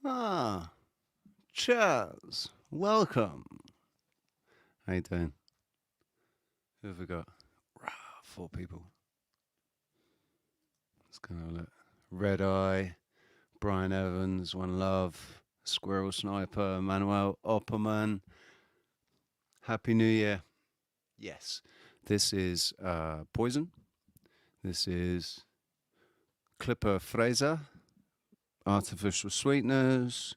Ah, cheers. Welcome. How you doing? Who have we got? Rah, 4 people. Let's go have a look. Red Eye, Brian Evans, One Love, Squirrel Sniper, Manuel Opperman. Happy New Year. Yes. This is Poison. This is Clipper Fraser, Artificial Sweeteners,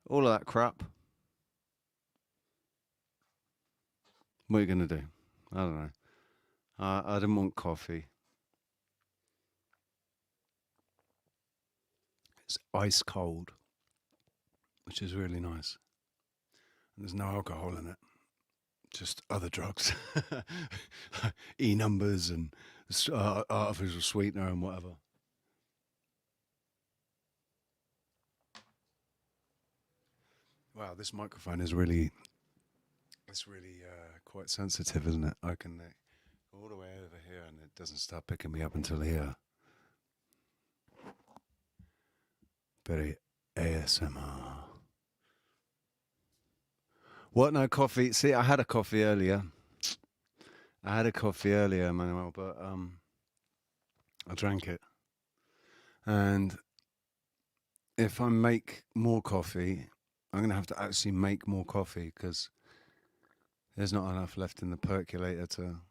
all of that crap. What are you going to do? I don't know. I didn't want coffee. It's ice cold, which is really nice. And there's no alcohol in it, just other drugs, E numbers and artificial sweetener and whatever. Wow, this microphone is really, it's really quite sensitive, isn't it? I can go all the way over here and it doesn't start picking me up until here. Very ASMR. What? No coffee? See, I had a coffee earlier. Manuel, but I drank it. And if I make more coffee, I'm going to have to actually make more coffee because there's not enough left in the percolator to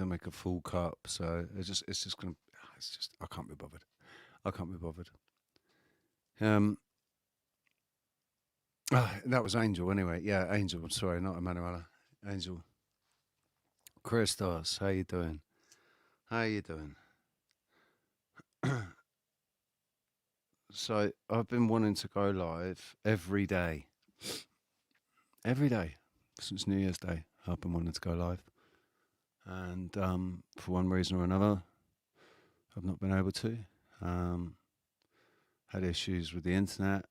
make a full cup. So it's just going to, I can't be bothered. That was Angel anyway. Yeah, Angel. Sorry, not Emanuela. Angel. Christos, how you doing? So I've been wanting to go live every day since New Year's Day. I've been wanting to go live, and for one reason or another, I've not been able to. Had issues with the internet.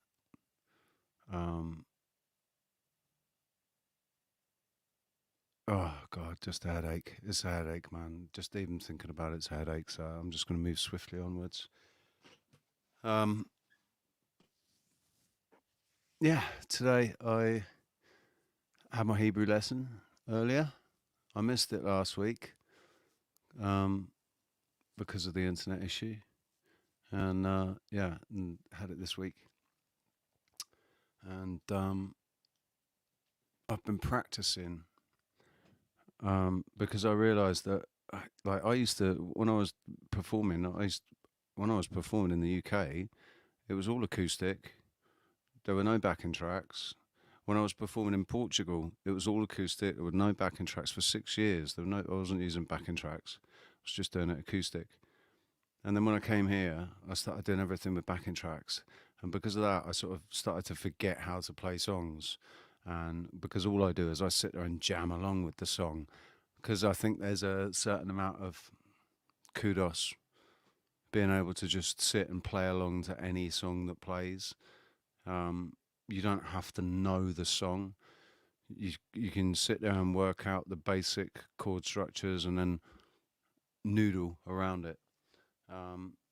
Oh God, just a headache. It's a headache, man. Just even thinking about it's a headache. So I'm just going to move swiftly onwards. Yeah, today I had my Hebrew lesson earlier. I missed it last week because of the internet issue, and and had it this week. And I've been practicing because I realised that, I used to when I was performing. When I was performing in the UK, it was all acoustic. There were no backing tracks. When I was performing in Portugal, it was all acoustic. There were no backing tracks for 6 years. I wasn't using backing tracks. I was just doing it acoustic. And then when I came here, I started doing everything with backing tracks. And because of that, I sort of started to forget how to play songs. And because all I do is I sit there and jam along with the song. Because I think there's a certain amount of kudos being able to just sit and play along to any song that plays. You don't have to know the song. You can sit there and work out the basic chord structures and then noodle around it.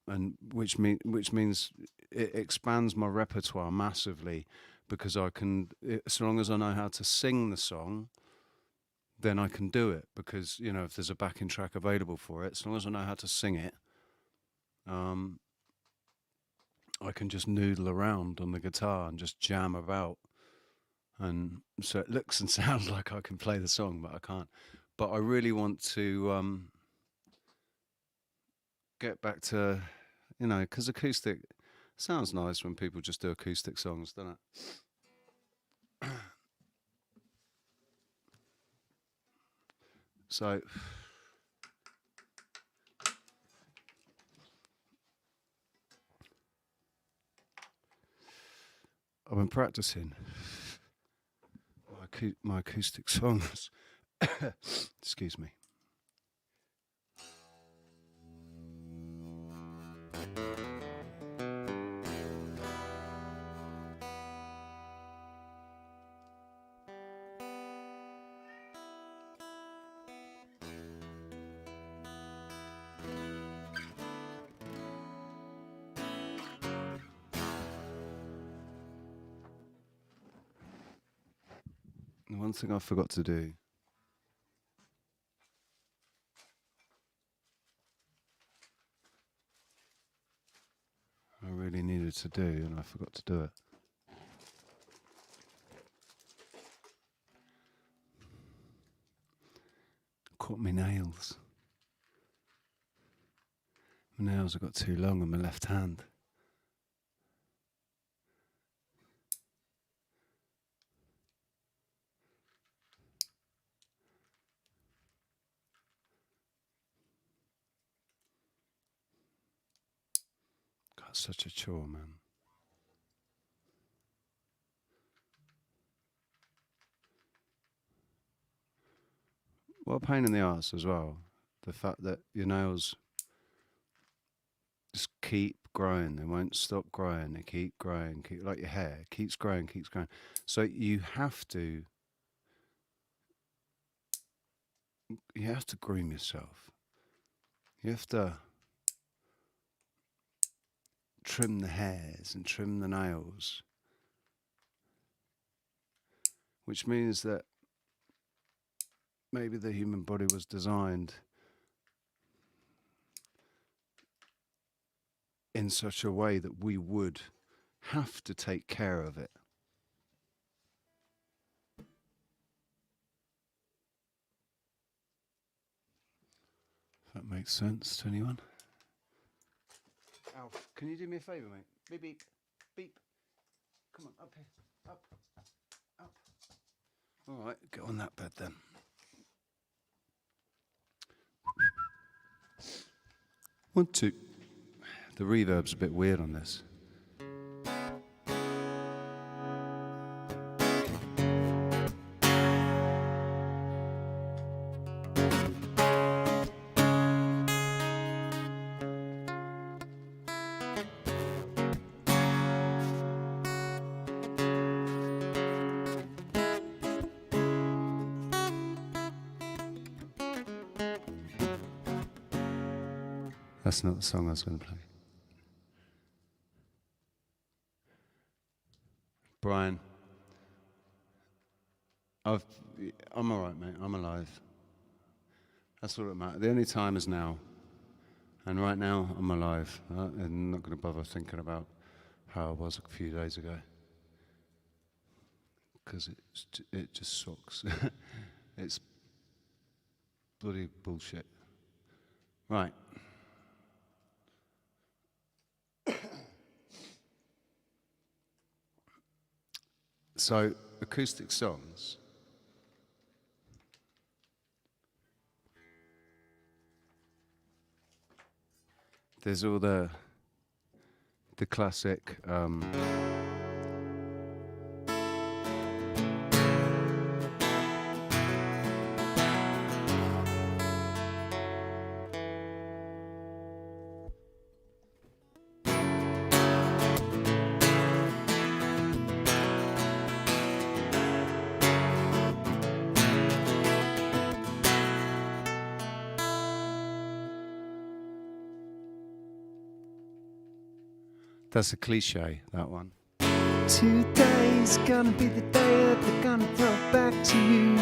And which means it expands my repertoire massively because so long as I know how to sing the song, then I can do it because if there's a backing track available for it, as long as I know how to sing it, I can just noodle around on the guitar and just jam about. And so it looks and sounds like I can play the song, but I can't. But I really want to get back to, because acoustic sounds nice when people just do acoustic songs, doesn't it? So I've been practicing my acoustic songs. Excuse me. One thing I forgot to do. I really needed to do, and I forgot to do it. Caught my nails. My nails have got too long on my left hand. God, such a chore, man. What a pain in the arse as well. The fact that your nails just keep growing. They won't stop growing. They keep growing. Like your hair. Keeps growing, keeps growing. So you have to groom yourself. You have to trim the hairs and trim the nails. Which means that maybe the human body was designed in such a way that we would have to take care of it. If that makes sense to anyone. Alf, can you do me a favour, mate? Beep, beep, beep. Come on, up here. Up, up. All right, get on that bed then. One, two. The reverb's a bit weird on this. That's not the song I was going to play. Brian, I'm all right, mate. I'm alive. That's all that matters. The only time is now. And right now, I'm alive. I'm not going to bother thinking about how I was a few days ago. Because it just sucks. It's bloody bullshit. Right. So, acoustic songs. There's all the classic. That's a cliche, that one. Today's gonna be the day that they're gonna throw it back to you.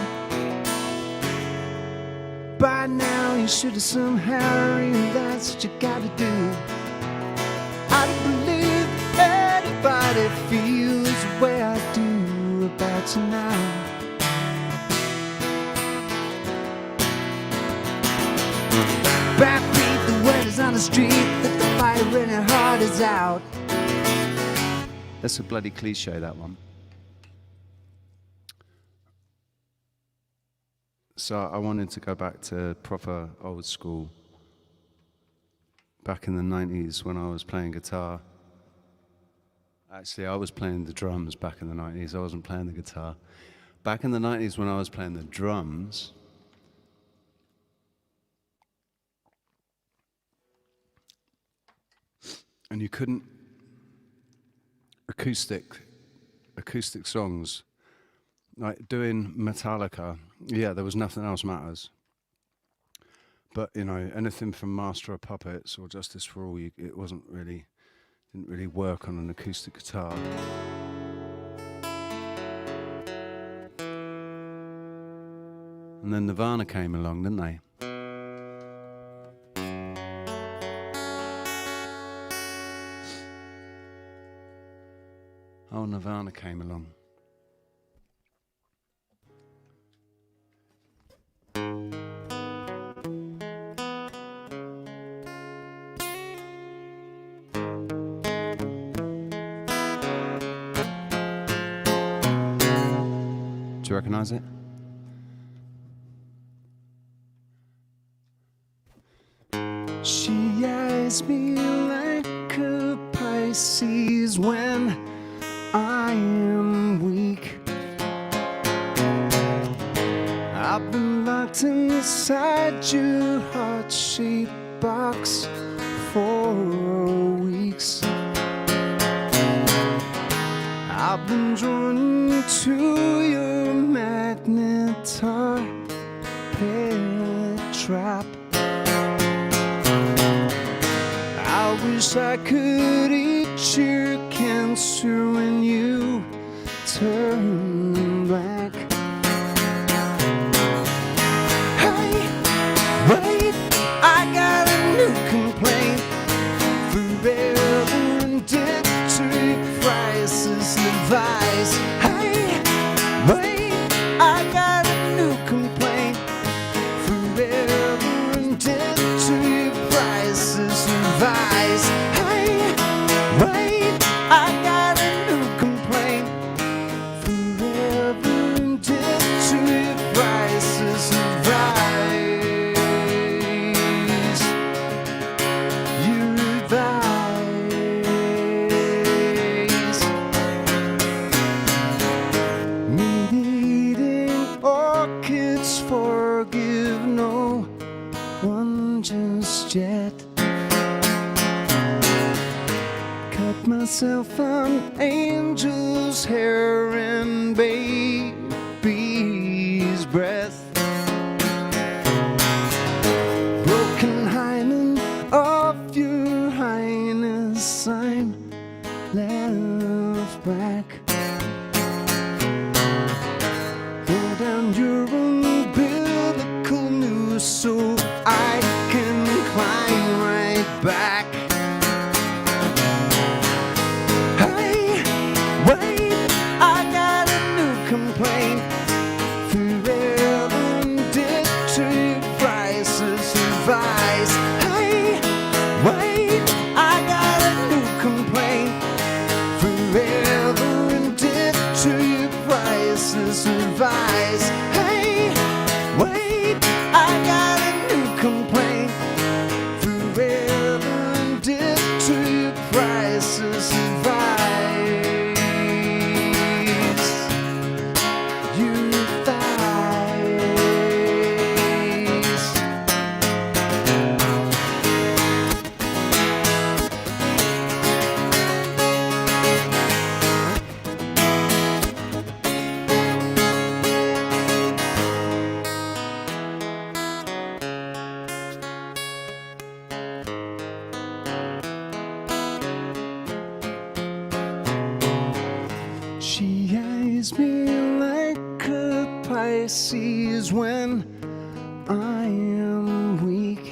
By now you should have somehow realized what you gotta do. I don't believe anybody feels the way I do about you now. Backbeat, the word is on the street that the fire in her heart is out. That's a bloody cliche, that one. So I wanted to go back to proper old school. Back in the 90s when I was playing guitar. Actually, I was playing the drums back in the 90s. I wasn't playing the guitar. Back in the 90s when I was playing the drums, and you couldn't acoustic songs, like doing Metallica, yeah, there was Nothing Else Matters. But, you know, anything from Master of Puppets or Justice for All, it didn't really work on an acoustic guitar. And then Nirvana came along, didn't they? Oh, Nirvana came along. Do you recognise it? She eyes me like a Pisces when I am weak. I've been locked inside your heart-shaped box for weeks. I've been drawn to your magnetar pet trap. I wish I could eat your cancer when you turn black. Hey, wait, I got a new complaint. Forever addicted prices advice. Hey, wait, I got a new complaint. Forever addicted prices advice. Hey, wait, I got a new complaint. Forever addicted prices advice. Your advice. Meat-eating orchids forgive no one just yet. Cut myself on angel's hair and baby's breath. Broken hymen of your highness, I'm left back. Pull down your umbilical noose so I can climb right back. Hey, wait, I got a new complaint. Forever addicted prices advice. Hey, wait, I got a new complaint. Forever addicted prices advice. Hey, wait, I got a new complaint. Forever addicted prices advice. Your thighs. She eyes me like a Pisces when I am weak.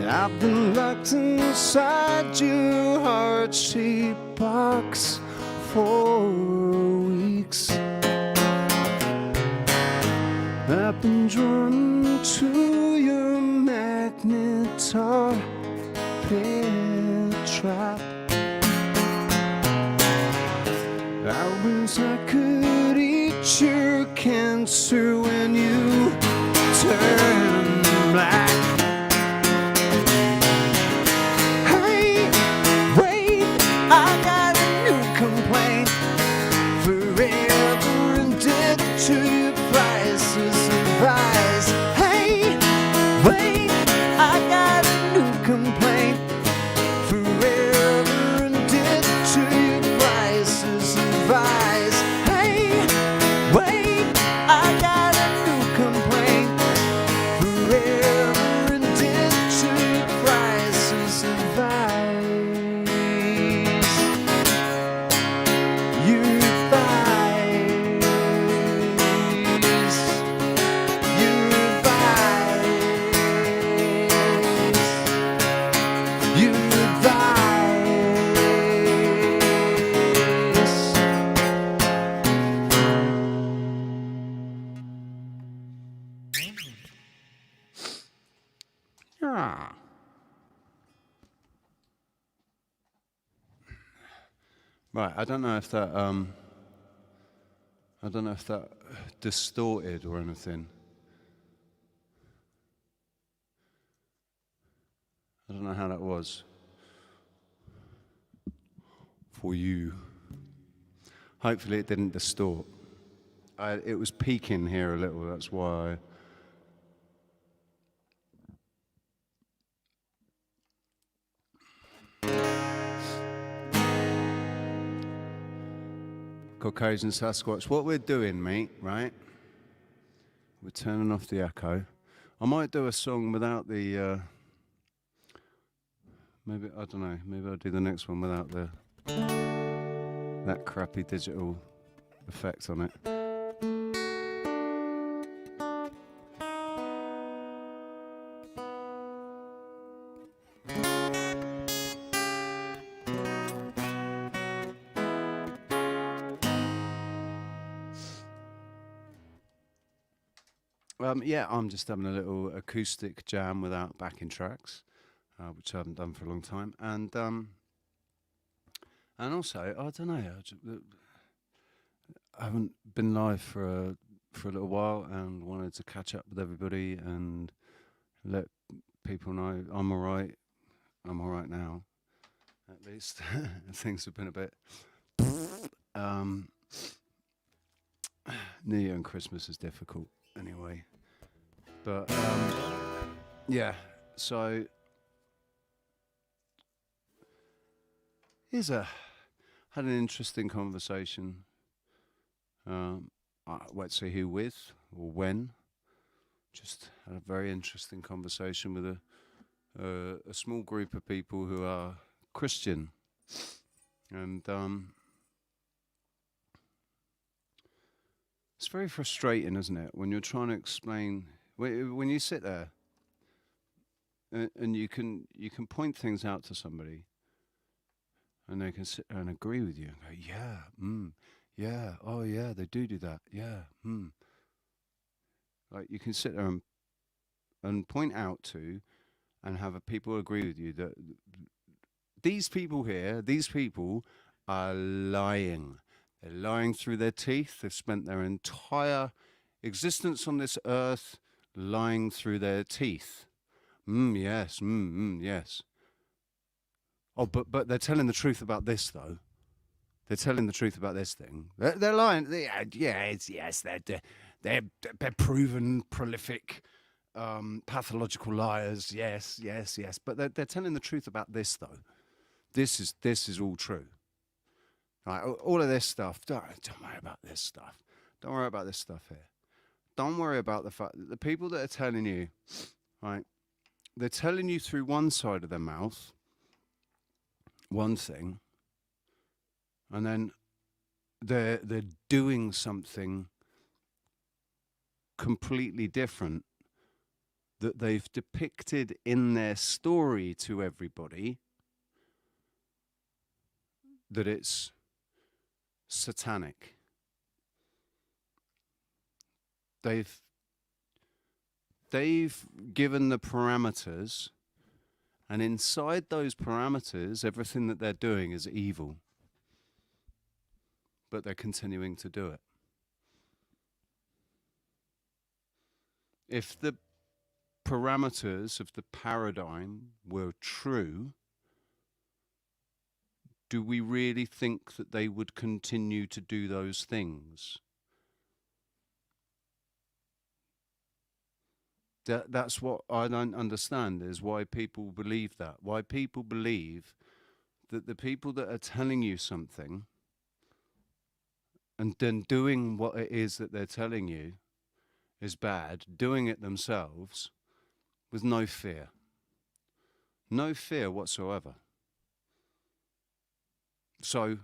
I've been locked inside your heart-shaped box for weeks. I've been drawn to your magnetar pet trap. I wish I could eat your cancer when you turn black. Hey, wait, I got a new complaint. Forever addicted prices advice. Hey, wait, I got a new complaint. Forever addicted prices advice. Hey, wait, I got a new complaint. Forever addicted prices advice. you advise. Ah. Right, I don't know if that distorted or anything. I don't know how that was for you. Hopefully it didn't distort. It was peaking here a little, that's why. Caucasian Sasquatch. What we're doing, mate, right? We're turning off the echo. I might do a song without the, maybe, I don't know, maybe I'll do the next one without that crappy digital effect on it. Yeah, I'm just having a little acoustic jam without backing tracks, which I haven't done for a long time, and also I don't know, I haven't been live for a little while, and wanted to catch up with everybody and let people know I'm all right. I'm all right now, at least. Things have been a bit. New Year and Christmas is difficult, anyway. But yeah, so had an interesting conversation. I won't say who with or when. Just had a very interesting conversation with a small group of people who are Christian, and it's very frustrating, isn't it, when you're trying to explain. When you sit there and you can point things out to somebody, and they can sit there and agree with you and go, yeah, yeah, oh yeah, they do that, yeah, Like you can sit there and point out to and have people agree with you that these people are lying. They're lying through their teeth. They've spent their entire existence on this earth lying through their teeth. Yes, yes. Oh, but they're telling the truth about this, though. They're telling the truth about this thing. They're lying. They're proven prolific, pathological liars. Yes. But they're telling the truth about this, though. This is all true. Right, all of this stuff. Don't worry about this stuff. Don't worry about this stuff here. Don't worry about the fact that the people that are telling you, right, they're telling you through one side of their mouth one thing, and then they're doing something completely different that they've depicted in their story to everybody, that it's satanic. They've given the parameters, and inside those parameters, everything that they're doing is evil. But they're continuing to do it. If the parameters of the paradigm were true, do we really think that they would continue to do those things? That's what I don't understand, is why people believe that. Why people believe that the people that are telling you something and then doing what it is that they're telling you is bad, doing it themselves with no fear. No fear whatsoever. So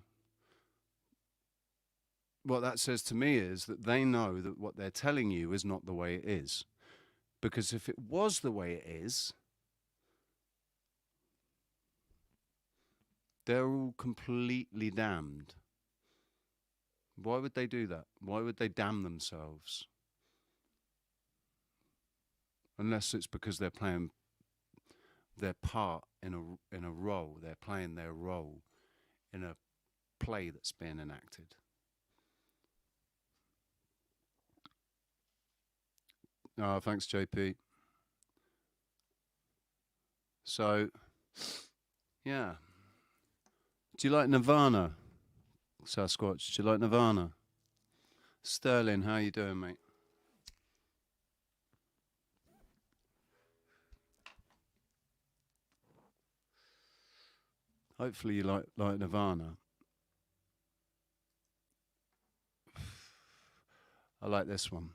what that says to me is that they know that what they're telling you is not the way it is. Because if it was the way it is, They're all completely damned. Why would they do that? Why would they damn themselves? Unless it's because they're playing their part in a role. They're playing their role in a play that's being enacted. Oh, thanks, JP. So, yeah. Do you like Nirvana, Sasquatch? Do you like Nirvana? Sterling, how you doing, mate? Hopefully you like Nirvana. I like this one.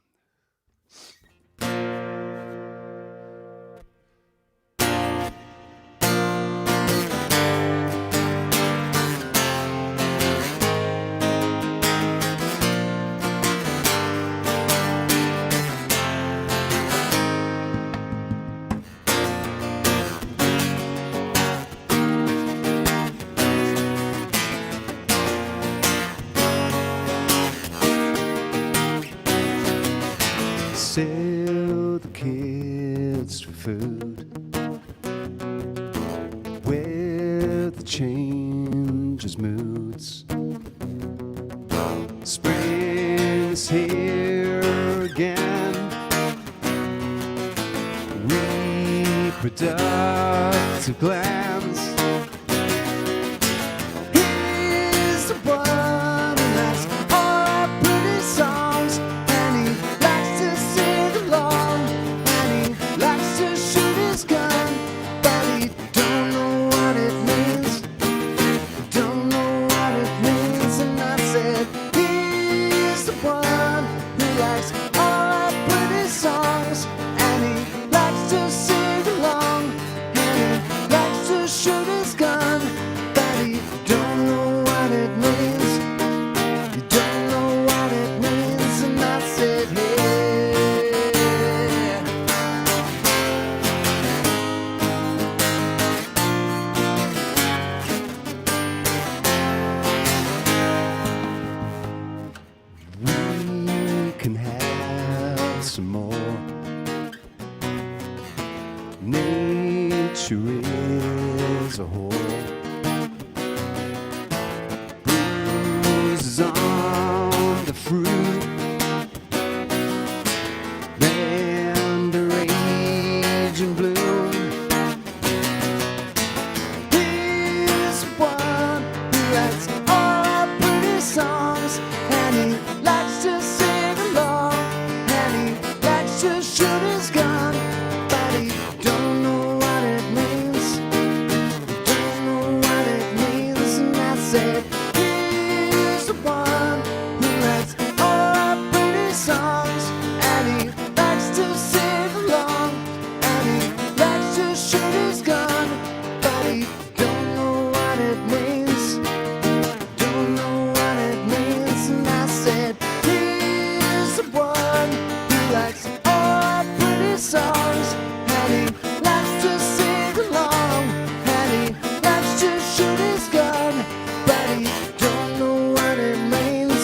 Sell the kids for food. Where the changes moods. Spring's here again. Reproductive glands. He's the one who likes all our pretty songs, and he likes to sing along, and he likes to shoot his gun, but he don't know what it means. He don't know what it means, and I said he's the one who likes all our pretty songs, and he likes to sing along, and he likes to shoot his gun, but he don't know what it means. He don't know what it means, and I said, hey. We can have some more. Nature is a whore. Bruises on the fruit, and the rage and bloom. He's one who likes all our pretty songs, and he likes to sing along, and he likes to shoot his gun, but he don't know what it means. Don't know what it means, and I said he's the one who likes all our pretty songs, and he likes to sing along, and he likes to shoot his gun, but he don't know what it means. Don't know what it means, and I said he's the one who likes all our pretty songs, and he likes to sing along, and he likes to shoot his gun, but he don't know what it means.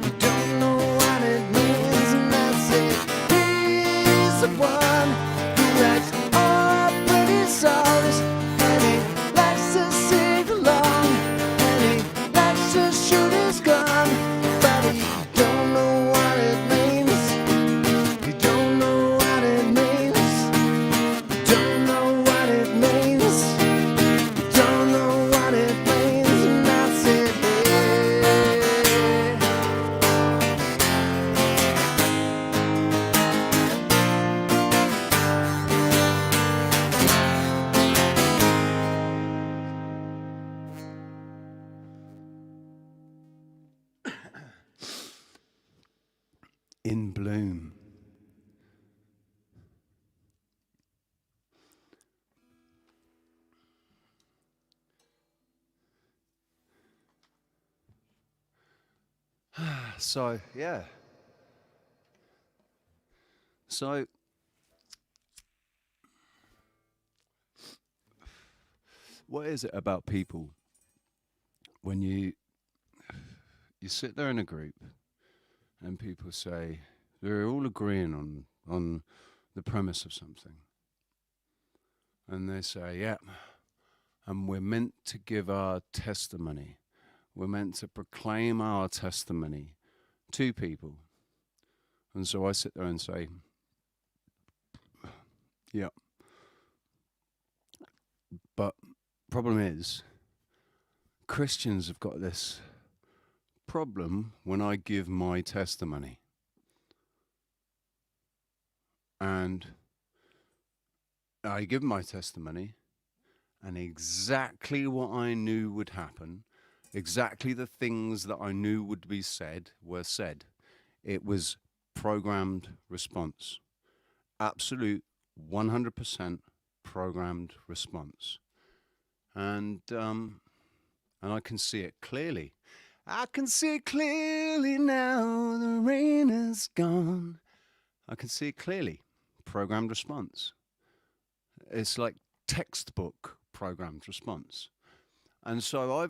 He don't know what it means, and I said he's the one who likes all our pretty songs, and he likes to sing along, and he likes to shoot his gun, but he don't know what it means. He don't know what it means. Don't know what it means. Don't know what it means, and I said In Bloom. So, yeah. So, what is it about people when you sit there in a group and people say they're all agreeing on the premise of something, and they say, yeah, and we're meant to give our testimony. We're meant to proclaim our testimony to people. And so I sit there and say, yeah, but problem is, Christians have got this problem when I give my testimony. And I give my testimony, and exactly what I knew would happen, exactly the things that I knew would be said were said. It was programmed response. Absolute 100% programmed response. And I can see it clearly. I can see it clearly now, the rain is gone. I can see it clearly. Programmed response. It's like textbook programmed response. And so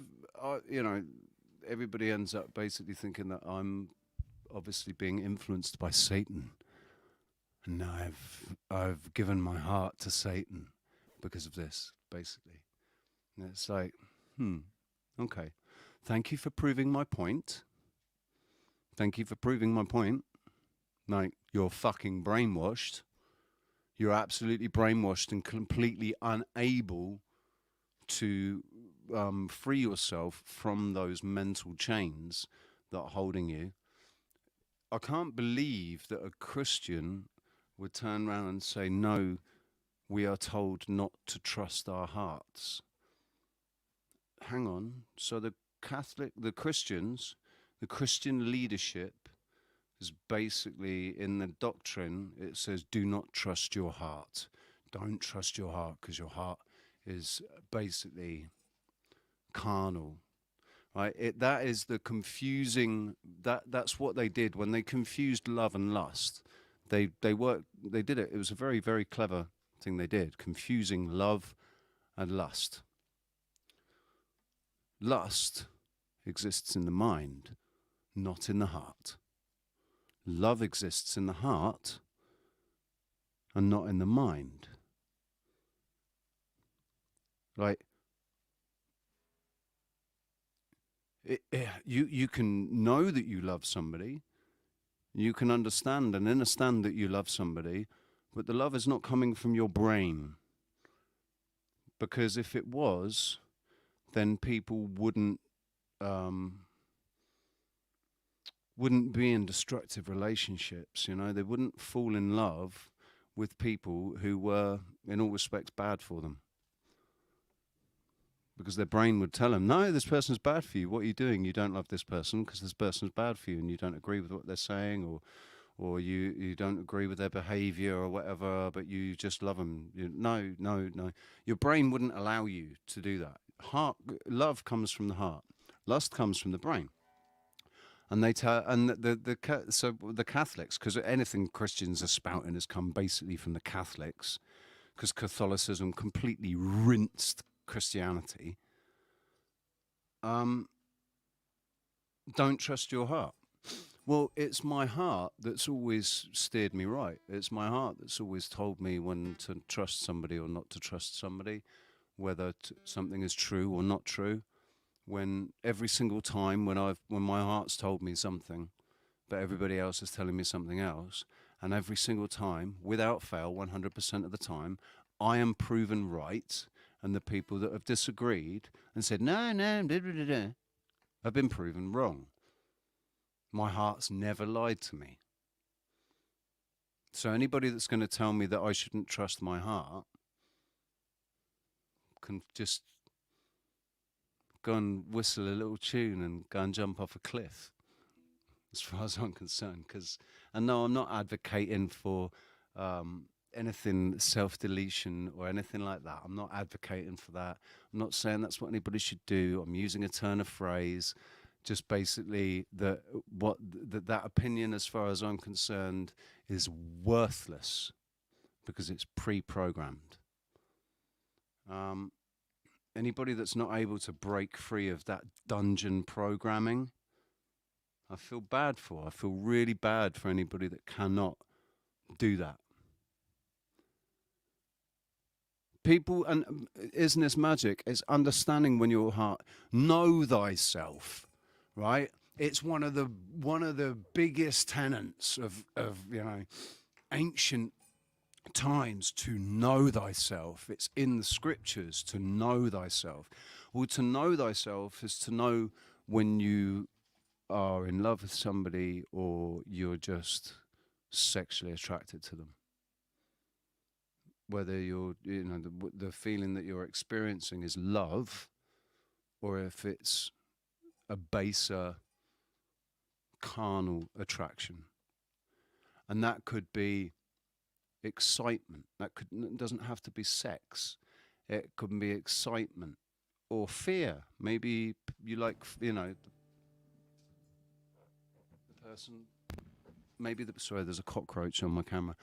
everybody ends up basically thinking that I'm obviously being influenced by Satan. And now I've given my heart to Satan because of this, basically. And it's like, okay. Thank you for proving my point. Thank you for proving my point. Like, you're fucking brainwashed. You're absolutely brainwashed and completely unable to free yourself from those mental chains that are holding you. I can't believe that a Christian would turn around and say, no, we are told not to trust our hearts. Hang on. So the Christians, the Christian leadership is basically in the doctrine, it says, do not trust your heart. Don't trust your heart because your heart is basically carnal. Right? That is the confusing, that's what they did when they confused love and lust. They did it. It was a very, very clever thing they did, confusing love and lust. Lust exists in the mind, not in the heart. Love exists in the heart and not in the mind. Like, you can know that you love somebody, you can understand and understand that you love somebody, but the love is not coming from your brain. Because if it was, then people wouldn't be in destructive relationships, they wouldn't fall in love with people who were, in all respects, bad for them. Because their brain would tell them, no, this person's bad for you. What are you doing? You don't love this person because this person's bad for you and you don't agree with what they're saying, or you don't agree with their behavior or whatever, but you just love them. No. Your brain wouldn't allow you to do that. Love comes from the heart. Lust comes from the brain. And they tell, and so the Catholics, because anything Christians are spouting has come basically from the Catholics, because Catholicism completely rinsed Christianity. Don't trust your heart. Well, it's my heart that's always steered me right. It's my heart that's always told me when to trust somebody or not to trust somebody, whether something is true or not true. When every single time when my heart's told me something, but everybody else is telling me something else, and every single time, without fail, 100% of the time, I am proven right, and the people that have disagreed and said, no, have been proven wrong. My heart's never lied to me. So anybody that's going to tell me that I shouldn't trust my heart can just go and whistle a little tune and go and jump off a cliff, as far as I'm concerned. And no, I'm not advocating for anything self-deletion or anything like that. I'm not advocating for that. I'm not saying that's what anybody should do. I'm using a turn of phrase. Just basically that opinion, as far as I'm concerned, is worthless because it's pre-programmed. Anybody that's not able to break free of that dungeon programming, I feel bad for. I feel really bad for anybody that cannot do that. People, and isn't this magic? It's understanding when your heart, know thyself, right? It's one of the biggest tenets of ancient times, to know thyself. It's in the scriptures to know thyself. Well, to know thyself is to know when you are in love with somebody or you're just sexually attracted to them. Whether you're, the feeling that you're experiencing is love, or if it's a baser carnal attraction. And that could be excitement. It doesn't have to be sex. It could be excitement or fear. Maybe you like, the person. Maybe sorry, there's a cockroach on my camera.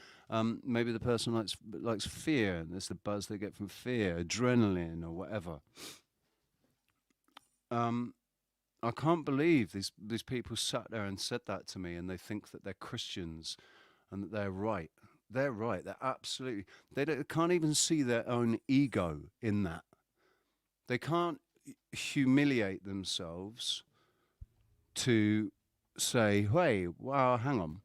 Maybe the person likes fear, and there's the buzz they get from fear, adrenaline, or whatever. I can't believe these people sat there and said that to me, and they think that they're Christians and that they're right. They're right. They're absolutely. They can't even see their own ego in that. They can't humiliate themselves to say, hey, wow, hang on.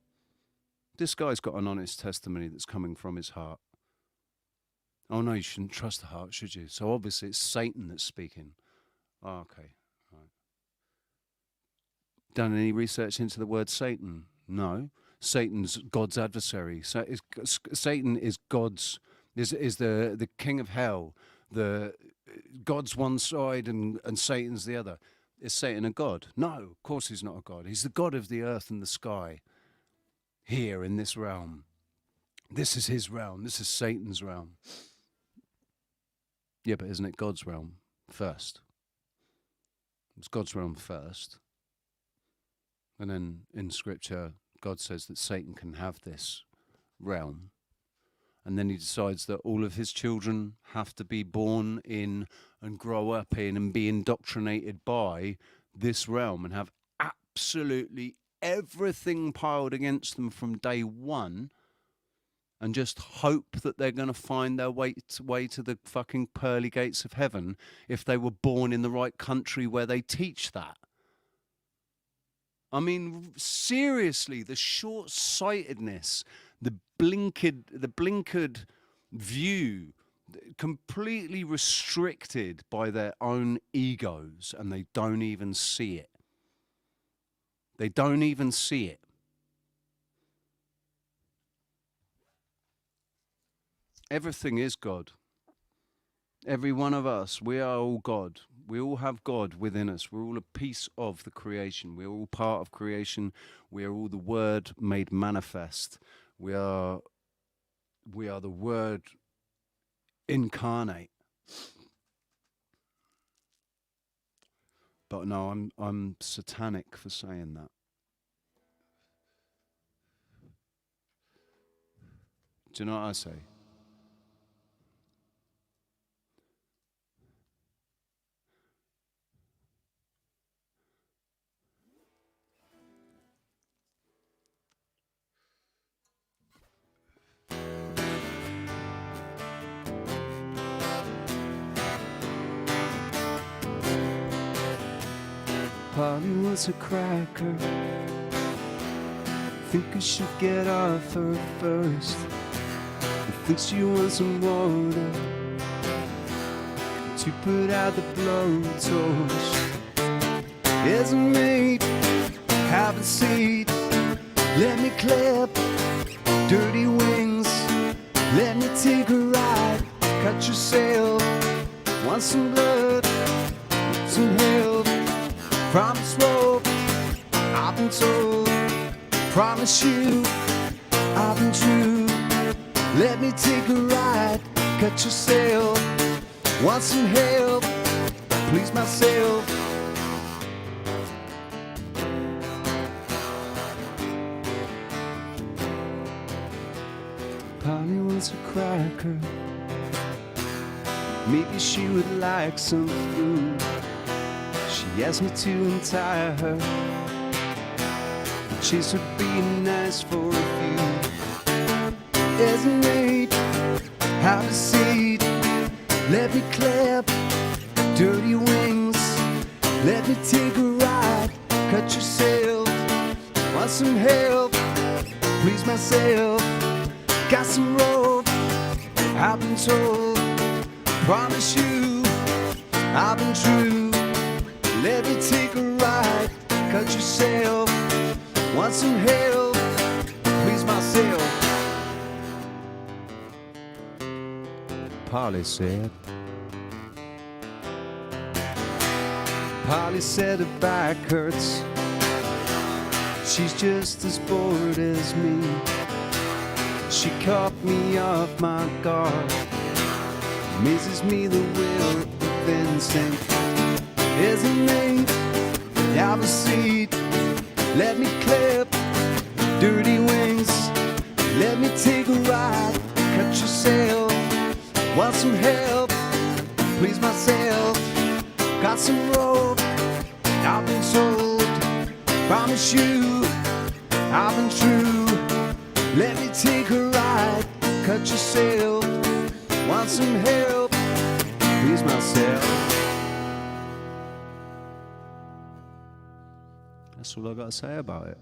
This guy's got an honest testimony that's coming from his heart. Oh, no, you shouldn't trust the heart, should you? So obviously it's Satan that's speaking. Oh, okay. Right. Done any research into the word Satan? No. Satan's God's adversary. So Satan is is the king of hell. God's one side and Satan's the other. Is Satan a god? No, of course he's not a god. He's the god of the earth and the sky. Here in this realm. This is his realm. This is Satan's realm. Yeah, but isn't it God's realm first? It's God's realm first. And then in scripture, God says that Satan can have this realm. And then he decides that all of his children have to be born in and grow up in and be indoctrinated by this realm and have absolutely everything piled against them from day one, and just hope that they're going to find their way to the fucking pearly gates of heaven if they were born in the right country where they teach that. I mean, seriously, the short-sightedness, the blinkered view, completely restricted by their own egos, and they don't even see it. They don't even see it. Everything is God. Every one of us, we are all God. We all have God within us. We're all a piece of the creation. We're all part of creation. We are all the Word made manifest. We are the Word incarnate. But no, I'm satanic for saying that. Do you know what I say? Polly was a cracker. Think I should get off her first. I think she wants some water to put out the blowtorch. Here's a mate, have a seat. Let me clip dirty wings. Let me take a ride. Cut yourself. Want some blood, some help. Promise rope, I've been told. Promise you, I've been true. Let me take a ride. Cut yourself. Want some help? Please myself. Polly was a cracker. Maybe she would like some food. She asked me to untie her. The chase would be nice for a few. Isn't it? Have a seat. Let me clap dirty wings. Let me take a ride. Cut yourself. Want some help? Please myself. Got some rope. I've been told. Promise you, I've been true. Let me take a ride. Cut yourself. Want some help? Please myself. Polly said. Polly said her back hurts. She's just as bored as me. She caught me off my guard. Amazes me the will of instinct. Isn't me? Have a seat. Let me clip dirty wings. Let me take a ride. Cut yourself. Want some help? Please myself. Got some rope. I've been told. Promise you, I've been true. Let me take a ride. Cut yourself. Want some help? Please myself. That's all I got to say about it.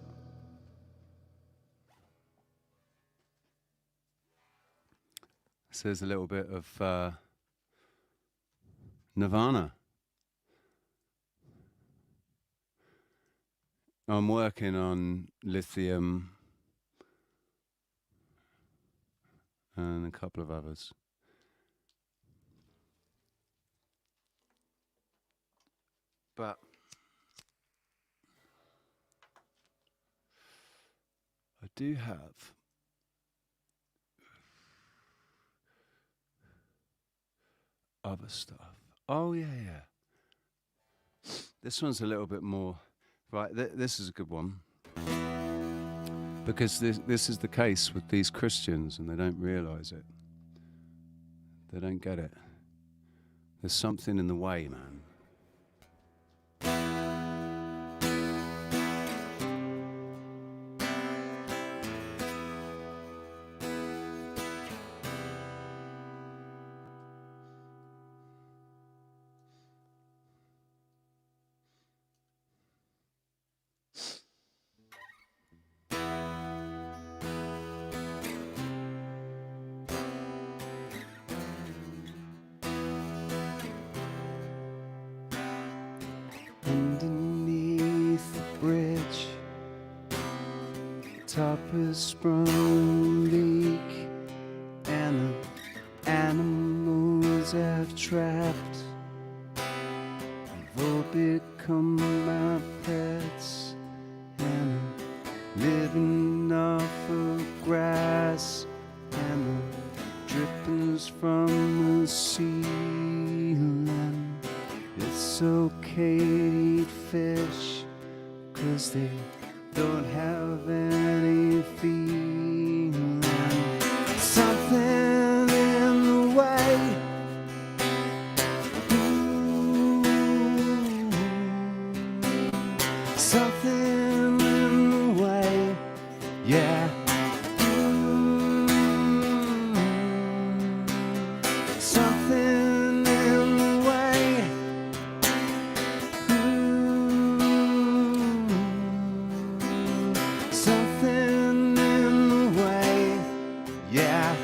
So there's a little bit of Nirvana. I'm working on Lithium and a couple of others. But I do have other stuff. Oh, yeah. This one's a little bit more... Right, this is a good one. Because this is the case with these Christians and they don't realise it. They don't get it. There's something in the way, man. Underneath the bridge, the top is sprung leak, and the animals have trapped have all become my pets, and I'm living off of grass and the drippings from the ceiling. It's okay to eat fish, 'cause they don't have any feeling. Something in the way. Ooh. Something in the way. Yeah. Ooh. Something in the way. Something in the way, yeah.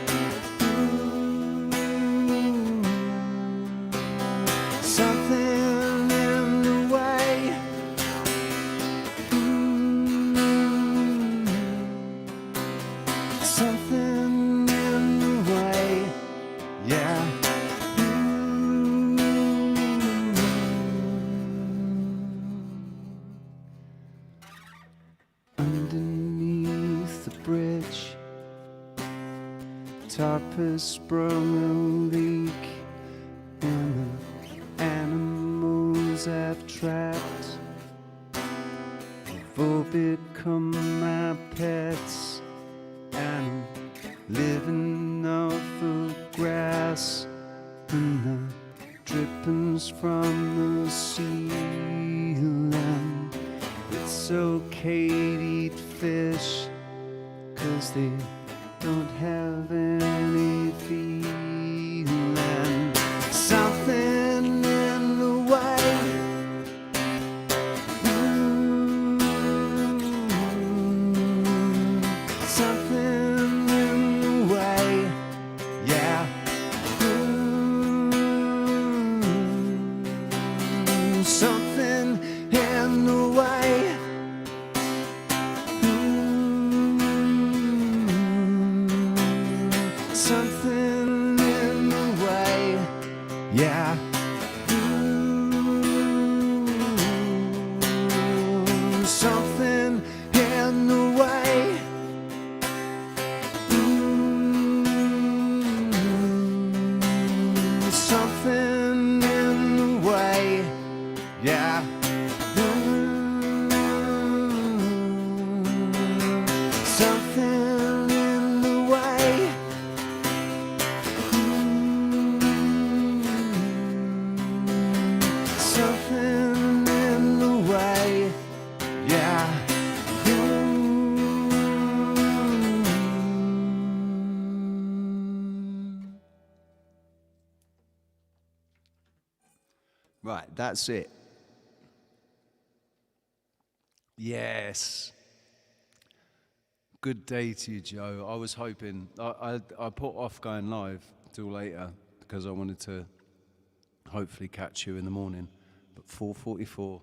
Something in the way. Something in the way, yeah. Underneath the bridge, top has sprung a leak, and the animals have trapped have all become my pets, and I'm living off the grass and the from the ceiling. It's okay to eat fish, 'cause they don't have any feeling. Something in the way something in the way, yeah. Something in the way. Something in the way, yeah. Something in the way. Something in the way, yeah. Something in the way. Something in the way, yeah. Right, that's it. Yes. Good day to you, Joe. I was hoping, I put off going live till later because I wanted to hopefully catch you in the morning. But 4:44.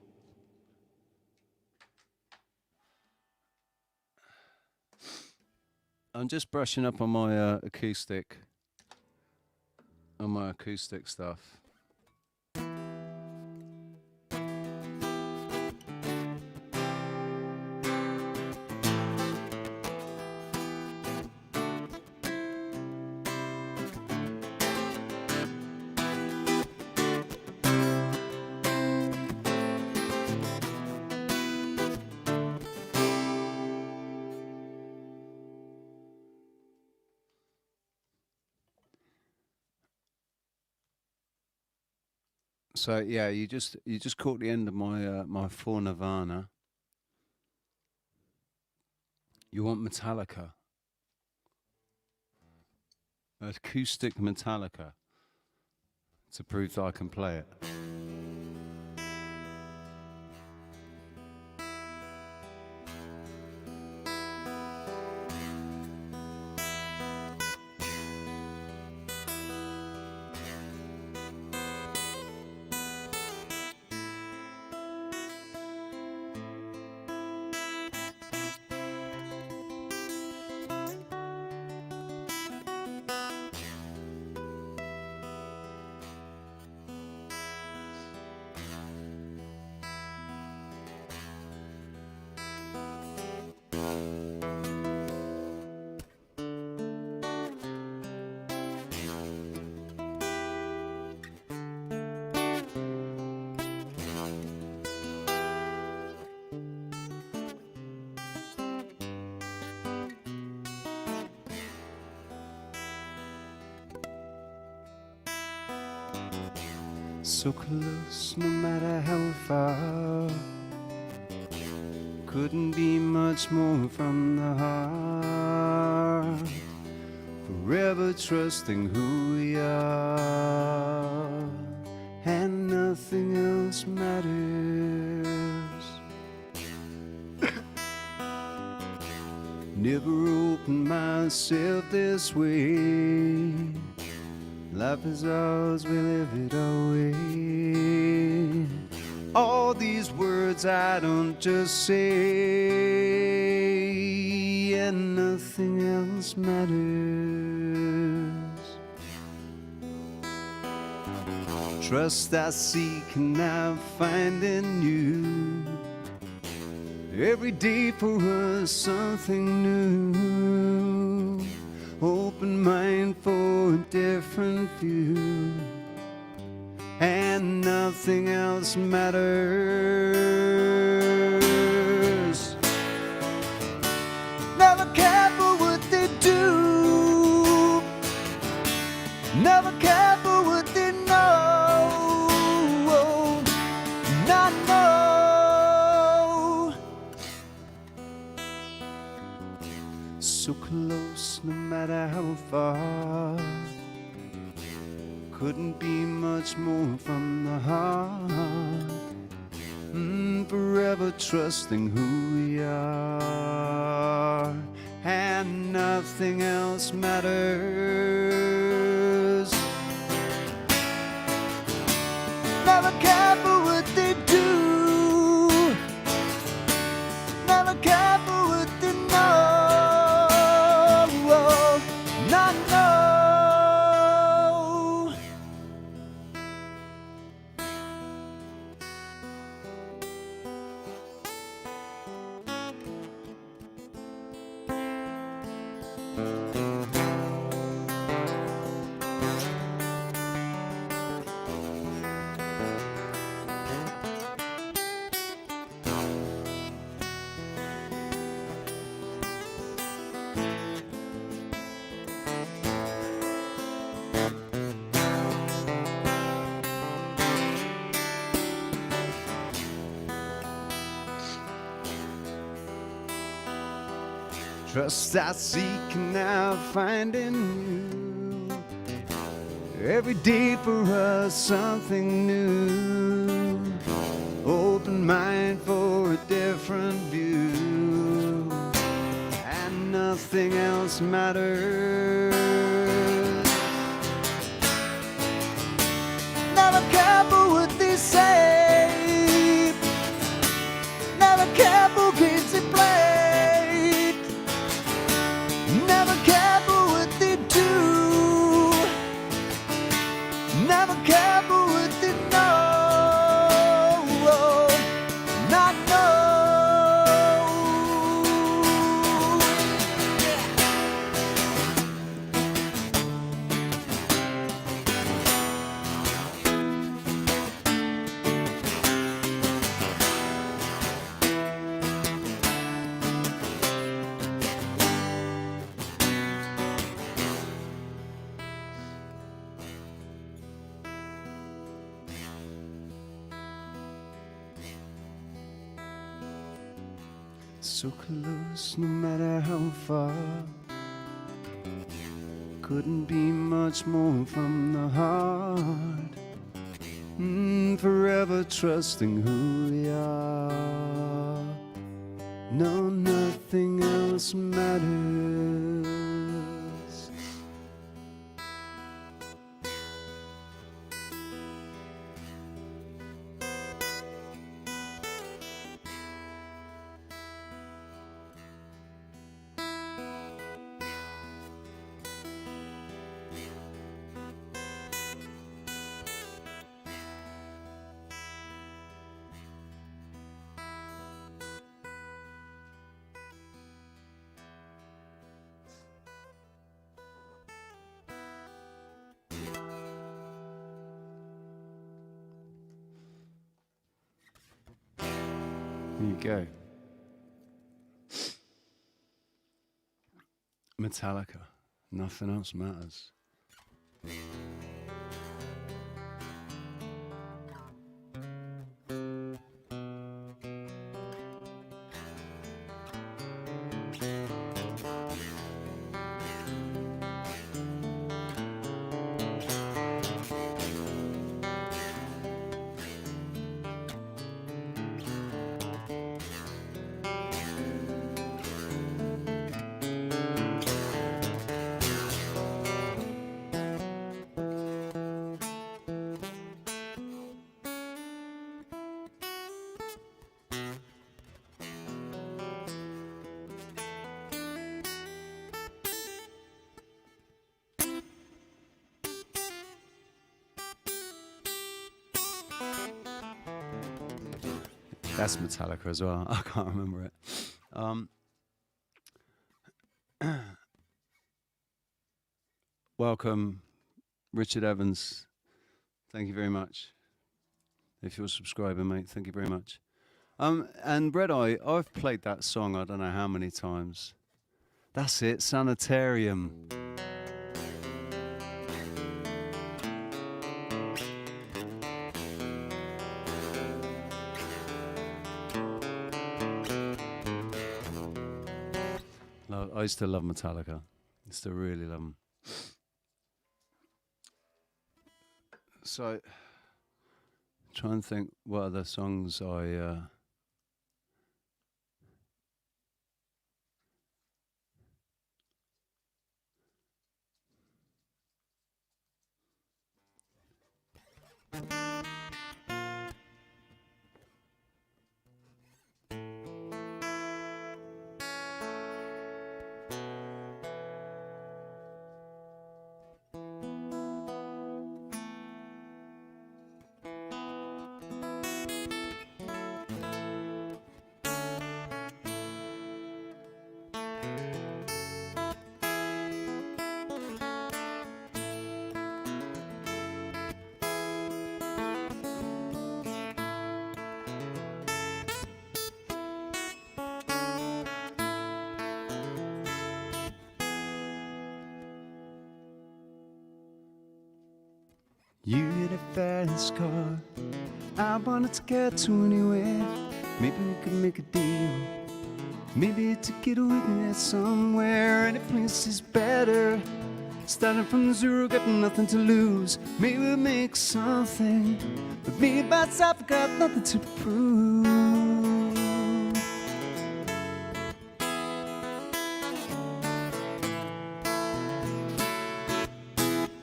I'm just brushing up on my acoustic stuff. So yeah, you just caught the end of my my For Nirvana. You want Metallica, acoustic Metallica, to prove that I can play it. So close, no matter how far. Couldn't be much more from the heart. Forever trusting who we are, and nothing else matters. Never opened myself this way. Life is ours, we live it away. All these words I don't just say, and nothing else matters. Trust I seek and I find in you. Every day for us something new. Open mind for a different view, and nothing else matters. Never cared for what they do, never cared for what they know. So close, no matter how far. Couldn't be much more from the heart. Forever trusting who we are, and nothing else matters. Never care for what they do, never care for what they know, not know. Trust I seek and now find in you. Every day for us something new. Open mind for a different view, and nothing else matters. Never care for what they say, never care for games they play. Never care for what they do, never care for what they know, not know. So close, no matter how far. Couldn't be much more from the heart. Forever trusting who we are. No, nothing else matters. There you go. Metallica. Nothing else matters. That's Metallica as well. I can't remember it. Welcome, Richard Evans. Thank you very much. If you're subscribing, mate, thank you very much. And Red Eye, I've played that song I don't know how many times. That's it, Sanitarium. I used to love Metallica. I used to really love them. So, try and think what other songs I. You hit a fast car I wanted to get to anywhere. Maybe we could make a deal. Maybe to get a weakness somewhere. Any place is better. Starting from zero, got nothing to lose. Maybe we'll make something. But me by myself, I got nothing to prove.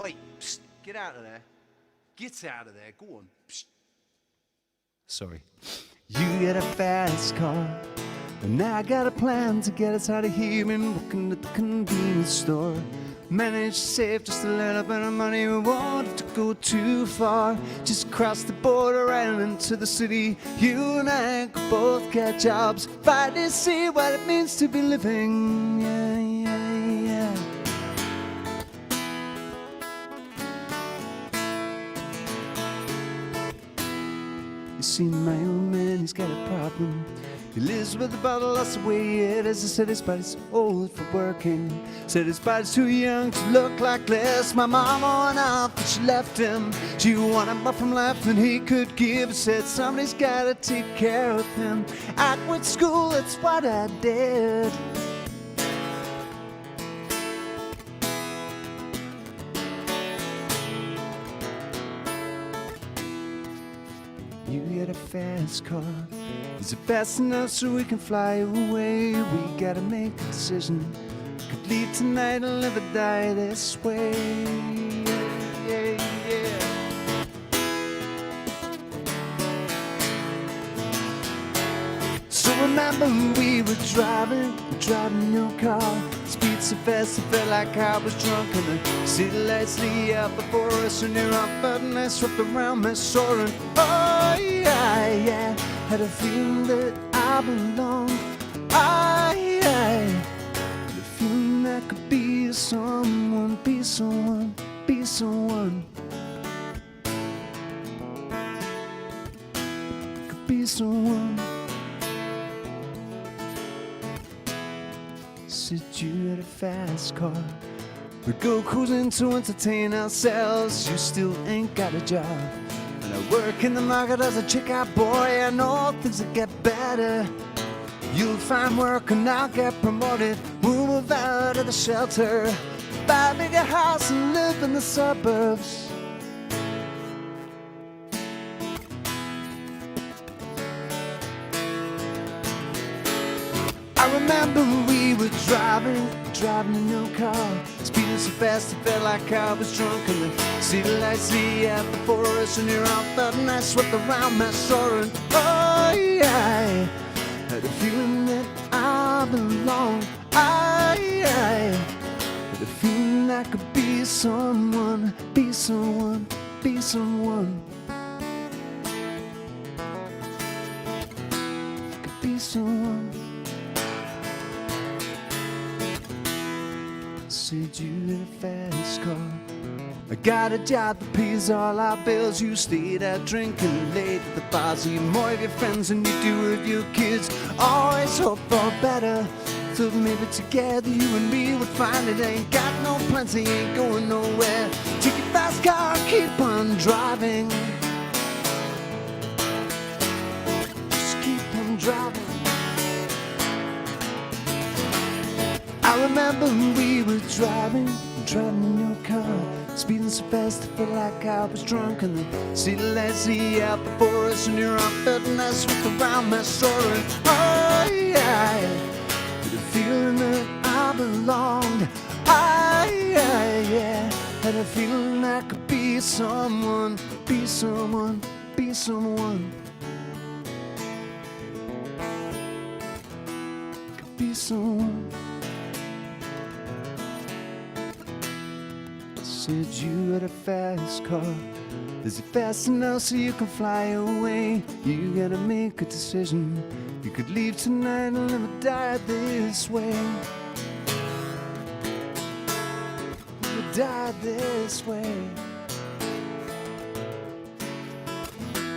Oi, psst, get out of there. Get out of there, go on. Psst. Sorry. You get a fast car, and now I got a plan to get us out of here and working at the convenience store. Managed to save just a little bit of money. We wanted to go too far. Just cross the border right into the city. You and I could both get jobs. Fight to see what it means to be living. Yeah, yeah, yeah. You see, my old man, he's got a problem. He lives with a bottle, that's the way it is. He said his body's old for working. Said his body's too young to look like this. My mama went off and she left him. She wanted more from life than he could give. Said somebody's gotta take care of him. I quit school, that's what I did. You get a fast car. Is it fast enough so we can fly away? We gotta make a decision. Could leave tonight and live or die this way. Yeah, yeah. So remember we were driving your car. Speed so fast, I felt like I was drunk. And the city lights lit up before us. And you're off button, I swept around my soaring. Oh yeah, yeah. Had a feeling that I belonged. Had a feeling I could be someone, be someone, be someone. Could be someone. Said you had a fast car. We go cruising to entertain ourselves. You still ain't got a job. And I work in the market as a checkout boy. I know things will get better. You'll find work and I'll get promoted. We'll move out of the shelter, buy a bigger house and live in the suburbs. I remember we were driving in your car. Speeding so fast, it felt like I was drunk. And the city lights lit up before us. And you're off that and I swept around my soaring. Oh yeah, had a feeling that I belong. Had a feeling I could be someone, be someone, be someone. Could be someone. Said you in a fast car. I got a job that pays all our bills. You stayed out drinking late at the bars. You more of your friends than you do with your kids. Always hope for better. Thought maybe together you and me would find it. Ain't got no plans, they ain't going nowhere. Take your fast car, keep on driving. Just keep on driving. I remember we were driving in your car, speeding so fast I felt like I was drunk, and the city lights see out before us, and your arm felt nice wrapped around my shoulder. And I had a feeling that I belonged. Yeah, had a feeling I could be someone, be someone, be someone. Could be someone. Said you had a fast car. Is it fast enough so you can fly away? You gotta make a decision. You could leave tonight and never die this way. You die this way.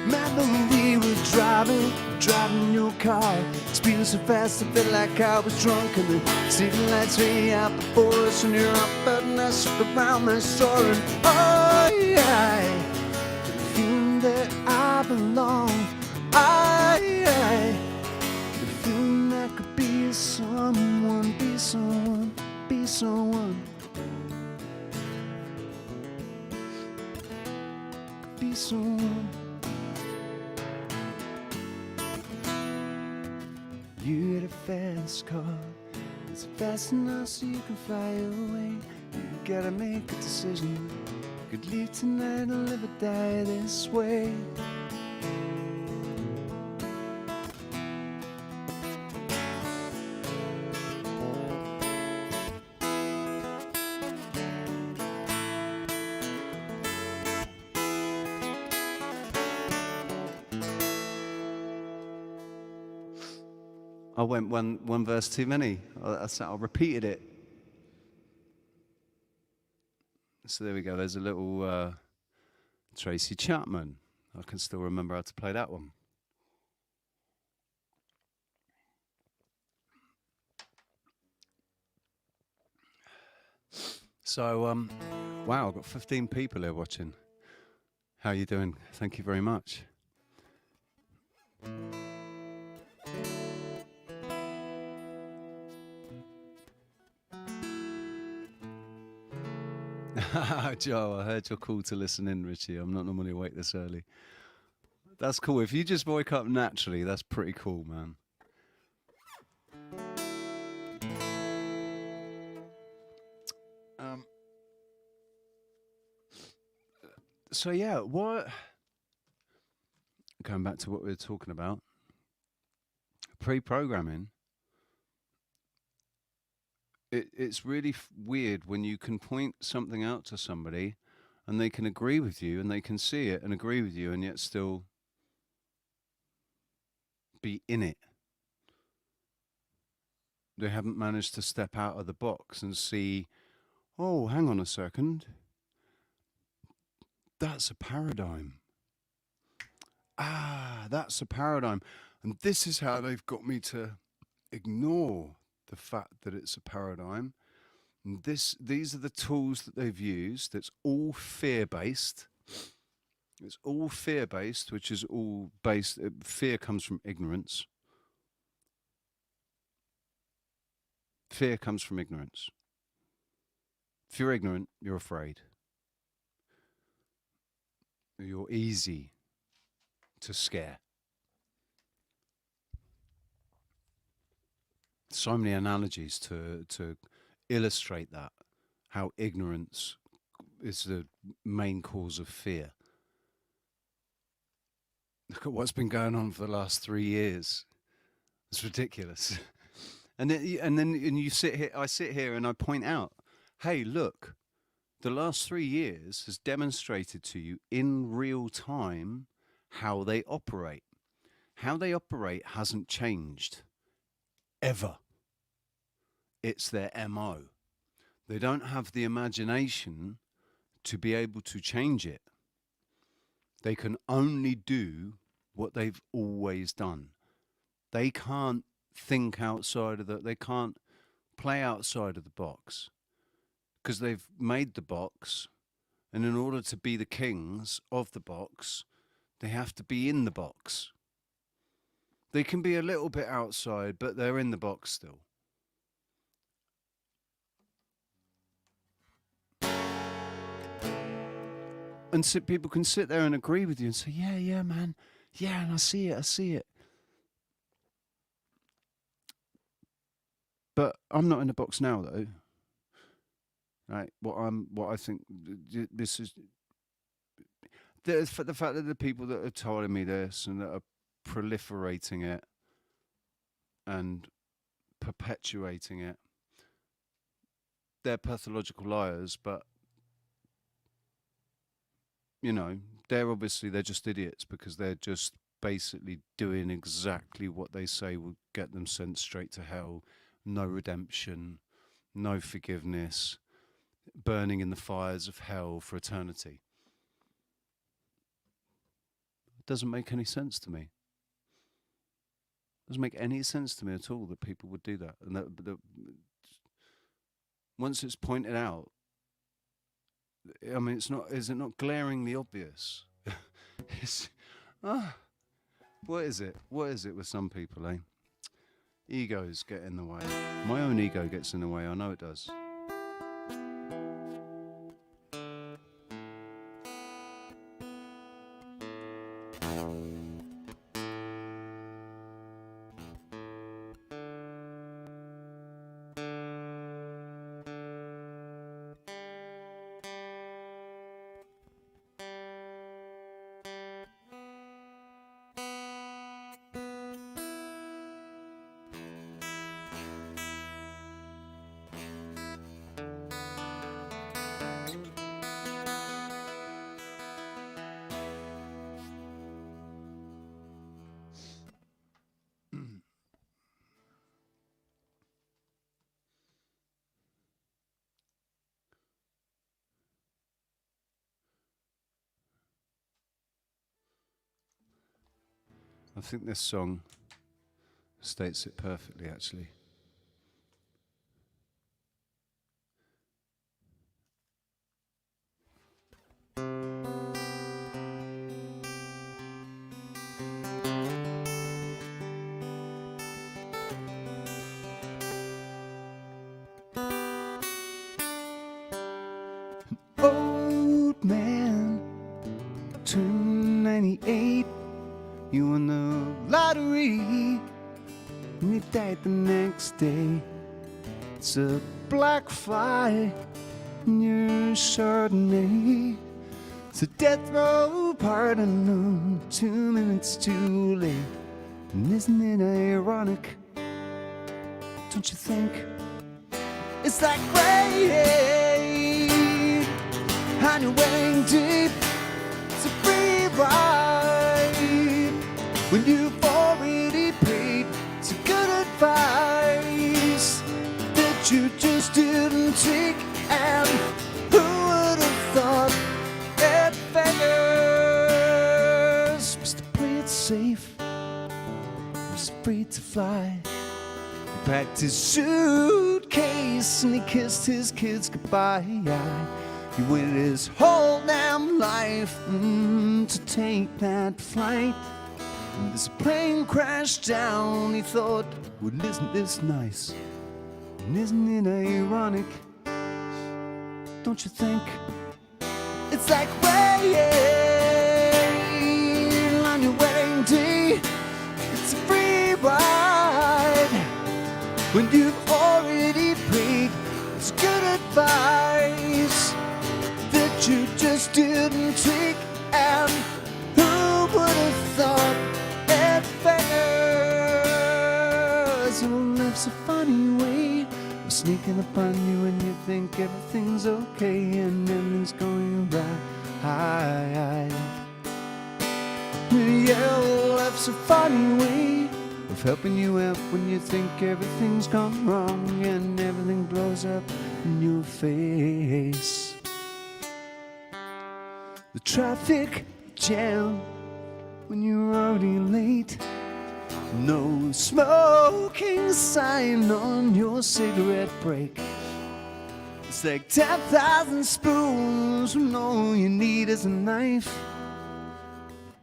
Remember we were driving your car, speeding so fast I felt like I was drunk, and the city lights way out before us, and you're up and I slipped around my shoulder. And yeah, the feeling that I belong. The feeling I could be someone, be someone, be someone. Could be someone. You had a fast car. Is it fast enough so you can fly away? You gotta make a decision. You could leave tonight or live or die this way. I went one verse too many. I repeated it. So there we go. There's a little Tracy Chapman. I can still remember how to play that one. So, wow, I've got 15 people here watching. How are you doing? Thank you very much. Joe, I heard your call to listen in, Richie. I'm not normally awake this early. That's cool. If you just wake up naturally, that's pretty cool, man. So yeah, going back to what we were talking about, pre-programming. It's really weird when you can point something out to somebody and they can agree with you and they can see it and agree with you and yet still be in it. They haven't managed to step out of the box and see, oh, hang on a second. That's a paradigm. That's a paradigm. And this is how they've got me to ignore the fact that it's a paradigm. And these are the tools that they've used. It's all fear-based. It's all fear-based, which is all based. Fear comes from ignorance. Fear comes from ignorance. If you're ignorant, you're afraid. You're easy to scare. So many analogies to illustrate that, how ignorance is the main cause of fear. Look at what's been going on for the last 3 years. It's ridiculous. And you sit here, I sit here and I point out, hey, look, the last 3 years has demonstrated to you in real time how they operate. How they operate hasn't changed. Ever. It's their MO. They don't have the imagination to be able to change it. They can only do what they've always done. They can't think outside of they can't play outside of the box because they've made the box, and in order to be the kings of the box, they have to be in the box. They can be a little bit outside, but they're in the box still. And so people can sit there and agree with you and say, yeah, man. Yeah, and I see it. But I'm not in the box now, though. Right? What I think this is the fact that the people that are telling me this and that are proliferating it and perpetuating it, they're pathological liars. But you know, they're just idiots because they're just basically doing exactly what they say will get them sent straight to hell. No redemption, no forgiveness, burning in the fires of hell for eternity. It doesn't make any sense to me. It doesn't make any sense to me at all that people would do that. And that once it's pointed out, I mean, is it not glaringly obvious? What is it? What is it with some people, eh? Egos get in the way. My own ego gets in the way, I know it does. I think this song states it perfectly, actually. Old man, turned 98. You won the lottery, and you died the next day. It's a black fly in your Chardonnay. It's a death row pardon, 2 minutes too late. And isn't it ironic? Don't you think? It's like rain on your wedding deep. It's a free ride when you've already paid. It's a good advice that you just didn't take. And who would have thought that beggars was to play it safe, was afraid to fly? He packed his suitcase and he kissed his kids goodbye. He waited his whole damn life to take that flight. And as the plane crashed down, he thought, well, isn't this nice? And isn't it ironic? Don't you think? It's like rain on your wedding day. It's a free ride when you've already paid. It's good advice that you just didn't take. And who would have thought that beggars? Oh, life's a funny way of sneaking up on you when you think everything's okay and everything's going right. Yeah, life's a funny way of helping you out when you think everything's gone wrong and everything blows up in your face. The traffic jam when you're already late. No smoking sign on your cigarette break. It's like 10,000 spoons when all you need is a knife.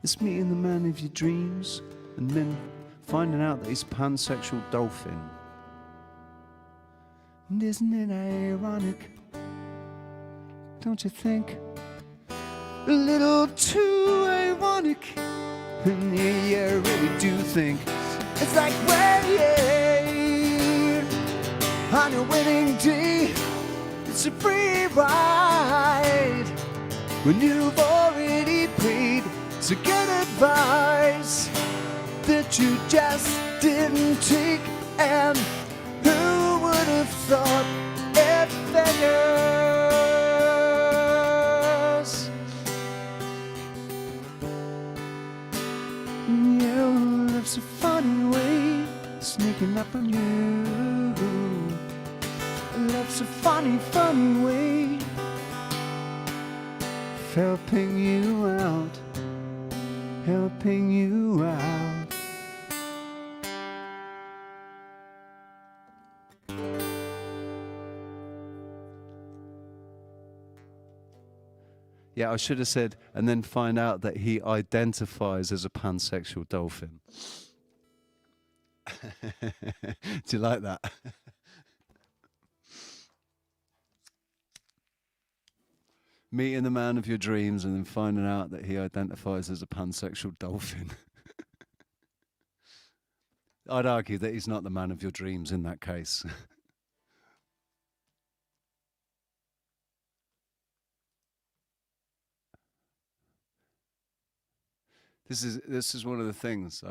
It's meeting the man of your dreams and then finding out that he's a pansexual dolphin. And isn't it ironic? Don't you think? a little too ironic. And yeah, I really do think it's like waiting on a wedding day. It's a free ride when you've already paid. So good advice that you just didn't take. And who would have thought it figures? Yeah, love's a funny way sneaking up on you. Love's a funny, funny way of helping you out, helping you out. Yeah, I should have said, and then find out that he identifies as a pansexual dolphin. Do you like that? Meeting the man of your dreams and then finding out that he identifies as a pansexual dolphin. I'd argue that he's not the man of your dreams in that case. This is one of the things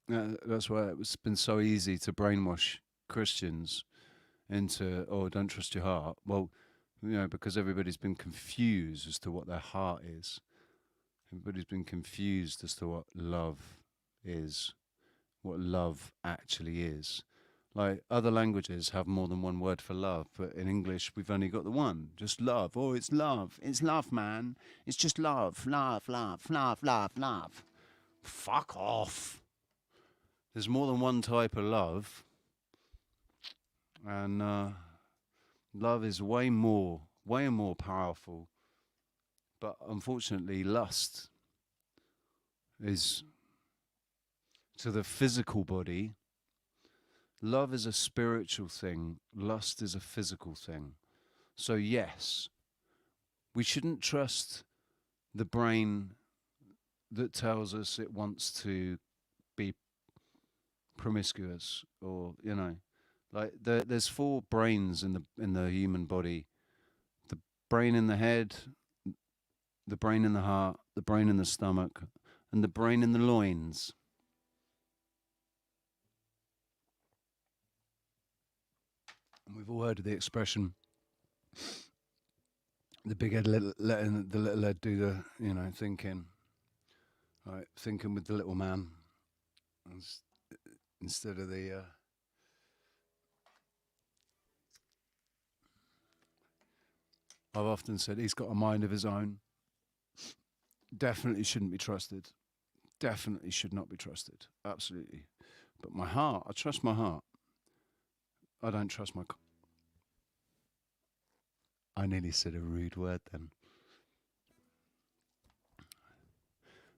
that's why it's been so easy to brainwash Christians into, oh, don't trust your heart. Well, because everybody's been confused as to what their heart is. Everybody's been confused as to what love is, what love actually is. Like, other languages have more than one word for love, but in English we've only got the one, just love. Oh, it's love. It's love, man. It's just love, love, love, love, love, love. Fuck off. There's more than one type of love. And love is way more powerful. But unfortunately, lust is to the physical body. Love is a spiritual thing. Lust is a physical thing. So yes, we shouldn't trust the brain that tells us it wants to be promiscuous, or like there's 4 brains in the human body: the brain in the head, the brain in the heart, the brain in the stomach, and the brain in the loins. And we've all heard of the expression, the big head letting the little head do the thinking. Right, thinking with the little man instead of the I've often said he's got a mind of his own. Definitely shouldn't be trusted. Definitely should not be trusted. Absolutely. But my heart, I trust my heart. I don't trust my... I nearly said a rude word then.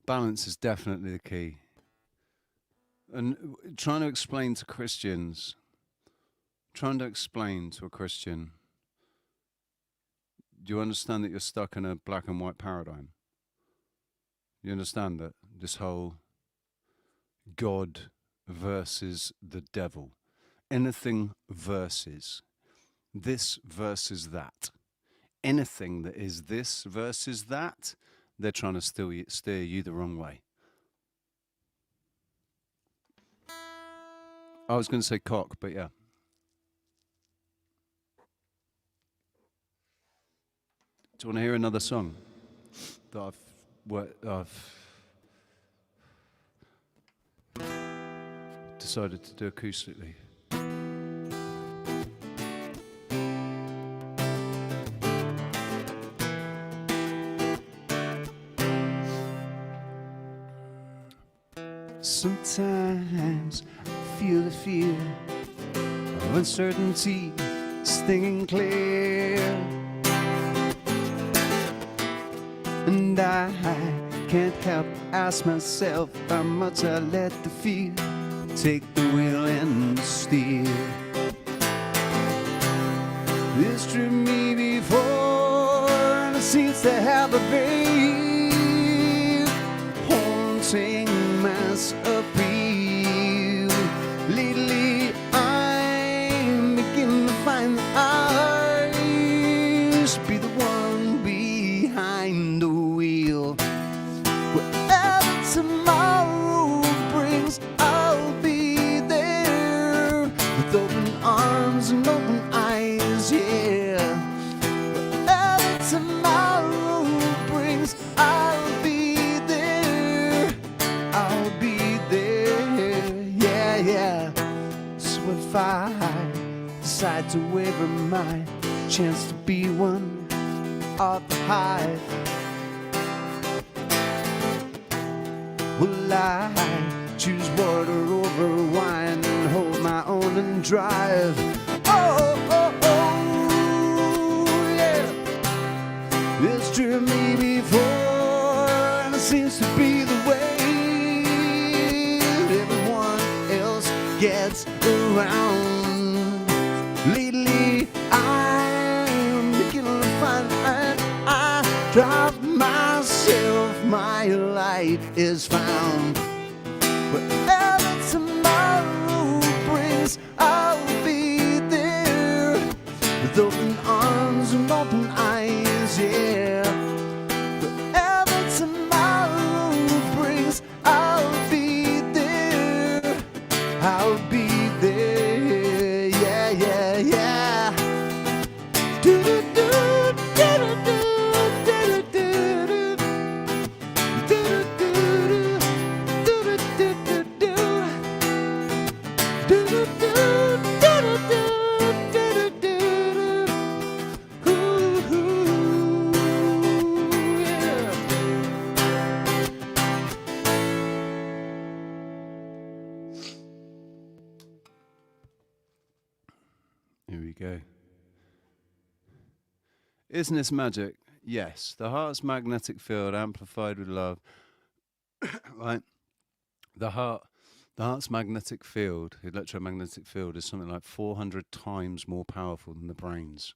Balance is definitely the key. And trying to explain to Christians, trying to explain to a Christian, do you understand that you're stuck in a black and white paradigm? You understand that this whole God versus the devil, anything versus, this versus that, anything that is this versus that, they're trying to steer you the wrong way. I was going to say cock, but yeah. Do you want to hear another song that I've decided to do acoustically? Sometimes I feel the fear of uncertainty stinging clear, and I can't help ask myself how much I let the fear take the wheel and steer. This tripped me before, seems to have a very haunting mass appeal. Lately, I'm beginning to find that I should be the one behind the wheel. Wherever tomorrow brings, I'll be there with open arms and open eyes, yeah. Wherever tomorrow brings, I'll be there. I'll be there, yeah, yeah. So if I decide to waver my chance to be one of the hive, will I choose water over wine and hold my own and drive? Oh, oh, oh, yeah. It's driven me before, and it seems to be the way everyone else gets around. Lately, I'm beginning to find that I drive myself, my light is found. Wherever tomorrow brings, I'll be there with open arms and open eyes, yeah. Wherever tomorrow brings, I'll be there. I'll be there, yeah, yeah, yeah. Do-do-do, do-do-do, do-do-do-do. Here we go. Isn't this magic? Yes. The heart's magnetic field amplified with love. Right? The heart's magnetic field, electromagnetic field, is something like 400 times more powerful than the brain's.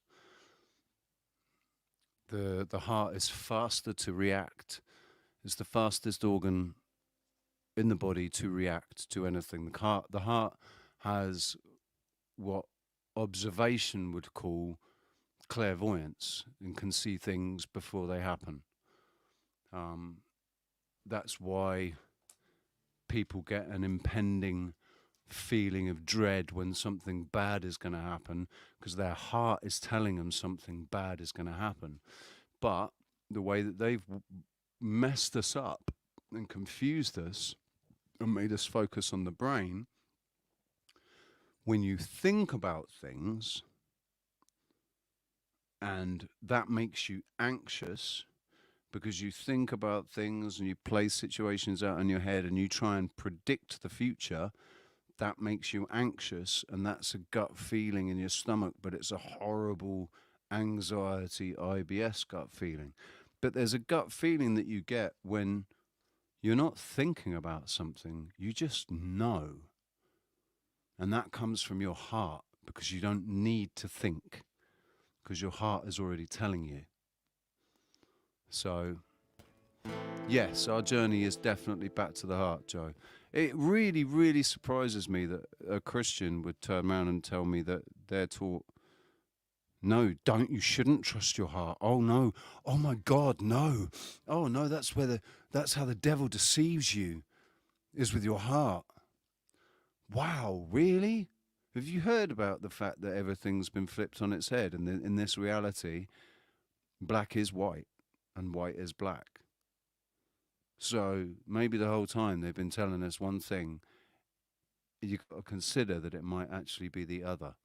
The heart is faster to react. It's the fastest organ in the body to react to anything. The heart has what observation would call clairvoyance and can see things before they happen. That's why people get an impending feeling of dread when something bad is going to happen, because their heart is telling them something bad is going to happen. But the way that they've messed us up and confused us and made us focus on the brain, when you think about things and that makes you anxious, because you think about things and you play situations out in your head and you try and predict the future, that makes you anxious, and that's a gut feeling in your stomach, but it's a horrible anxiety IBS gut feeling. But there's a gut feeling that you get when you're not thinking about something, you just know. And that comes from your heart, because you don't need to think, because your heart is already telling you. So, yes, our journey is definitely back to the heart, Joe. It really, really surprises me that a Christian would turn around and tell me that they're taught, no, you shouldn't trust your heart. Oh no, oh my God, no. Oh no, that's how the devil deceives you, is with your heart. Wow, really? Have you heard about the fact that everything's been flipped on its head, and in this reality, black is white and white is black? So maybe the whole time they've been telling us one thing, you've got to consider that it might actually be the other.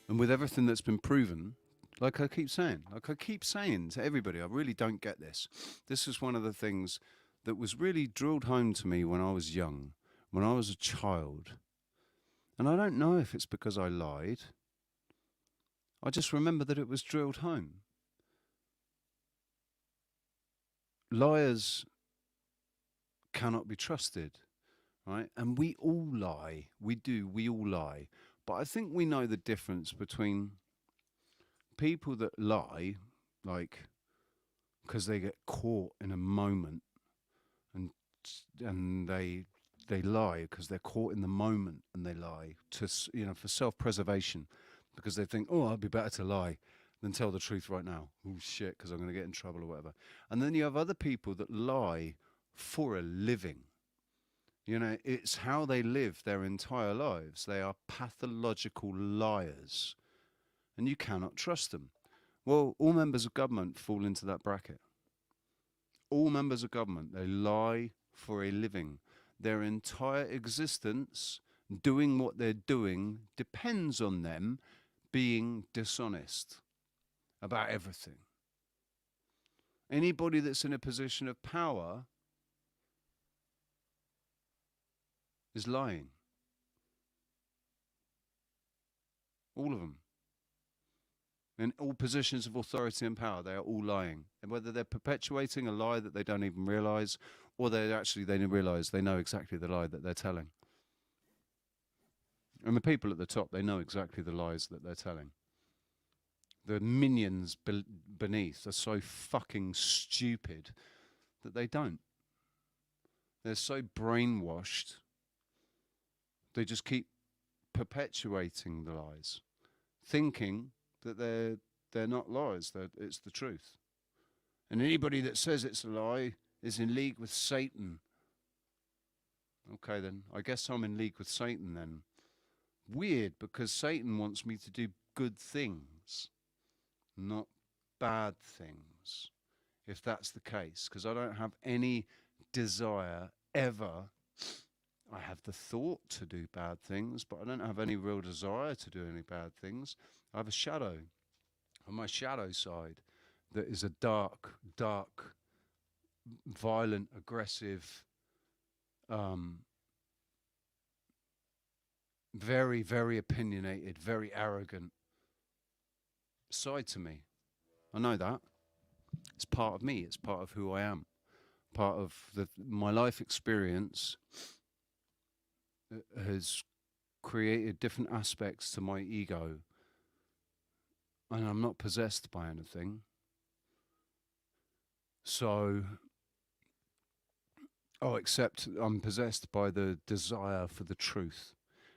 And with everything that's been proven, like I keep saying to everybody, I really don't get this. This is one of the things that was really drilled home to me when I was young, when I was a child. And I don't know if it's because I lied. I just remember that it was drilled home. Liars cannot be trusted, right? And we all lie. We all lie. But I think we know the difference between people that lie, like, because they get caught in a moment, and they lie because they're caught in the moment, and they lie to for self-preservation, because they think, oh, I'd be better to lie than tell the truth right now. Oh shit, because I'm going to get in trouble or whatever. And then you have other people that lie for a living. It's how they live their entire lives. They are pathological liars, and you cannot trust them. Well, all members of government fall into that bracket. All members of government, they lie for a living. Their entire existence, doing what they're doing, depends on them being dishonest about everything. Anybody that's in a position of power is lying. All of them. In all positions of authority and power, they are all lying. And whether they're perpetuating a lie that they don't even realise, or they realise they know exactly the lie that they're telling. And the people at the top, they know exactly the lies that they're telling. The minions beneath are so fucking stupid that they don't. They're so brainwashed, they just keep perpetuating the lies, thinking that they're not lies, that it's the truth. And anybody that says it's a lie is in league with Satan. Okay then, I guess I'm in league with Satan then. Weird, because Satan wants me to do good things, not bad things, if that's the case, because I don't have any desire ever. I have the thought to do bad things, but I don't have any real desire to do any bad things. I have a shadow on my shadow side that is a dark, violent, aggressive, very, very opinionated, very arrogant side to me. I know that. It's part of me. It's part of who I am. Part of my life experience has created different aspects to my ego, and I'm not possessed by anything. So, except I'm possessed by the desire for the truth,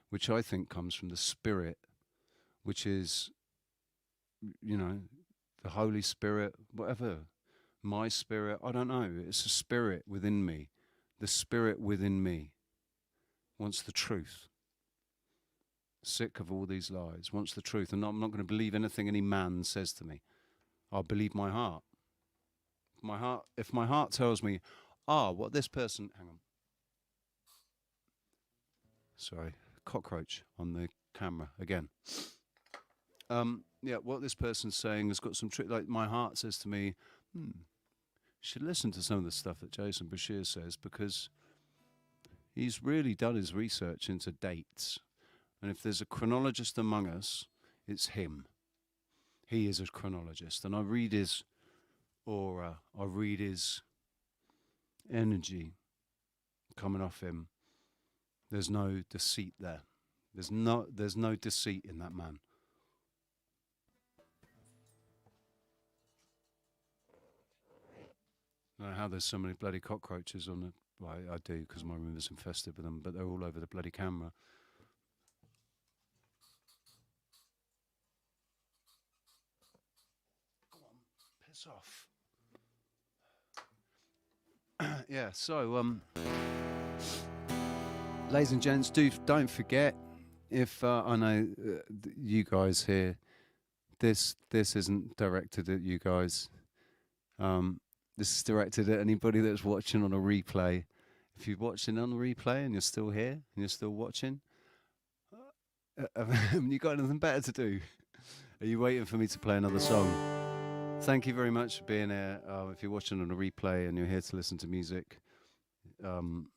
which I think comes from the Spirit, which is, the Holy Spirit, whatever, my spirit, I don't know. It's a spirit within me. The Spirit within me wants the truth. Sick of all these lies, wants the truth. And I'm not going to believe anything any man says to me. I'll believe my heart. If my heart tells me, what this person, hang on. Sorry, cockroach on the camera again. What this person's saying has got some truth. Like, my heart says to me, you should listen to some of the stuff that Jason Bashir says, because he's really done his research into dates. And if there's a chronologist among us, it's him. He is a chronologist. And I read his aura, I read his energy coming off him. There's no deceit there. There's no deceit in that man. I don't know how there's so many bloody cockroaches on the... Well, I do, because my room is infested with them, but they're all over the bloody camera. Go on, piss off. Yeah, so, ladies and gents, don't forget, if I know you guys here, this isn't directed at you guys. This is directed at anybody that's watching on a replay. If you're watching on a replay and you're still here and you're still watching, you got anything better to do? Are you waiting for me to play another song? Thank you very much for being here. If you're watching on a replay and you're here to listen to music, don't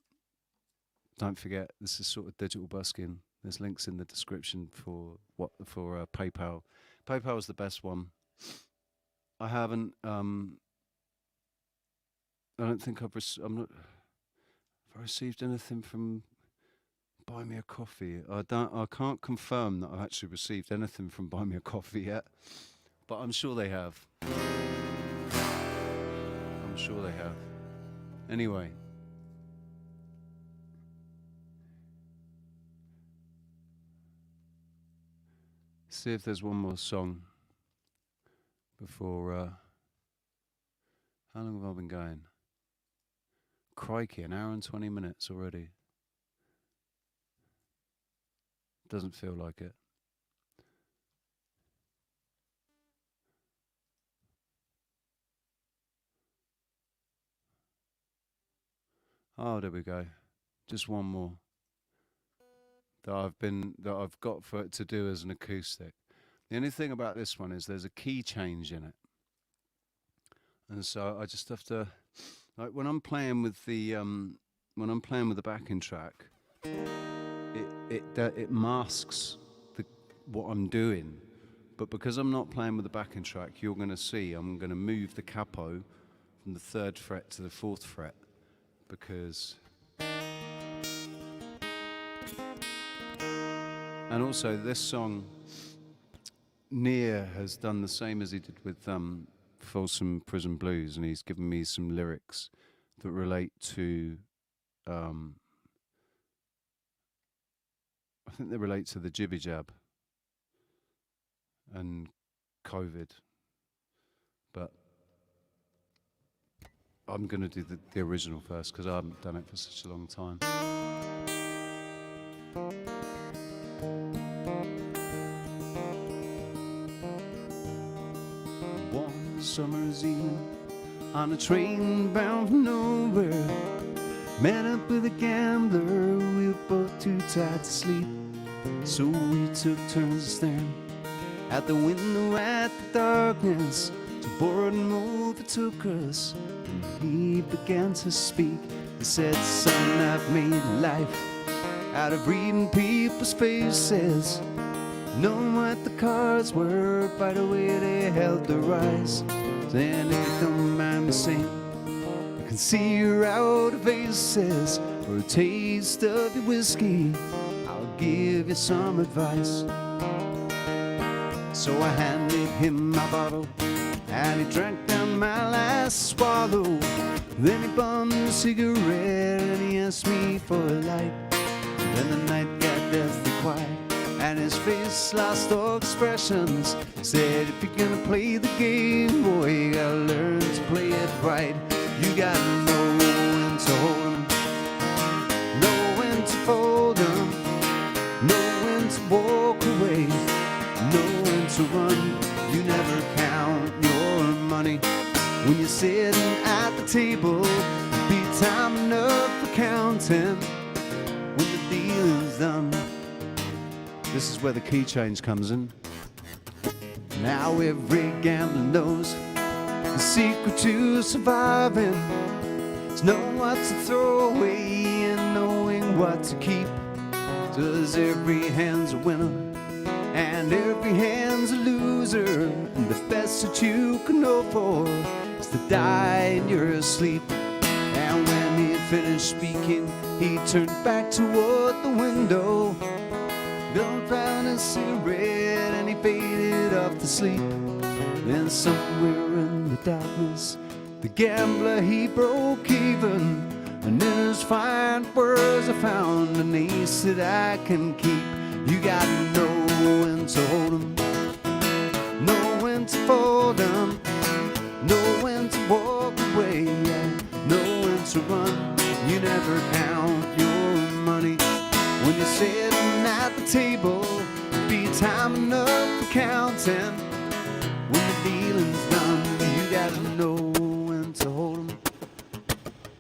forget, this is sort of digital busking. There's links in the description for PayPal. PayPal is the best one. I haven't. I don't think I've received anything from Buy Me a Coffee. I can't confirm that I've actually received anything from Buy Me a Coffee yet. But I'm sure they have. I'm sure they have. Anyway. See if there's one more song before... how long have I been going? Crikey, an hour and 20 minutes already. Doesn't feel like it. Oh, there we go. Just one more that I've got for it to do as an acoustic. The only thing about this one is there's a key change in it, and so I just have to, like when I'm playing with the backing track, it masks what I'm doing, but because I'm not playing with the backing track, you're going to see I'm going to move the capo from the 3rd fret to the 4th fret. Because, and also this song, Nia has done the same as he did with Folsom Prison Blues, and he's given me some lyrics that relate to, I think they relate to the jibby jab and COVID, but I'm going to do the original first because I haven't done it for such a long time. One summer's evening on a train bound for nowhere, met up with a gambler, we were both too tired to sleep, so we took turns staring at the window at the darkness. To boredom overtook us, and he began to speak. He said, son, I've made life out of reading people's faces, knowing what the cards were by the way they held their eyes. Then if you don't mind me saying, I can see you're out of aces. For a taste of your whiskey, I'll give you some advice. So I handed him my bottle, and he drank down my last swallow. Then he bummed a cigarette and he asked me for a light. Then the night got deathly quiet and his face lost all expressions. He said, if you're gonna play the game, boy, you gotta learn to play it right. You gotta know when to hold 'em, know when to fold 'em, know when to walk away, know when to run. You never count your money when you're sitting at the table. It'll be time enough for counting when the dealing's done. This is where the key change comes in. Now every gambler knows the secret to surviving is knowing what to throw away and knowing what to keep. 'Cause every hand's a winner and every hand's a loser, and the best that you can hope for is to die in your sleep. And when he finished speaking, he turned back toward the window, gulped down a cigarette, and he faded off to sleep. Then somewhere in the darkness, the gambler, he broke even, and in his fine words I found an ace that I can keep. You gotta know when to hold 'em, know when to fold 'em, know when to walk away, yeah, know when to run. You never count your money when you're sitting at the table. It'll be time enough for counting when the dealing's done. You gotta know when to hold 'em,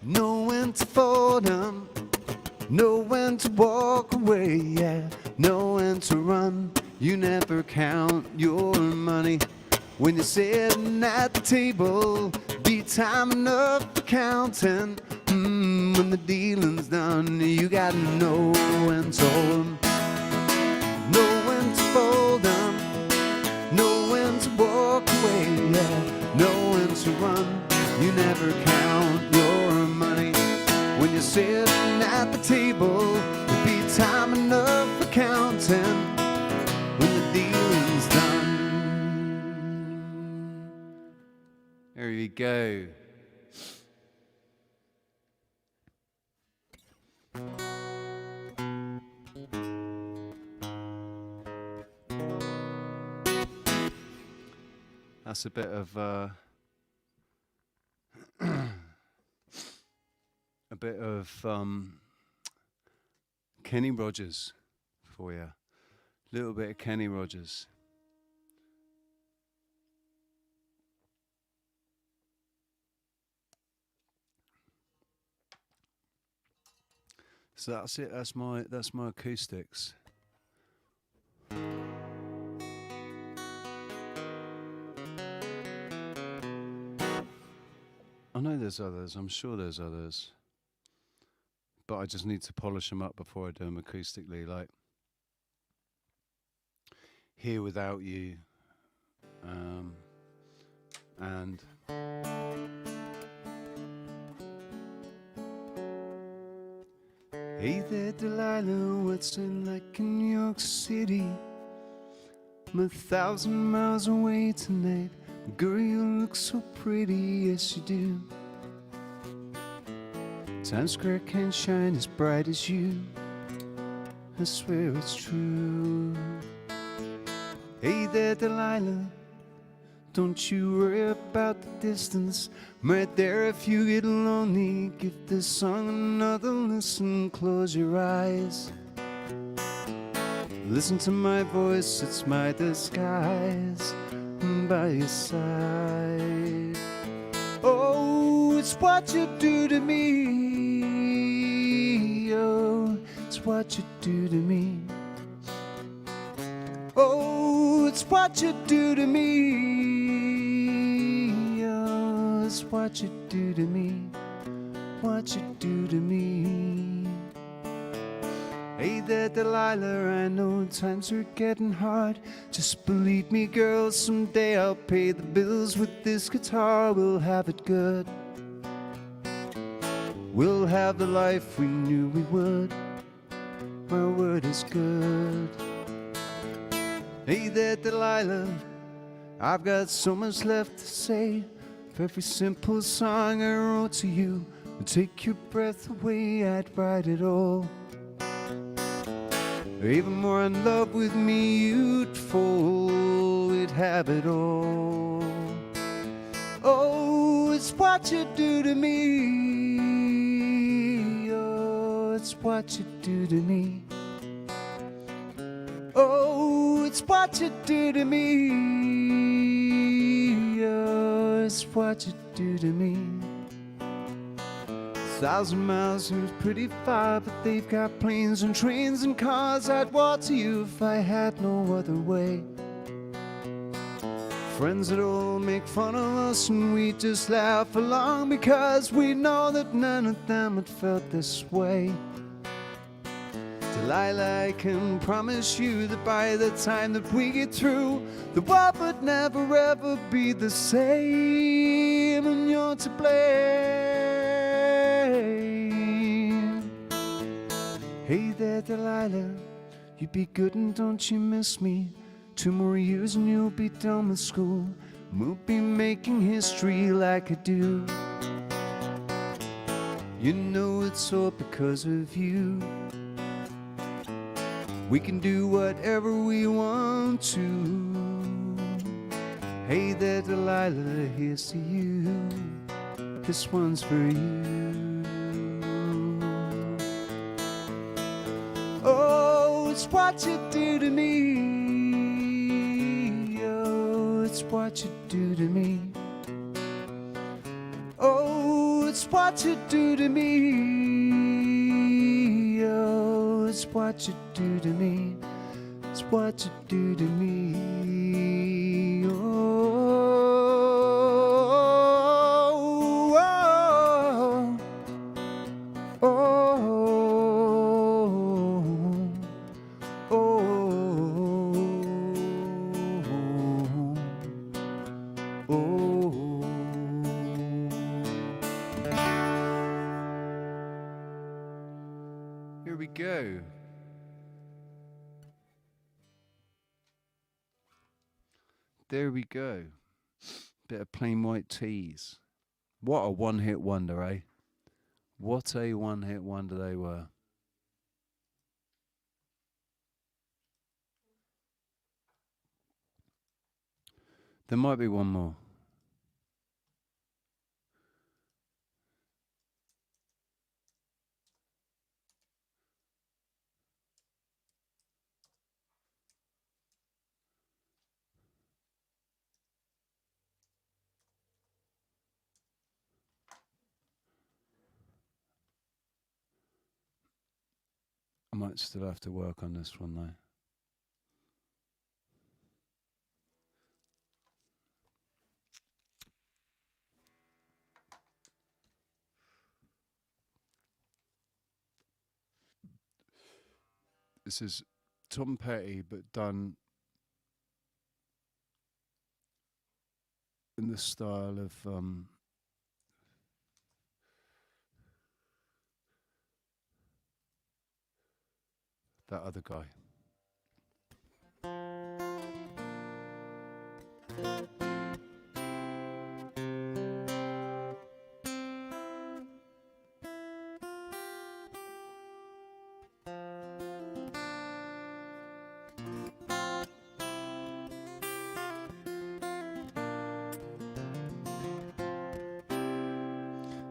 know when to fold 'em, know when to walk away, yeah, know when to run. You never count your money when you're sitting at the table. Be time enough for counting when the dealing's done. You gotta know when to hold 'em, know when to fold 'em, know when to walk away, yeah, know when to run. You never count your money when you're sitting at the table. It'll be time enough for counting when the dealing's done. go. That's a bit of Kenny Rogers for you. A little bit of Kenny Rogers. So that's it. That's my acoustics. I know there's others. I'm sure there's others. But I just need to polish them up before I do them acoustically. Like Here Without You, and Hey there, Delilah, what's it like in New York City? I'm 1,000 miles away tonight. Girl, you look so pretty, yes you do. Times Square can't shine as bright as you. I swear it's true. Hey there, Delilah, don't you worry about the distance. I'm right there if you get lonely. Give this song another listen. Close your eyes. Listen to my voice, it's my disguise. I'm by your side. Oh, it's what you do to me. Oh, it's what you do to me. Oh, it's what you do to me. Oh, it's what you do to me. What you do to me. Hey there, Delilah, I know times are getting hard. Just believe me, girl, someday I'll pay the bills with this guitar. We'll have it good. We'll have the life we knew we would. My word is good. Hey there, Delilah, I've got so much left to say. For every simple song I wrote to you would take your breath away, I'd write it all. Even more in love with me you'd fall, we'd have it all. Oh, it's what you do to me. Oh, it's what you do to me. Oh, it's what you do to me. Oh, it's what you do to me. 1,000 miles seems pretty far, but they've got planes and trains and cars. I'd walk to you if I had no other way. Friends that all make fun of us and we just laugh along, because we know that none of them had felt this way. Delilah, I can promise you that by the time that we get through, the world would never ever be the same, and you're to blame. Hey there, Delilah, you be good and don't you miss me. 2 more years and you'll be done with school. We'll be making history like I do. You know it's all because of you. We can do whatever we want to. Hey there, Delilah, here's to you. This one's for you. Oh, it's what you do to me. Oh, it's what you do to me. Oh, it's what you do to me. Oh, it's what you do to me. It's what you do to me. Oh, oh, oh, oh, oh. Here we go. There we go. Bit of plain white teas. What a one-hit wonder, eh? What a one-hit wonder they were. There might be one more. I might still have to work on this one, though. This is Tom Petty, but done in the style of that other guy.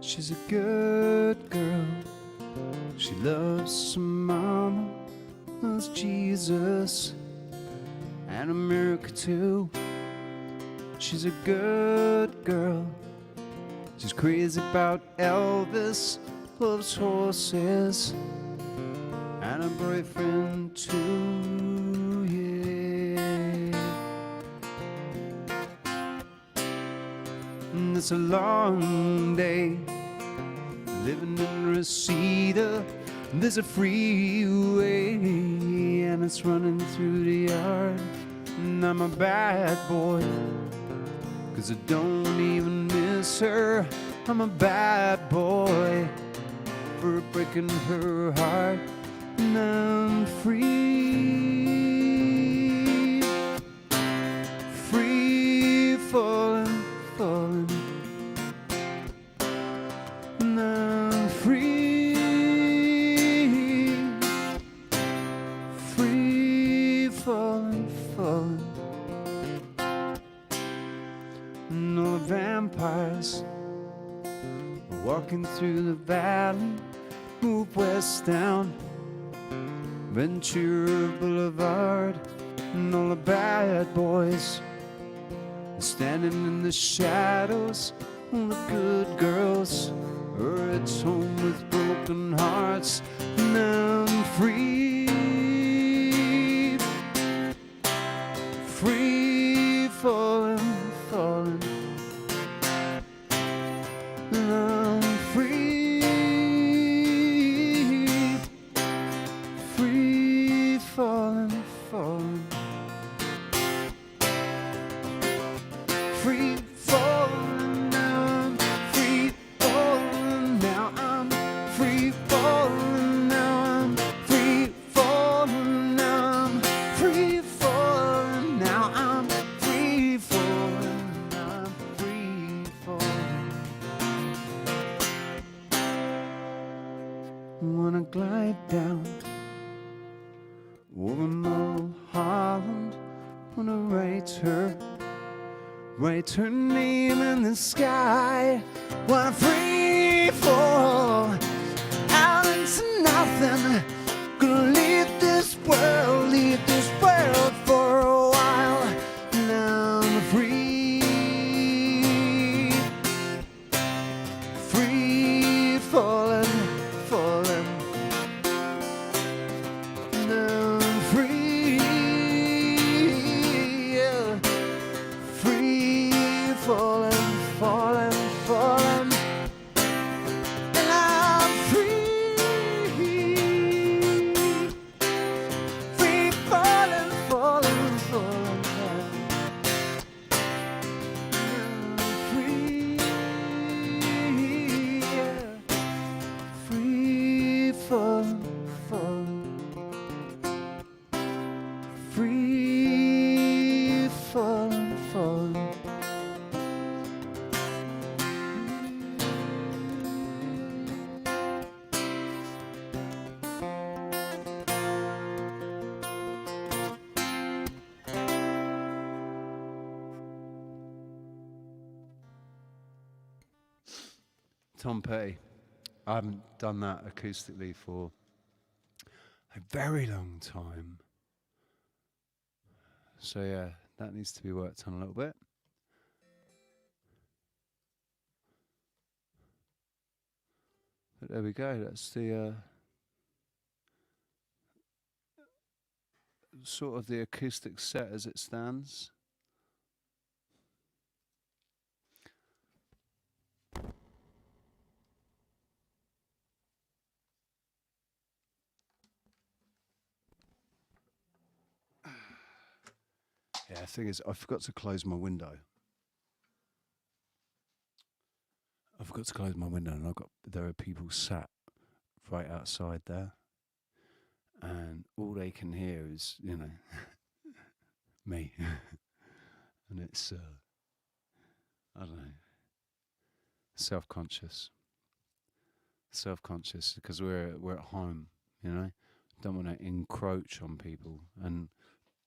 She's a good girl. She loves her mama, loves Jesus, and America too. She's a good girl. She's crazy about Elvis, loves horses, and a boyfriend too, yeah. And it's a long day living in Reseda. There's a freeway and it's running through the yard. And I'm a bad boy, 'cause I don't even miss her. I'm a bad boy for breaking her heart. And I'm free, free falling, falling. And I'm free, free falling, falling. And all the vampires are walking through the valley, move west down Ventura Boulevard. And all the bad boys are standing in the shadows. All the good girls are at home with broken hearts. And I'm free, free falling, falling. And I'm free, free falling, falling. Free falling now, I'm free falling now, I'm free falling now, I'm free falling now, I'm free falling now, I'm free falling now, I'm free falling. Wanna glide down over Mulholland, wanna write her name in the sky. Wanna free fall out into nothing. Gonna leave this world for a while. Now I'm free, free falling, falling. Now I'm free, yeah. Free falling, falling, falling. Tom Petty. I haven't done that acoustically for a very long time. So yeah, that needs to be worked on a little bit. But there we go. That's the sort of the acoustic set as it stands. Yeah, the thing is, I forgot to close my window. I forgot to close my window, and there are people sat right outside there, and all they can hear is, you know, me, and it's I don't know, self-conscious because we're at home, you know. Don't want to encroach on people, and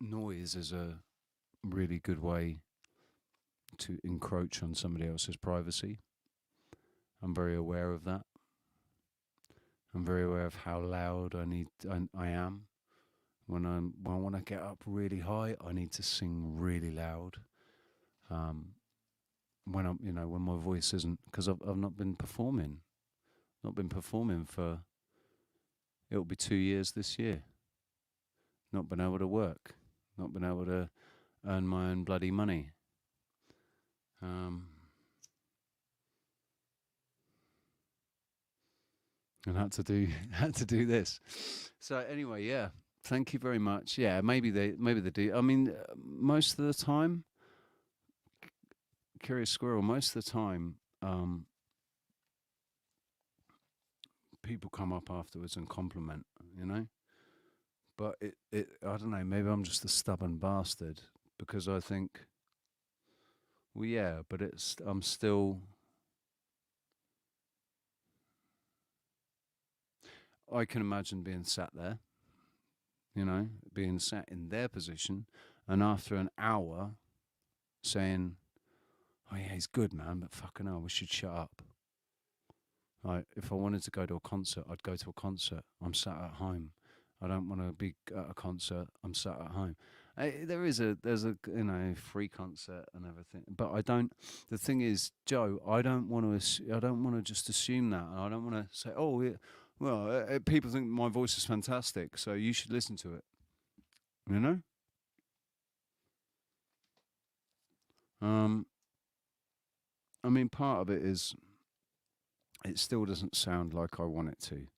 noise is a really good way to encroach on somebody else's privacy. I'm very aware of that. I'm very aware of how loud I am. When I want to get up really high, I need to sing really loud. When when my voice isn't, because I've not been performing, for, it'll be 2 years this year. Not been able to work, not been able to earn my own bloody money. And had to do this. So anyway, yeah. Thank you very much. Yeah, maybe they do. I mean, most of the time, Curious Squirrel. Most of the time, people come up afterwards and compliment. You know, but it I don't know. Maybe I'm just a stubborn bastard because I think, well, yeah, but I'm still. I can imagine being sat there, being sat in their position, and after an hour saying, "Oh yeah, he's good, man, but fucking hell, we should shut up." Like, if I wanted to go to a concert, I'd go to a concert. I'm sat at home. I don't want to be at a concert. I'm sat at home. There's a free concert and everything, but I don't. The thing is, Joe, I don't want to just assume that. I don't want to say, oh, yeah, well, people think my voice is fantastic, so you should listen to it. You know. I mean, part of it is it still doesn't sound like I want it to.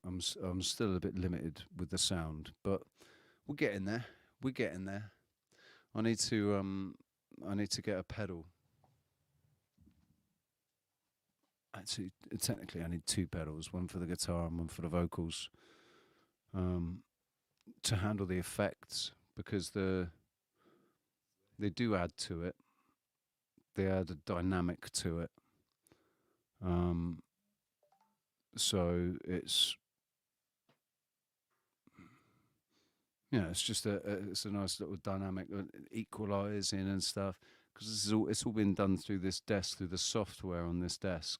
I'm still a bit limited with the sound, but we're getting there. We're getting there. I need to get a pedal. Actually, technically, I need 2 pedals, one for the guitar and one for the vocals, to handle the effects, because they do add to it. They add a dynamic to it. So it's it's just it's a nice little dynamic, equalising and stuff. Because it's all been done through this desk, through the software on this desk,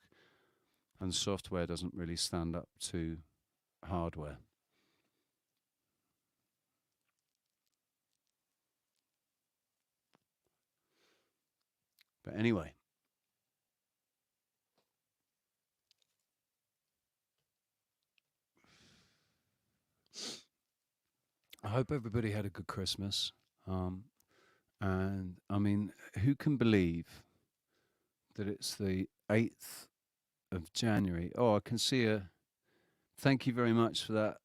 and software doesn't really stand up to hardware. But anyway, I hope everybody had a good Christmas. And I mean, who can believe that it's the 8th of January? Oh, I can see a. Thank you very much for that,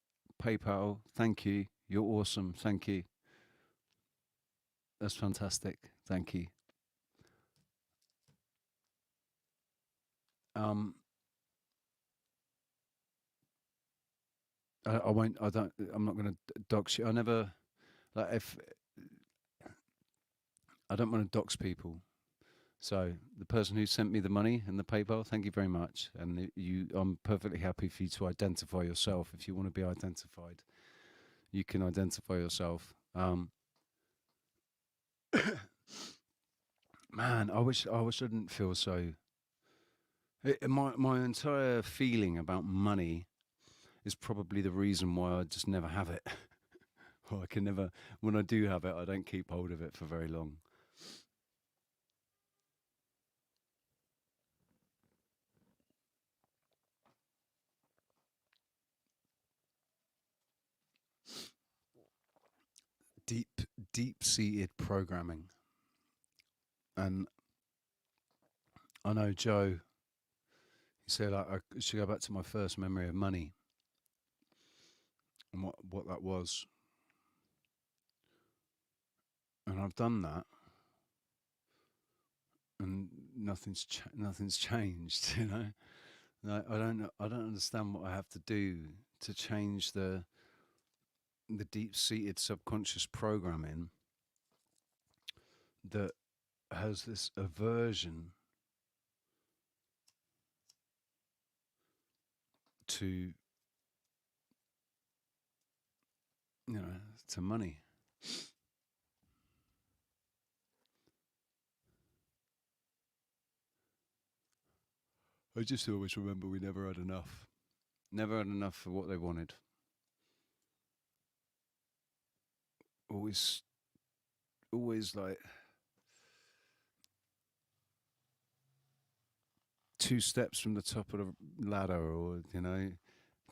PayPal. Thank you. You're awesome. Thank you. That's fantastic. Thank you. I won't. I don't. I'm not going to dox you. I never. Like, if I don't want to dox people. So the person who sent me the money and the PayPal, thank you very much. And I'm perfectly happy for you to identify yourself. If you want to be identified, you can identify yourself. Man, I wish I didn't feel so. My entire feeling about money is probably the reason why I just never have it. Or I can never, when I do have it, I don't keep hold of it for very long. Deep, deep-seated programming, and I know Joe. He said like, I should go back to my first memory of money and what that was, and I've done that, and nothing's changed. You know, like, I don't understand what I have to do to change the deep-seated subconscious programming that has this aversion to, you know, to money. I just always remember we never had enough. Never had enough for what they wanted. Always, always like two steps from the top of the ladder, or you know,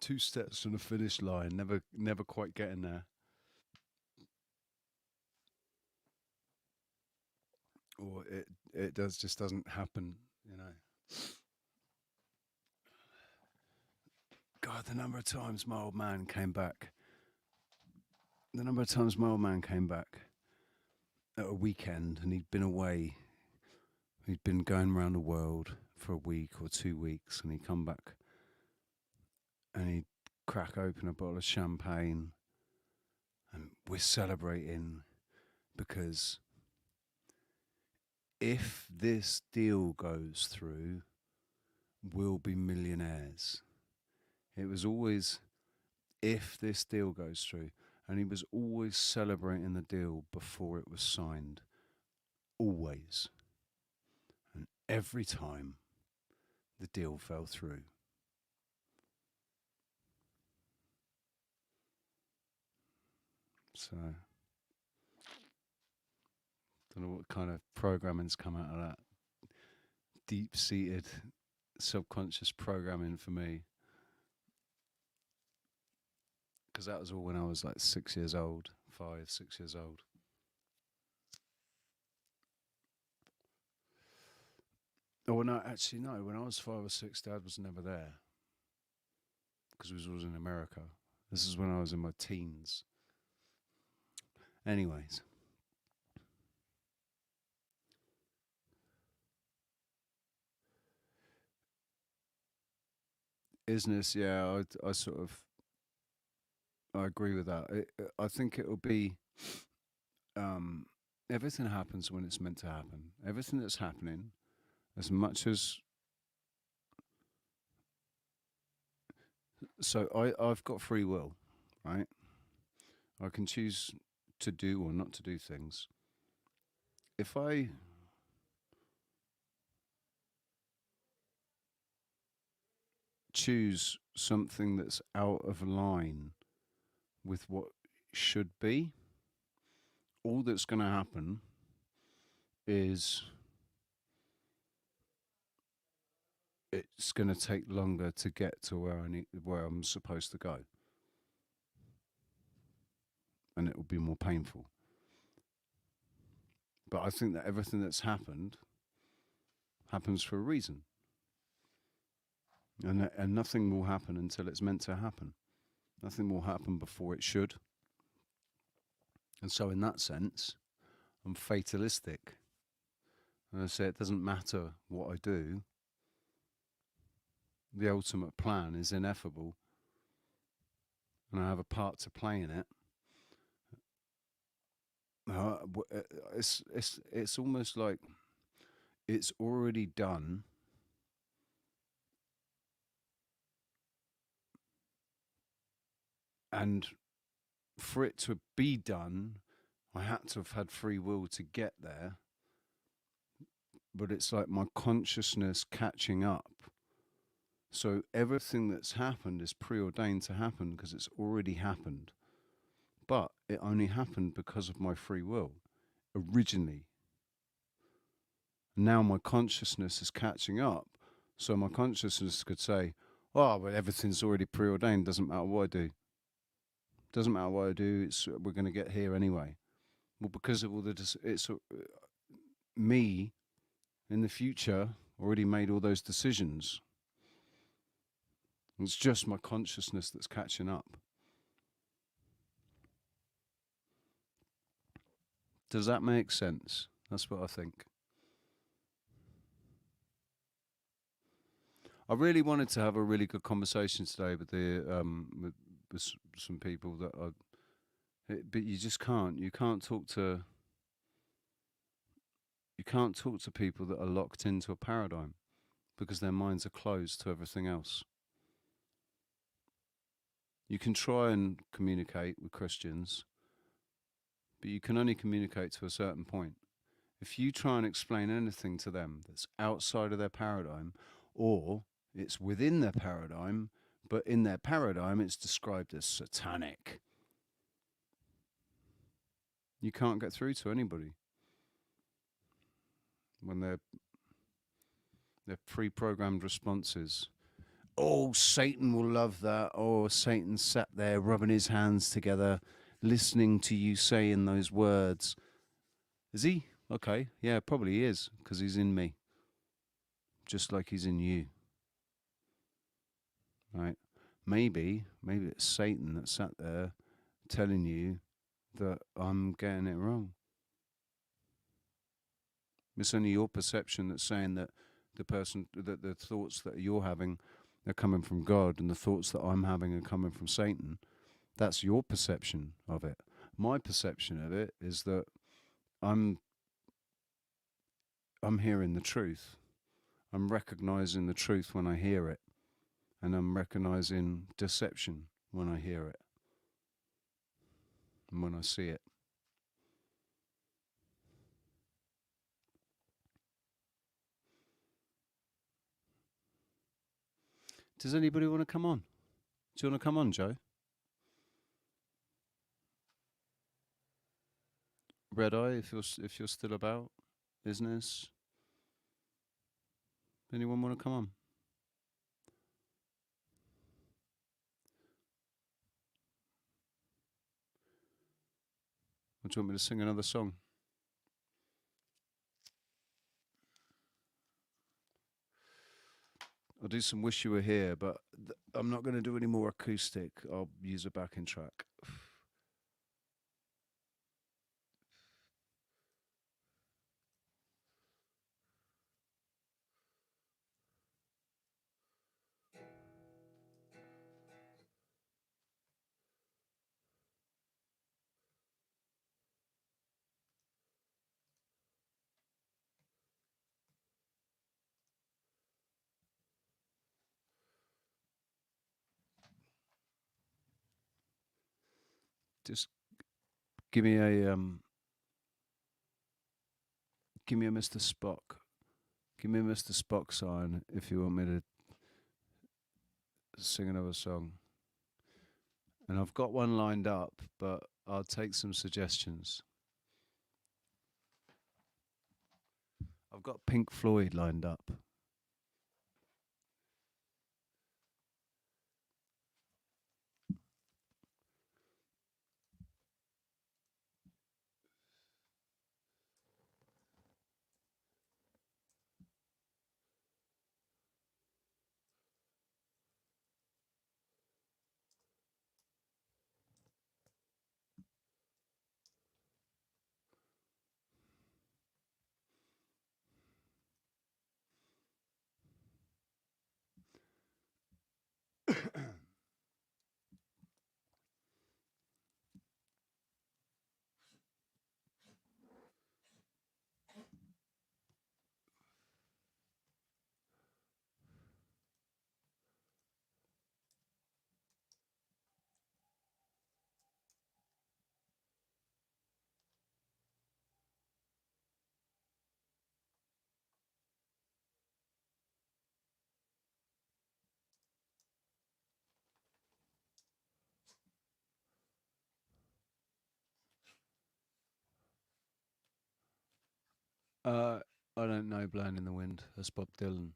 two steps from the finish line. Never quite getting there. Or it does just doesn't happen. You know. God, the number of times my old man came back. The number of times my old man came back at a weekend, and he'd been away. He'd been going around the world for a week or 2 weeks, and he'd come back and he'd crack open a bottle of champagne, and we're celebrating because if this deal goes through, we'll be millionaires. It was always if this deal goes through, and he was always celebrating the deal before it was signed. Always. And every time the deal fell through. So, don't know what kind of programming's come out of that. Deep seated subconscious programming for me. Because that was all when I was like 6 years old, 5, 6 years old. Oh, no, actually, no. When I was 5 or 6, Dad was never there because he was always in America. This is when I was in my teens. Anyways, isness, yeah, I sort of, I agree with that. I think it'll be, um, everything happens when it's meant to happen. Everything that's happening, as much as, so I've got free will, right? I can choose to do or not to do things. If I choose something that's out of line with what should be, all that's going to happen is it's going to take longer to get to where I'm supposed to go, and it will be more painful. But I think that everything that's happened happens for a reason, and nothing will happen until it's meant to happen. Nothing will happen before it should, and so in that sense, I'm fatalistic. And I say it doesn't matter what I do. The ultimate plan is ineffable, and I have a part to play in it. Uh, it's almost like it's already done, and for it to be done, I had to have had free will to get there. but it's like my consciousness catching up. So everything that's happened is preordained to happen because it's already happened. But it only happened because of my free will originally. Now my consciousness is catching up. So my consciousness could say, oh, but everything's already preordained. Doesn't matter what I do. Doesn't matter what I do. We're going to get here anyway. Well, because of all it's me in the future already made all those decisions. It's just my consciousness that's catching up. Does that make sense? That's what I think. I really wanted to have a really good conversation today with with some people that but you just can't. You can't talk to people that are locked into a paradigm because their minds are closed to everything else. You can try and communicate with Christians, but you can only communicate to a certain point. If you try and explain anything to them that's outside of their paradigm, or it's within their paradigm, but in their paradigm it's described as satanic, you can't get through to anybody when they're pre-programmed responses. Oh, Satan will love that. Oh, Satan sat there rubbing his hands together, listening to you saying those words. Is he? Okay, yeah, probably he is, because he's in me, just like he's in you. Right? Maybe it's Satan that sat there telling you that I'm getting it wrong. It's only your perception that's saying that the thoughts that you're having are coming from God, and the thoughts that I'm having are coming from Satan. That's your perception of it. My perception of it is that I'm hearing the truth. I'm recognizing the truth when I hear it, and I'm recognizing deception when I hear it and when I see it. Does anybody want to come on? Do you want to come on, Joe? Red Eye, if you're still about, business. Anyone want to come on? Or do you want me to sing another song? I'll do some Wish You Were Here, but I'm not going to do any more acoustic. I'll use a backing track. Just give me a Mr. Spock. Give me a Mr. Spock sign if you want me to sing another song. And I've got one lined up, but I'll take some suggestions. I've got Pink Floyd lined up. I don't know Blowing in the Wind. That's Bob Dylan.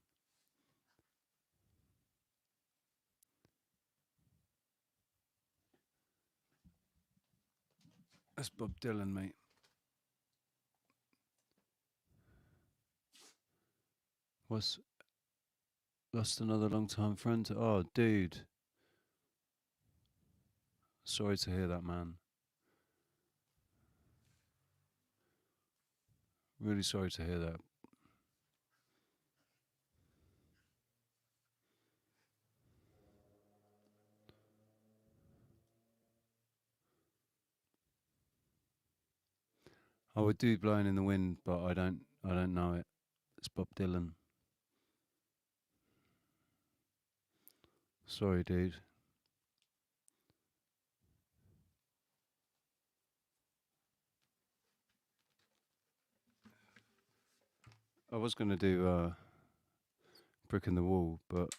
That's Bob Dylan, mate. What's lost another long-time friend? Oh, dude. Sorry to hear that, man. Really sorry to hear that. I would do Blowing in the Wind, but I don't know it. It's Bob Dylan. Sorry, dude. I was going to do Brick in the Wall, but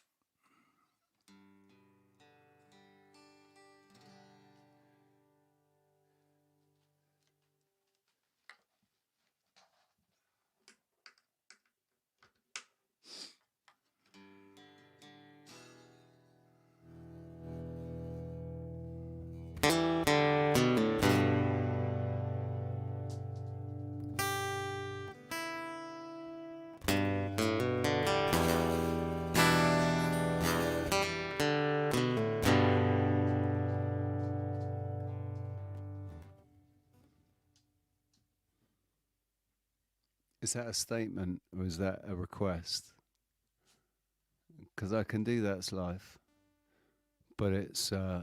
is that a statement or is that a request? Because I can do That's Life, but it's I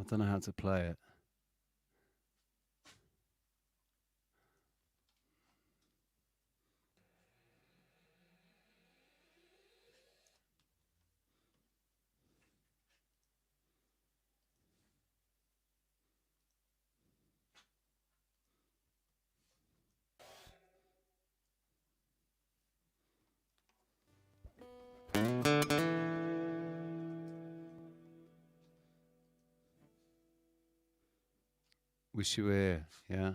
don't know how to play it. Wish You Were Here, yeah?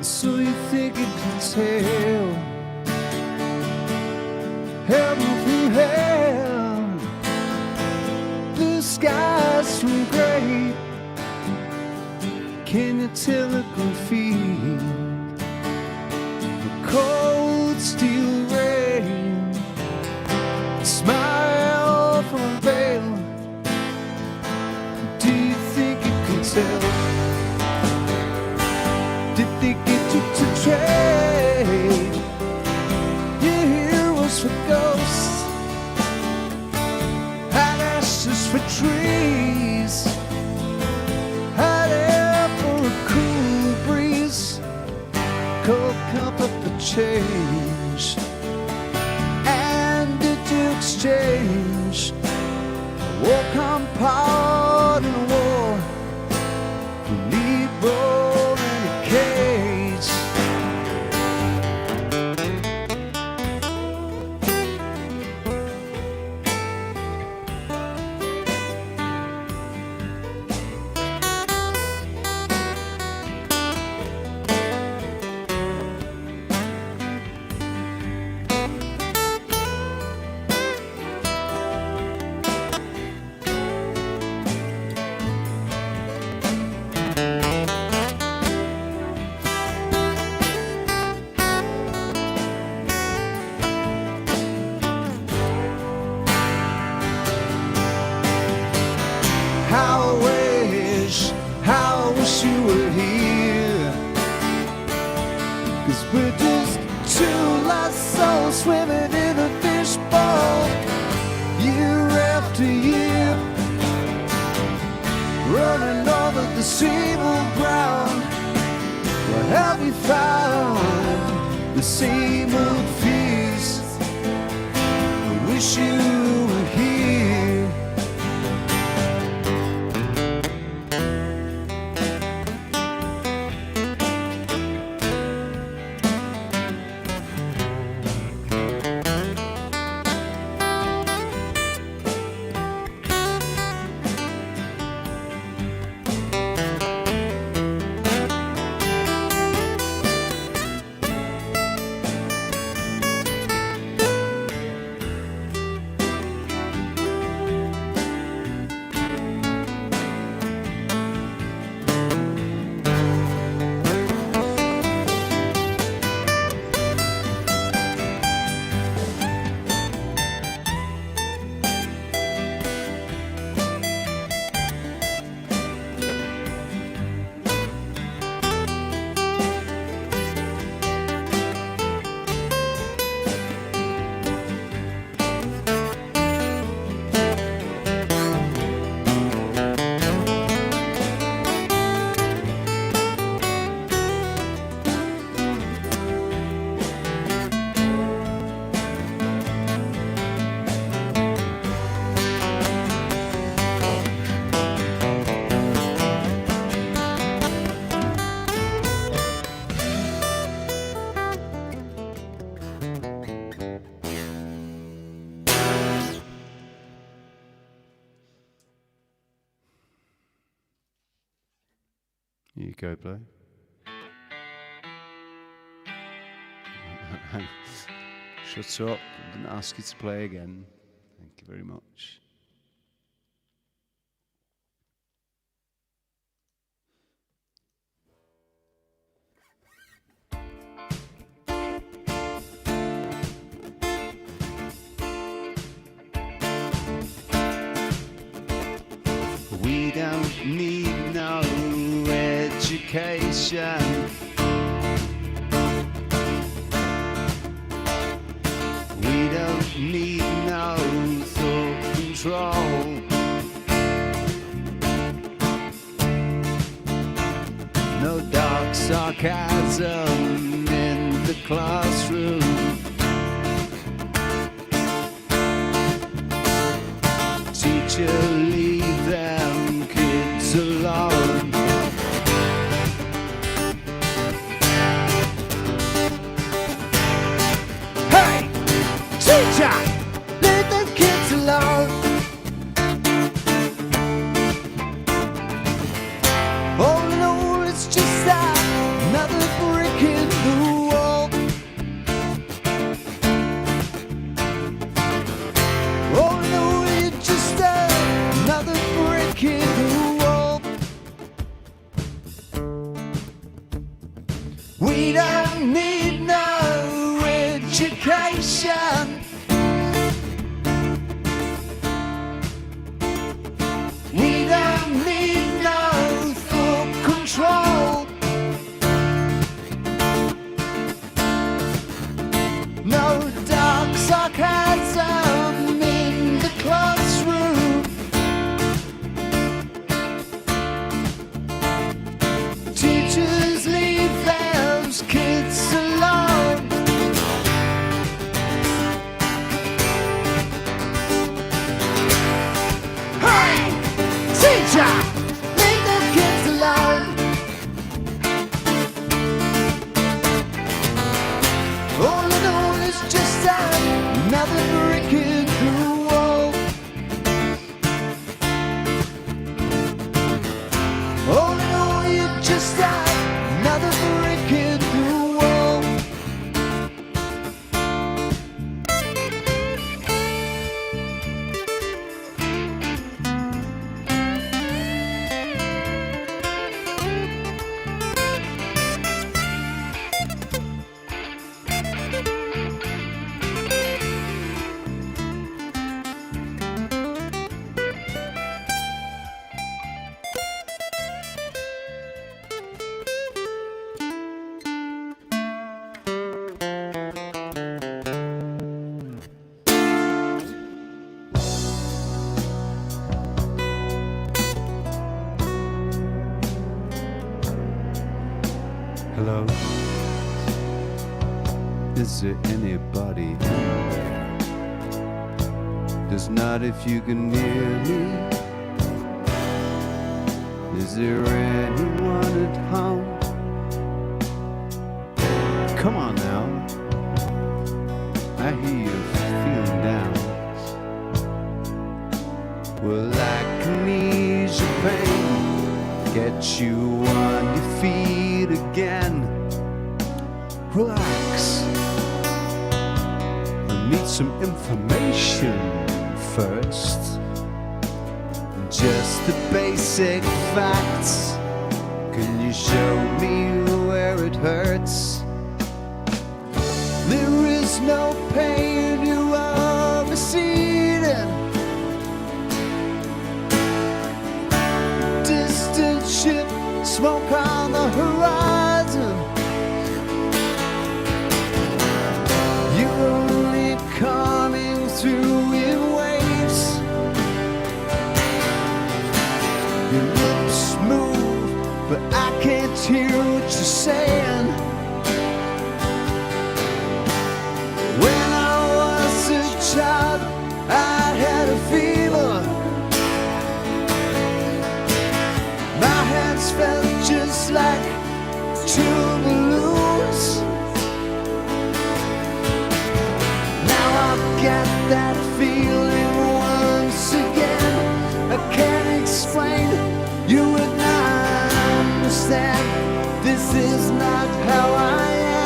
So you think it can tell heaven from hell, blue skies from gray? Can you tell a graffiti, the cold steel rain, smile from a veil? Do you think you can tell? Did they get you to trade your heroes for ghosts, hot ashes for trees, hot air for a cool breeze? the same old ground. What have we found? The same old fears. I wish you were here. Here you go, Blue. Shut up. I didn't ask you to play again. Thank you very much. We don't need no education. We don't need no thought control. No dark sarcasm in the classroom. Teacher, leave them kids alone. Hey, teacher, leave them kids alone. All in all, it's just another brick in the wall. All in all, it's just another brick in the wall. We don't need no education. We don't need no thought control. No dark sarcasm in the classroom. Teachers, leave those kids alone. Hello? Is there anybody in there? Just not if you can hear me. Is there anyone at home? Come on now. I hear you feeling down. Well, I can ease your pain, get you on your feet again. Relax. I need some information first. Just the basic facts. Can you show me where it hurts? There is no pain you are receding. Distant ship, smoke on the horizon. You're only coming through in waves. Your lips move, but I can't hear what you're saying. When I was a child, I had a fever. My hands felt just like two balloons. Now I've got that feeling once again. I can't explain, you would not understand. This is not how I am.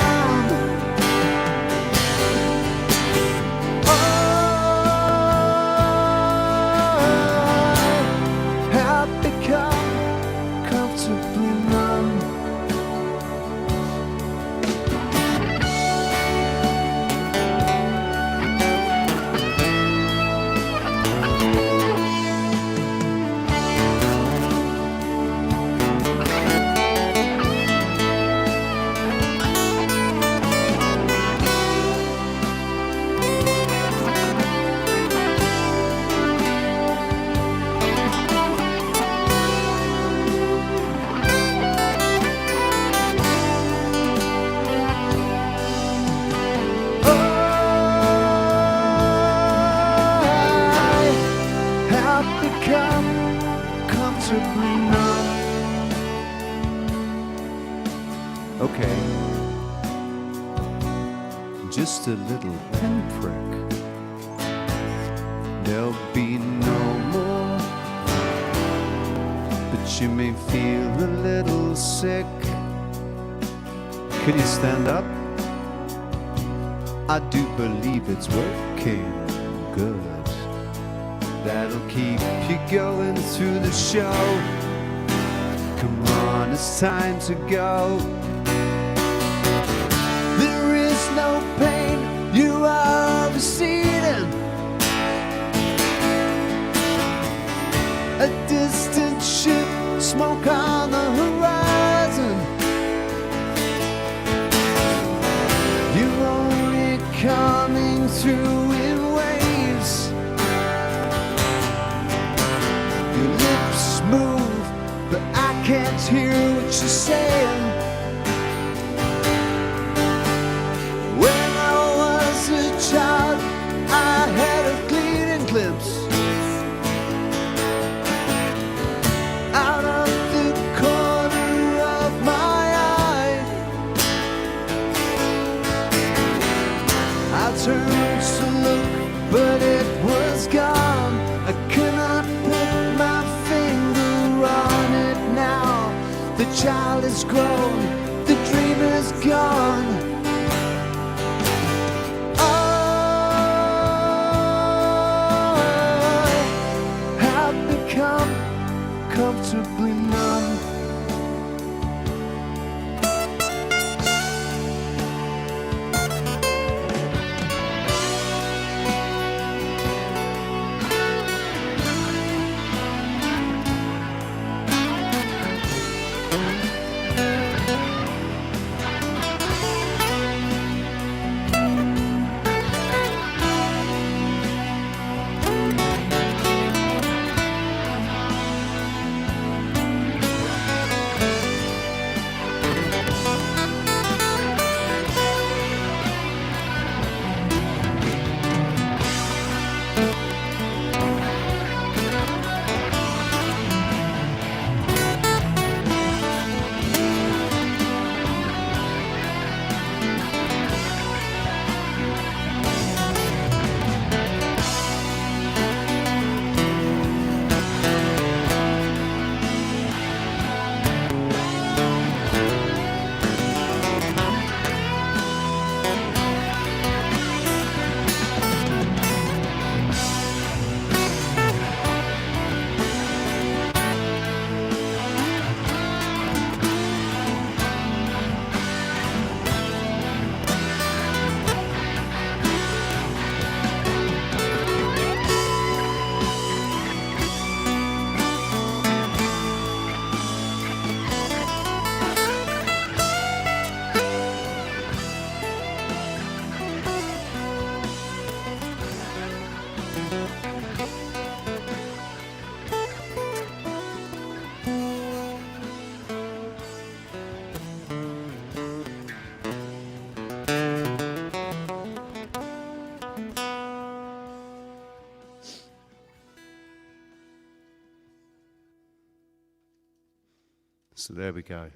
Okay, just a little pinprick. There'll be no more, but you may feel a little sick. Could you stand up? I do believe it's working good. That'll keep you going through the show. Come on, it's time to go. There is no pain, you are receding. A distant ship, smoke on the horizon. You're only coming through in waves. Your lips move, but I can't hear what you're saying. When I was a child, I had a fleeting glimpse out of the corner of my eye. I turned to look, but it was gone. I cannot put my finger on it now. The child is grown, the dream is gone. Comfortably numb. So there we go.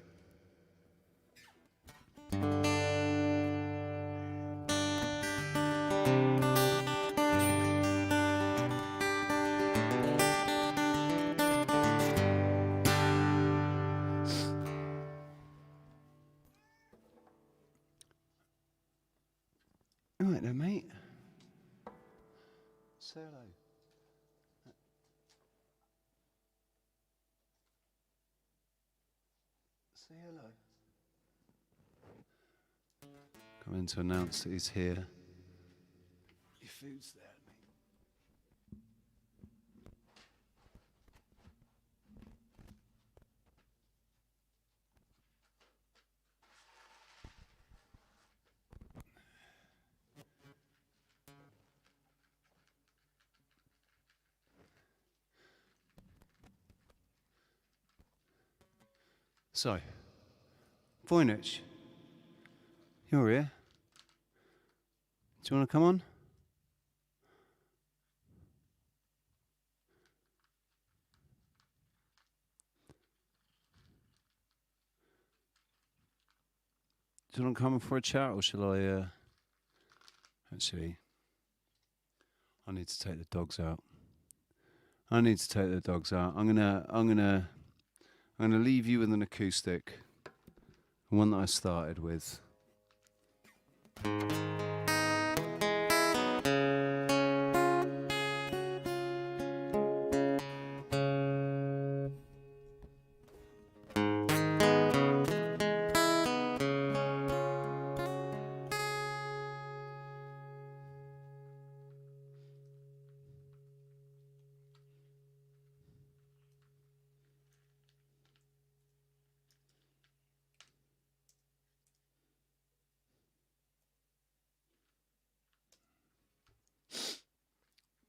All right then, mate. Say hello. Say hello. Come in to announce that he's here. Your food's there, mate. So, Voynich, you're here. Do you want to come on? Do you want to come for a chat, or shall I? Actually, I need to take the dogs out. I'm gonna leave you with an acoustic, the one that I started with.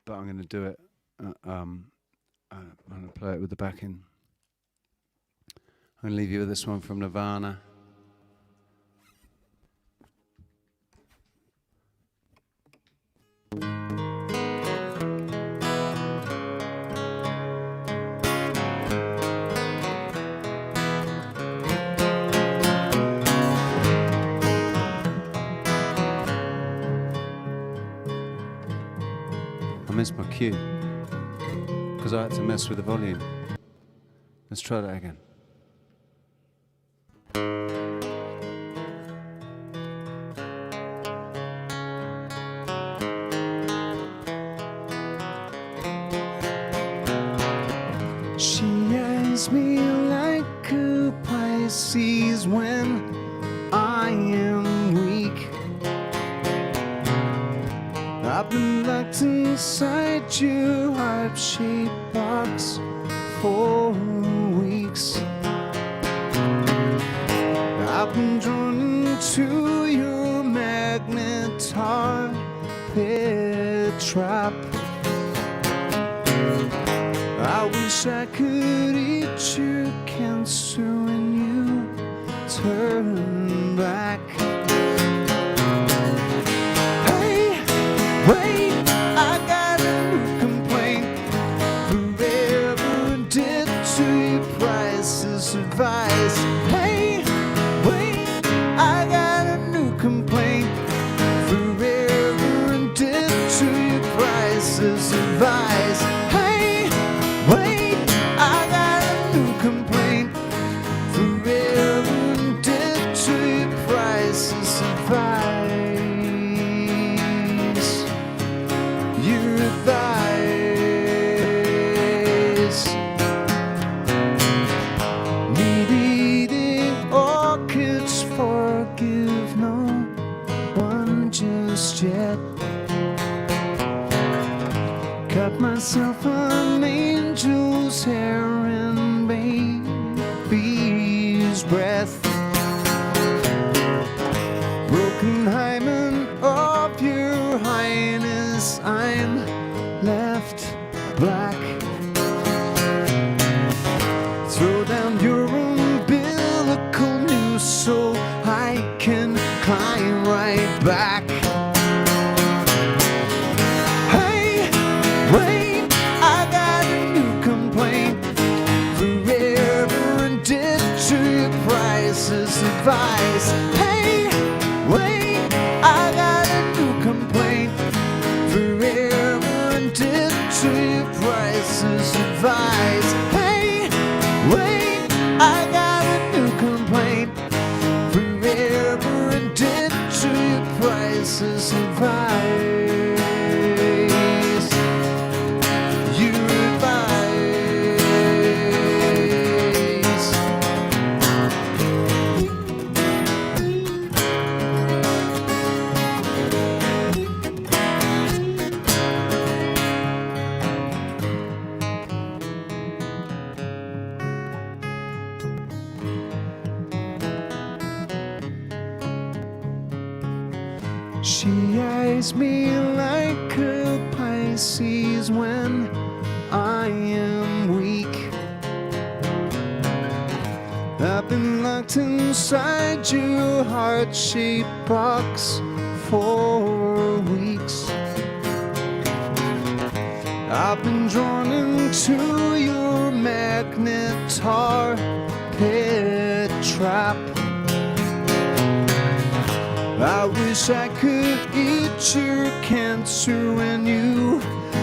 But I'm going to do it. I'm going to play it with the backing. I'm going to leave you with this one from Nirvana. I missed my cue because I had to mess with the volume. Let's try that again. She eyes me like a Pisces when I am weak. I've been locked inside your heart-shaped box for weeks. I've been drawn into your magnetar trap. I wish I could eat your cancer when you turn back. Wait, I got a new complaint. Forever indebted to your priceless advice. Hey, wait, I got a new complaint. Forever indebted to your priceless advice. Hey, wait, I got a new complaint. Forever indebted to your priceless advice. Your thighs, meat-eating orchids, forgive no one just yet. Cut myself an angel's hair and baby's breath. Broken hymen of your highness, I'm left black. Throw down your umbilical noose so I can climb right back. Hey, wait, I got a new complaint. Forever indebted to advice. Hey, wait, I got a new complaint. Forever addicted to your priceless advice. Hey, wait, I got a new complaint. Forever addicted to your priceless advice. She eyes me like a Pisces when I am weak. I've been locked inside your heart-shaped box for weeks. I've been drawn into your magnetar pit trap. I wish I could eat your cancer when you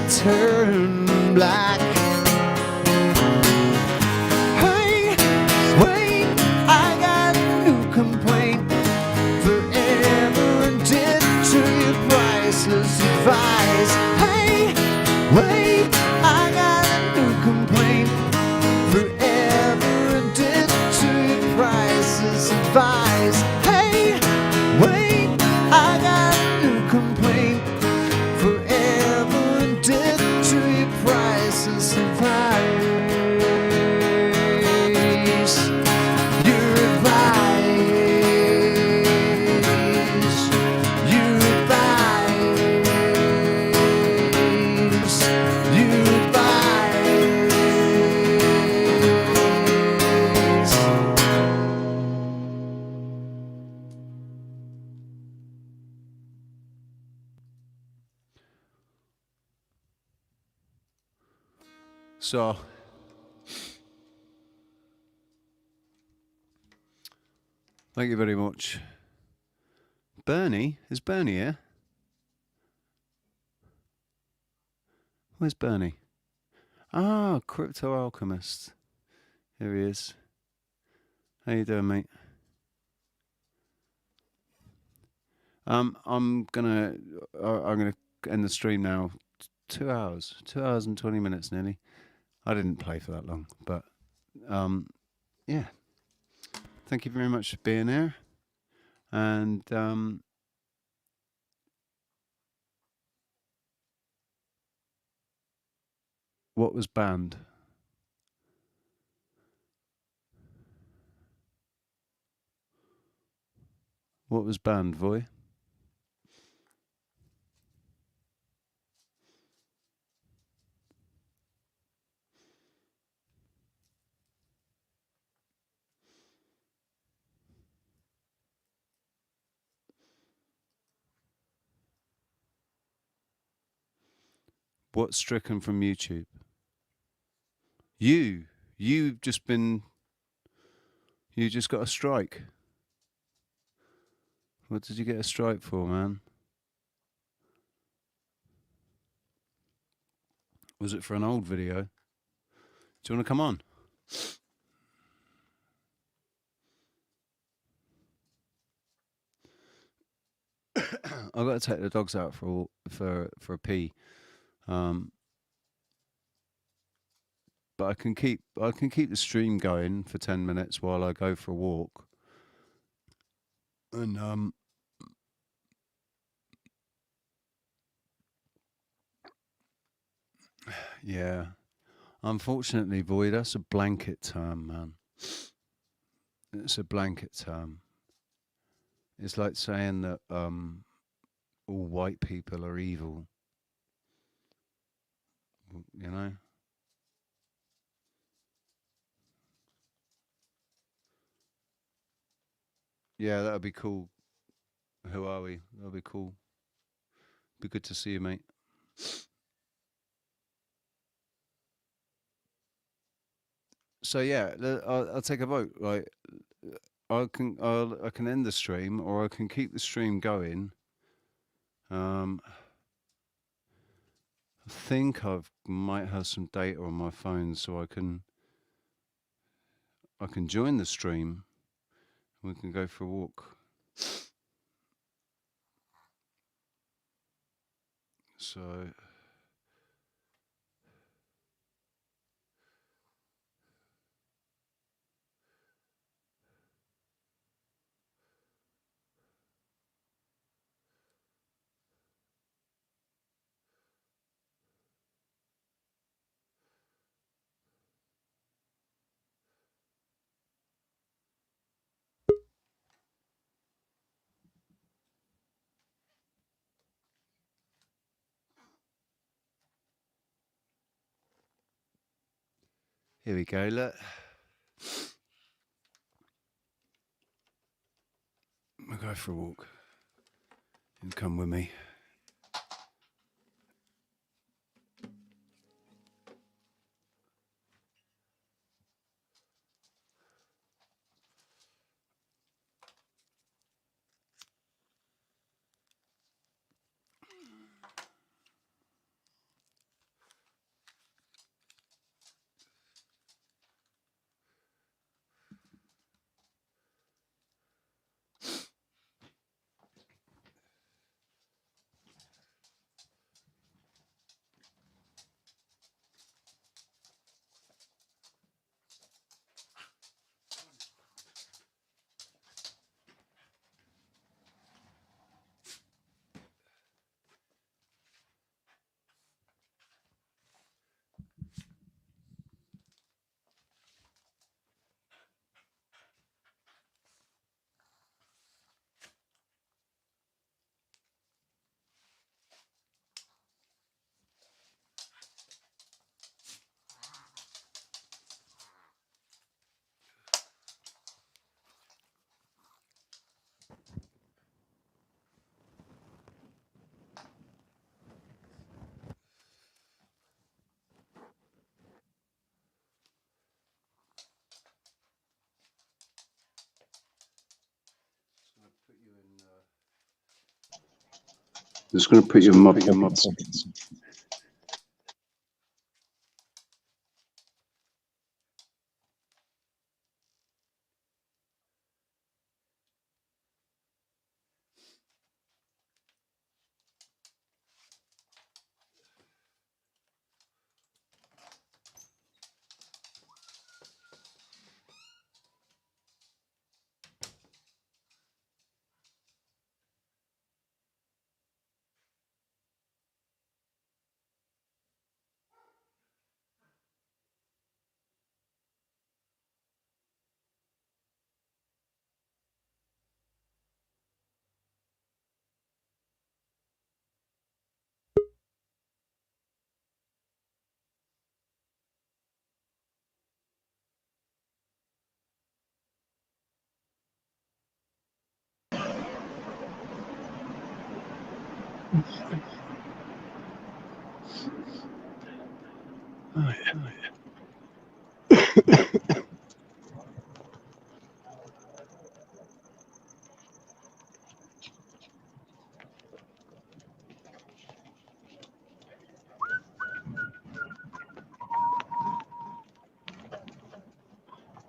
turn black. Hey, wait, I got a new complaint. Forever addicted to your priceless advice. Hey, wait, I got a new complaint. Forever addicted to your priceless advice. Hey, wait, I got a new complaint. Forever addicted to your priceless advice. Your advice. Your advice. Your advice. So, thank you very much. Bernie? Is Bernie here? Where's Bernie? Ah, Crypto Alchemist. Here he is. How you doing, mate? I'm gonna end the stream now. 2 hours, 2 hours and 20 minutes nearly. I didn't play for that long, but yeah. Thank you very much for being here. And what was banned? What was banned, Voy? What's stricken from YouTube? You've just been. You just got a strike. What did you get a strike for, man? Was it for an old video? Do you want to come on? I've got to take the dogs out for a pee. But I can keep the stream going for 10 minutes while I go for a walk. And yeah. Unfortunately, Void, that's a blanket term, man. It's a blanket term. It's like saying that all white people are evil. You know? Yeah, that would be cool. Who are we? That would be cool. Be good to see you, mate. So yeah, I'll take a vote. Like, I can end the stream, or I can keep the stream going. I think might have some data on my phone, so I can join the stream. We can go for a walk. So. Here we go, look. We'll go for a walk. You come with me. I'm just going to put you in my pockets.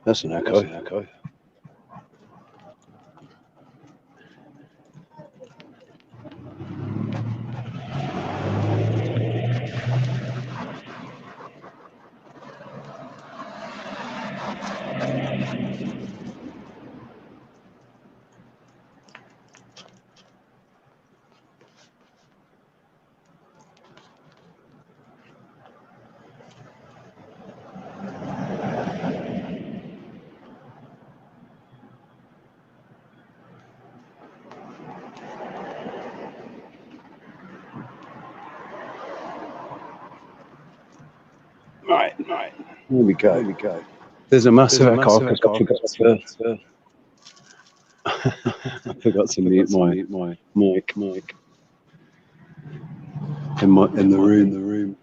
That's an echo. Right. Here we go. There's a massive echo because I forgot to mute my mic in the room.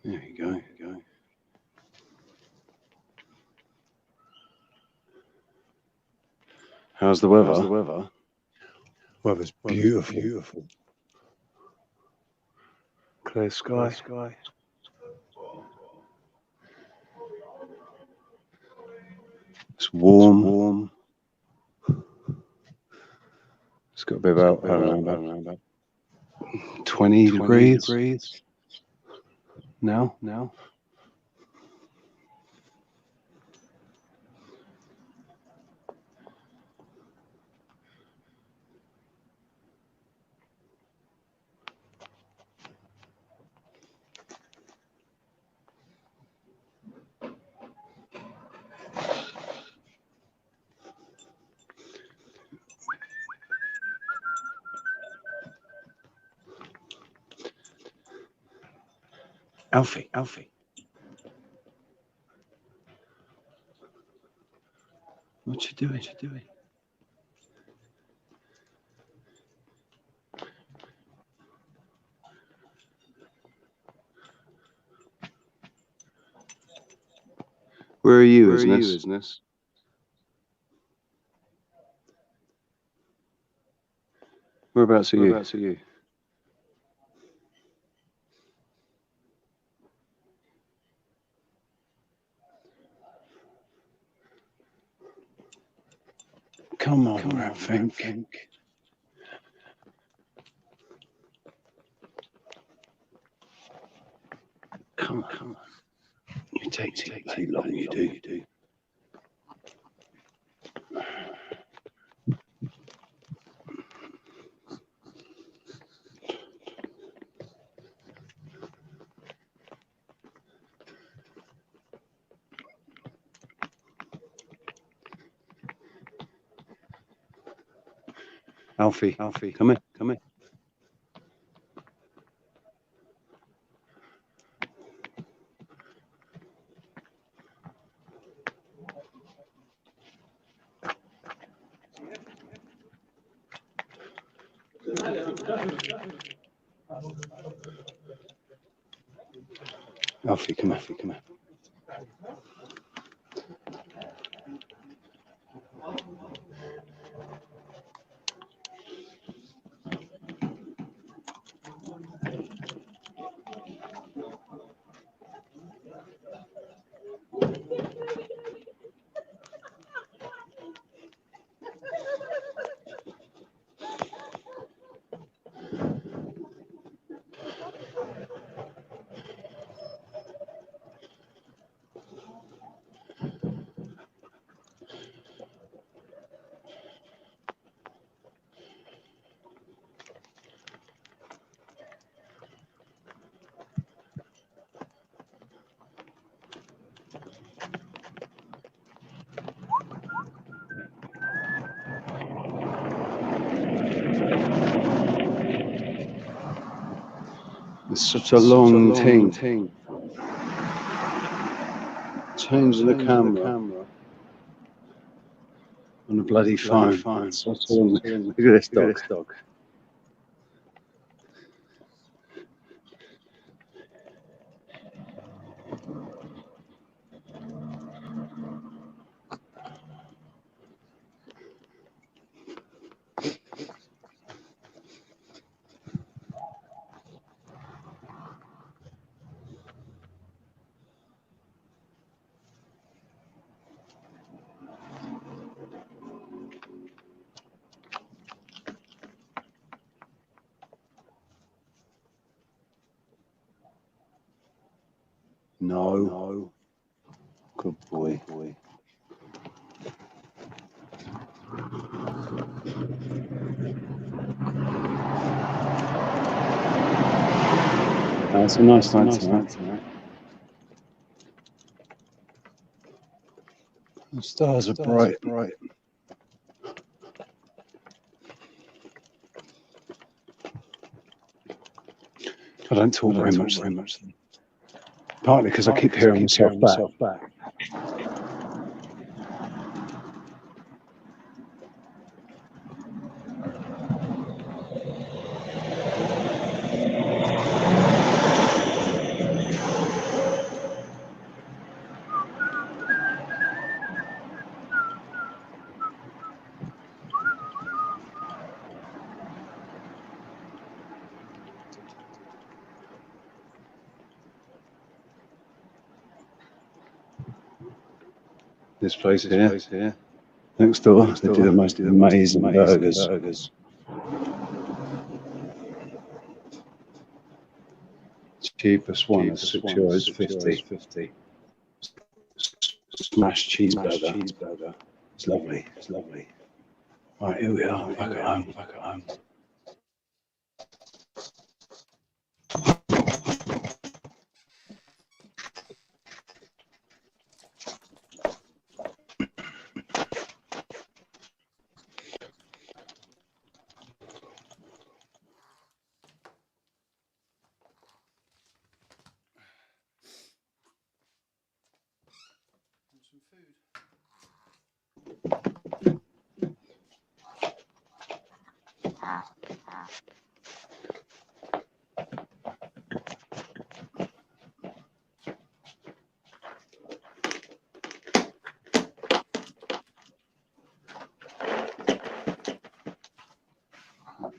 There you go. How's the weather? Weather's beautiful. Clear sky. It's warm. It's got to be about, I don't know, about 20 degrees now. Alfie. What you doing? Where are you, Isness? Whereabouts are you? Come on, I think. Come on. You take too long, you do. Alfie, come here. Alfie, come here. It's such a long thing. Changing the camera on the bloody phone. Look at this dog. No. Good boy. It's a nice night tonight. The stars are bright. I don't talk very much. Partly because I keep hearing myself back. This place here. Next door, they do the most amazing burgers. Cheapest one is €6.50. Smashed cheeseburger. It's lovely. All right, here we are. Back at home.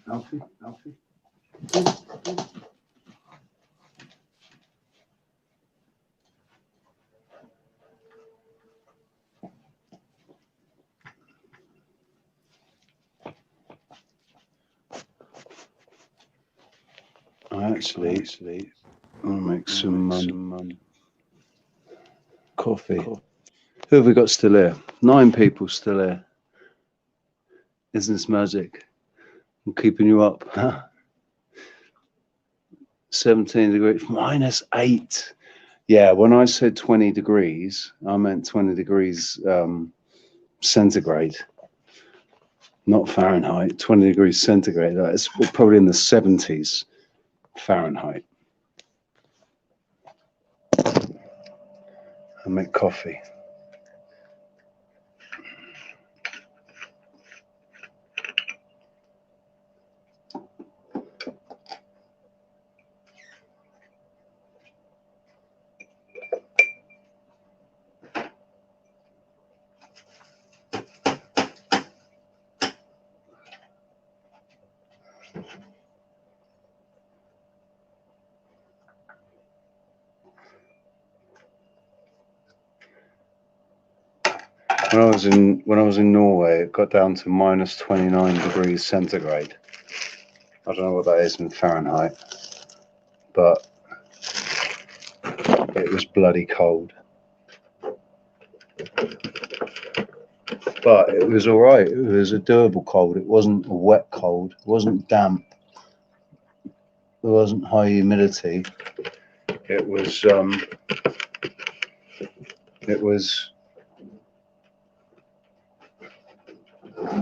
Some food. Alfie. I actually want to make some coffee. Who have we got still here? 9 people still here. Isn't this magic? I'm keeping you up. 17 degrees, -8. Yeah, when I said 20 degrees, I meant 20 degrees centigrade, not Fahrenheit. 20 degrees centigrade. It's probably in the 70s Fahrenheit. I make coffee. When I was in Norway, it got down to -29 degrees centigrade. I don't know what that is in Fahrenheit, but it was bloody cold. But it was all right. It was a doable cold. It wasn't a wet cold. It wasn't damp. There wasn't high humidity. It was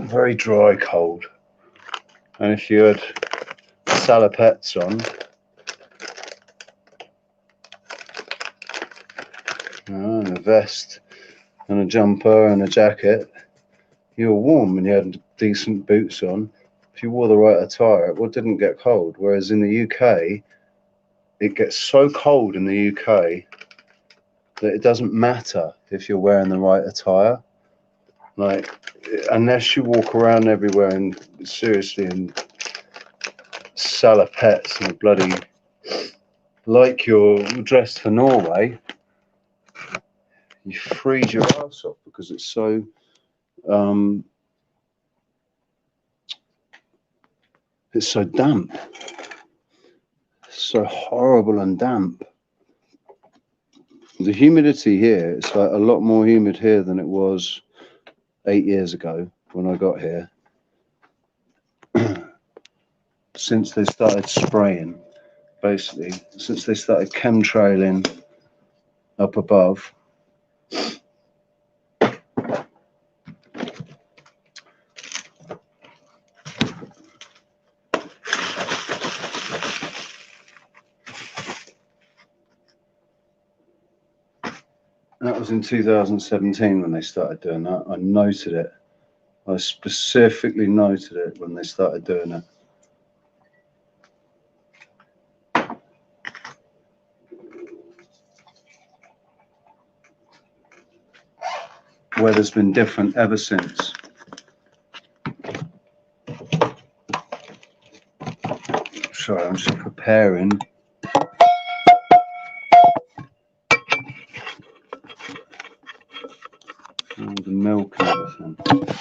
very dry cold. And if you had salopettes on, and a vest and a jumper and a jacket, you were warm and you had decent boots on. If you wore the right attire, it didn't get cold. Whereas in the UK, it gets so cold in the UK that it doesn't matter if you're wearing the right attire. Like, unless you walk around everywhere and seriously in salopettes and bloody like you're dressed for Norway, you freeze your ass off because it's so damp. It's so horrible and damp. The humidity here, it's like a lot more humid here than it was 8 years ago when I got here. Since they started spraying, basically, since they started chemtrailing up above, that was in 2017 when they started doing that. I noted it. I specifically noted it when they started doing it. Weather's been different ever since. Sorry, I'm just preparing. All the milk and everything.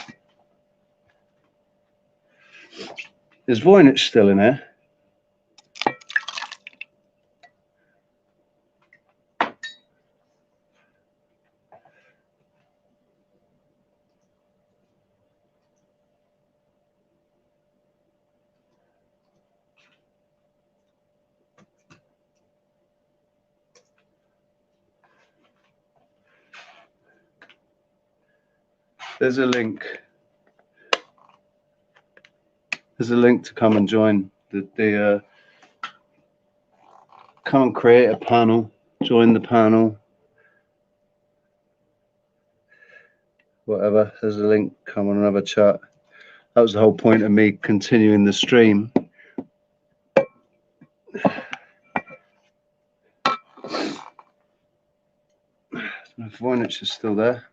Is Voynich still in here? There's a link. There's a link to come and join the come and create a panel, join the panel, whatever. There's a link, come on and have a chat. That was the whole point of me continuing the stream. If Voynich is still there.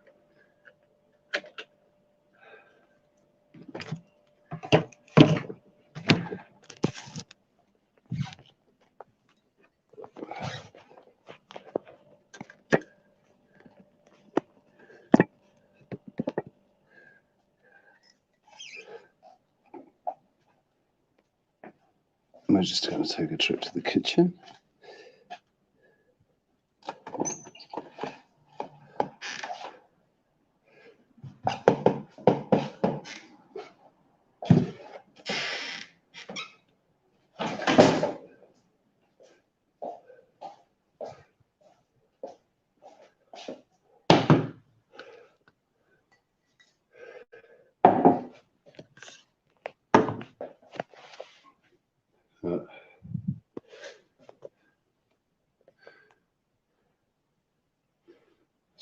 I'm just going to take a trip to the kitchen.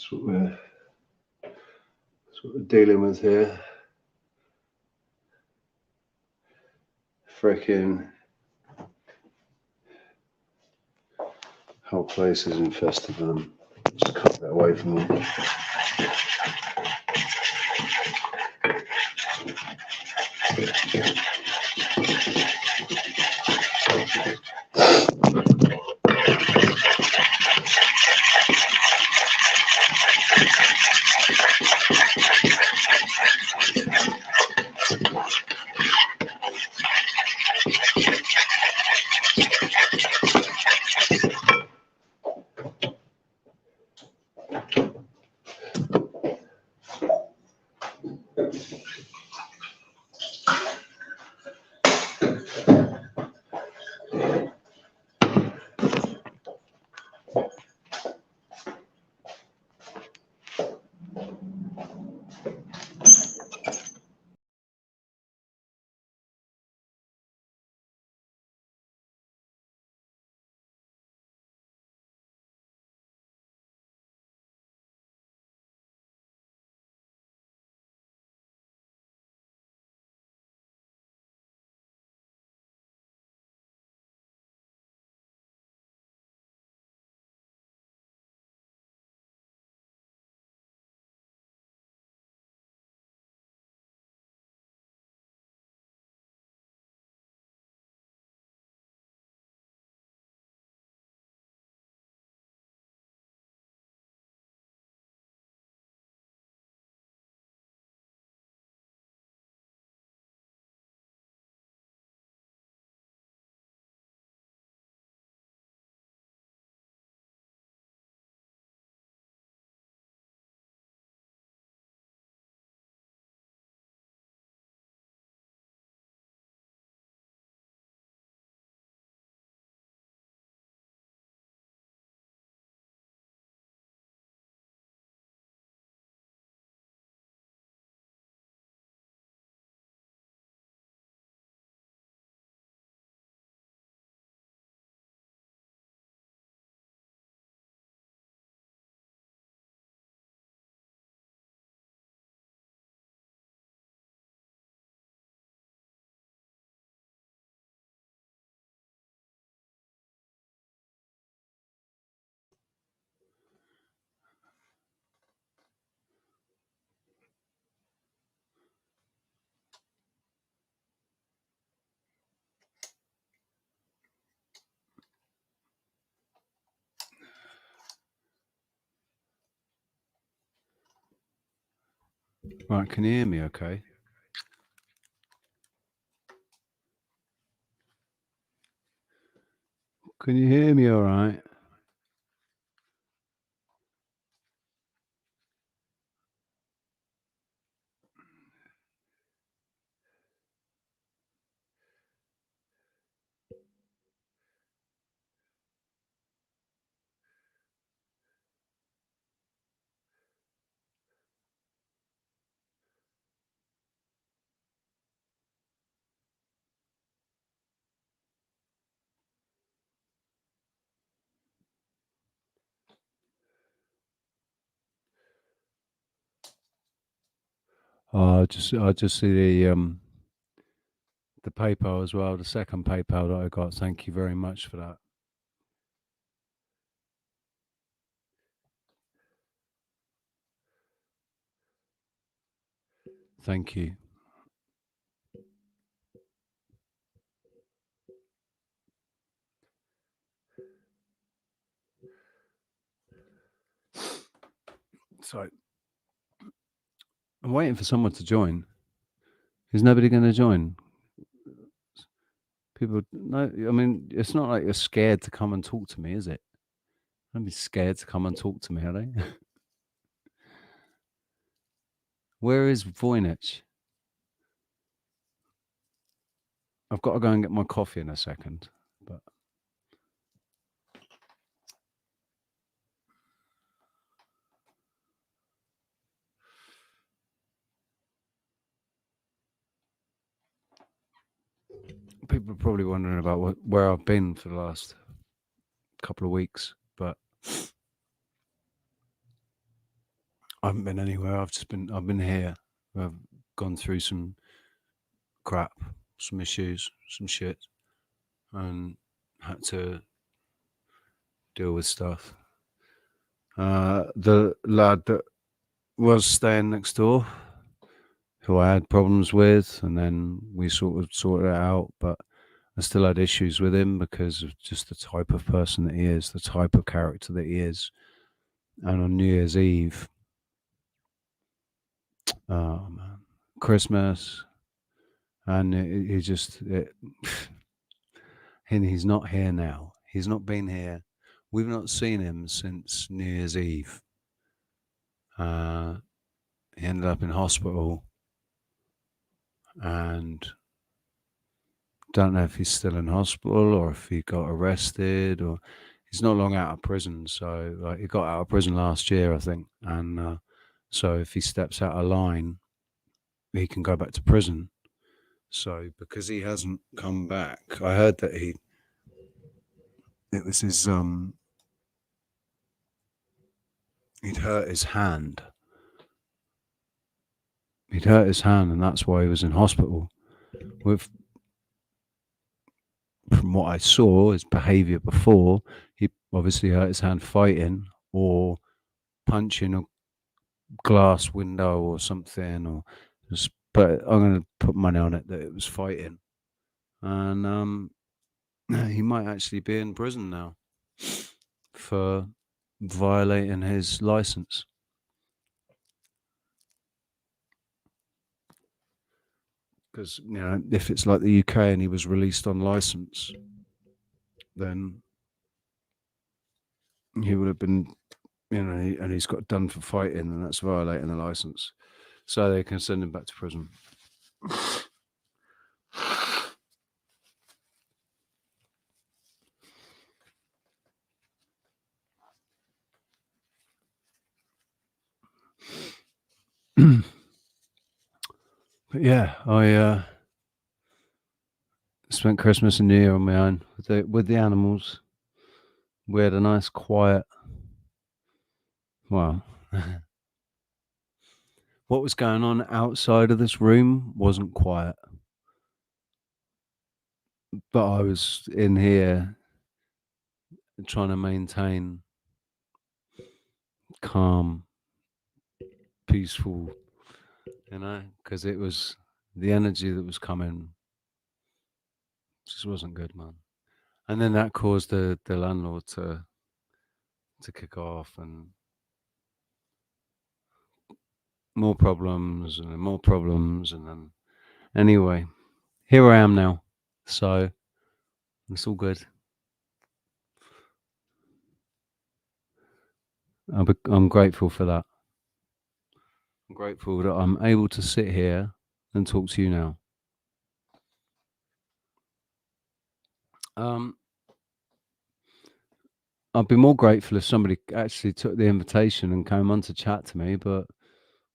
That's what we're dealing with here. Frickin' whole place is infested with them. Just cut that away from me. Right, can you hear me okay? Can you hear me all right? I just see the PayPal as well, the second PayPal that I got. Thank you very much for that. Thank you. So I'm waiting for someone to join. Is nobody going to join? People, no. I mean, it's not like you're scared to come and talk to me, is it? Don't be scared to come and talk to me, are they? Where is Voynich? I've got to go and get my coffee in a second, but people are probably wondering about where I've been for the last couple of weeks, but I haven't been anywhere. I've been here. I've gone through some crap, some issues, some shit, and had to deal with stuff. The lad that was staying next door, who I had problems with, and then we sort of sorted it out, but I still had issues with him because of just the type of person that he is, the type of character that he is. And on New Year's Eve, oh man, Christmas, and he just, and he's not here now. He's not been here. We've not seen him since New Year's Eve. He ended up in hospital, and don't know if he's still in hospital or if he got arrested, or he's not long out of prison. So like, he got out of prison last year, I think, and so if he steps out of line, he can go back to prison. So because he hasn't come back, I heard that it was his he'd hurt his hand. He'd hurt his hand, and that's why he was in hospital. With From what I saw, his behaviour before, he obviously hurt his hand fighting or punching a glass window or something, or just. But I'm going to put money on it that it was fighting, and he might actually be in prison now for violating his license. Because if it's like the UK and he was released on license, then he would have been, and he's got done for fighting, and that's violating the license. So they can send him back to prison. But yeah, I spent Christmas and New Year on my own with the animals. We had a nice quiet. Well, what was going on outside of this room wasn't quiet, but I was in here trying to maintain calm, peaceful, because it was the energy that was coming just wasn't good, man. And then that caused the landlord to kick off, and more problems and then more problems, and then anyway, here I am now. So it's all good. I'm grateful for that. I'm grateful that I'm able to sit here and talk to you now. Um, I'd be more grateful if somebody actually took the invitation and came on to chat to me, but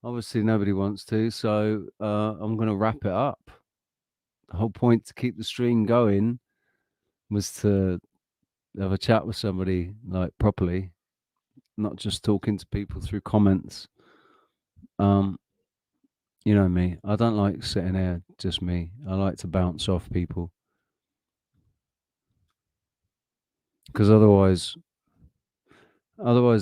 obviously nobody wants to. So I'm going to wrap it up. The whole point to keep the stream going was to have a chat with somebody like properly, not just talking to people through comments. You know me, I don't like sitting there just me. I like to bounce off people because otherwise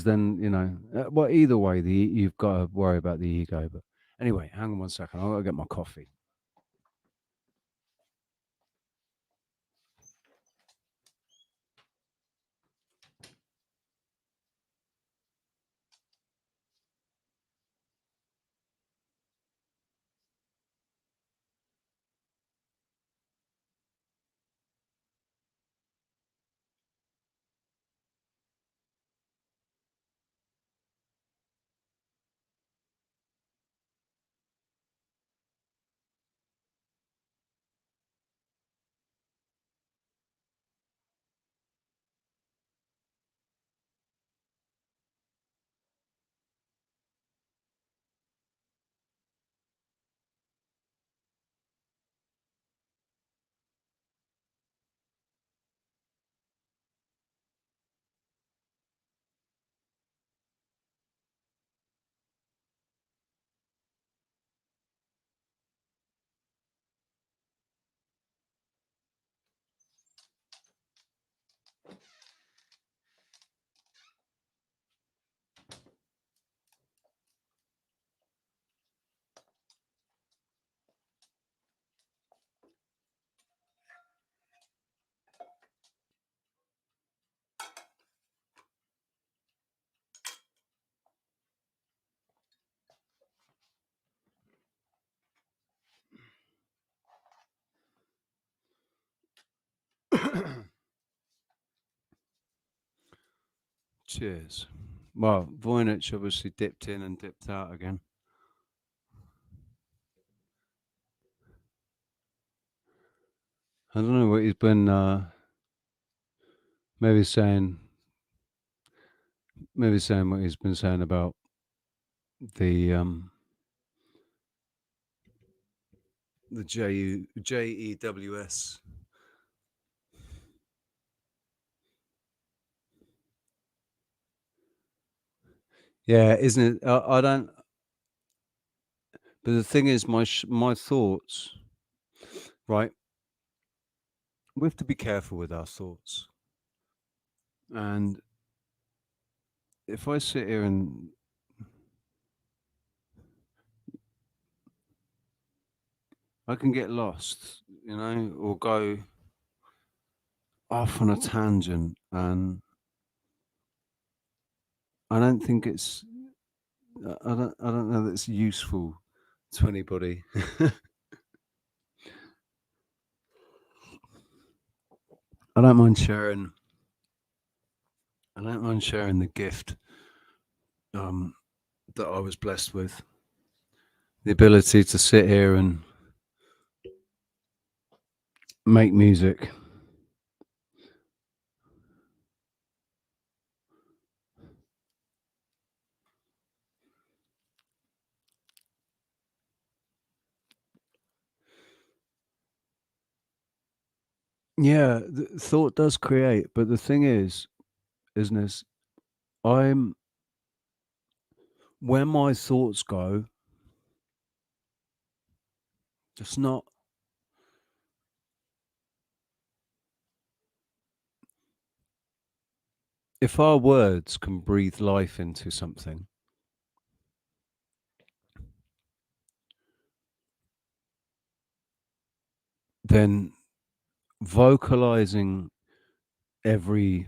then well, either way you've got to worry about the ego. But anyway, hang on one second, I've got to get my coffee. Cheers. Well, Voynich obviously dipped in and dipped out again. I don't know what he's been maybe saying what he's been saying about the JEWS. Yeah, isn't it? I don't. But the thing is, my thoughts, right? We have to be careful with our thoughts. And if I sit here and I can get lost, or go off on a tangent, and I don't think I don't know that it's useful to anybody. I don't mind sharing. I don't mind sharing the gift um, that I was blessed with, the ability to sit here and make music. Yeah, the thought does create, but the thing is, isn't it? I'm Where my thoughts go, it's not. If our words can breathe life into something, then vocalizing every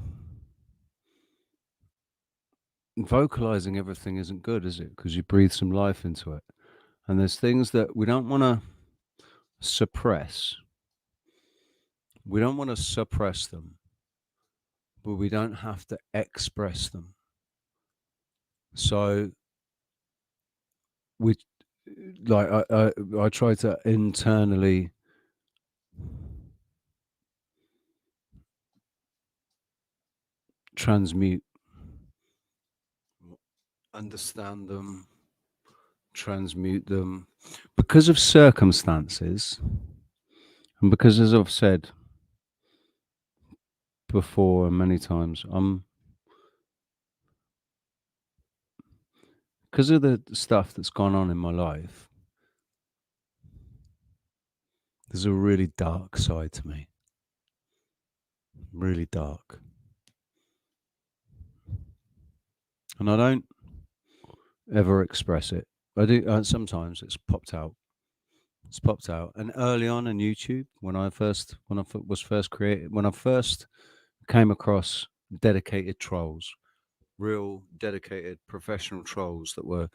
vocalizing everything isn't good, is it? Because you breathe some life into it. And there's things that we don't want to suppress. We don't want to suppress them, but we don't have to express them. So we, like, I try to internally transmute, understand them, transmute them because of circumstances, and because, as I've said before and many times, because of the stuff that's gone on in my life, there's a really dark side to me. Really dark. And I don't ever express it. I do sometimes. It's popped out. It's popped out. And early on in YouTube, when I was first created, when I first came across dedicated trolls, real dedicated professional trolls that were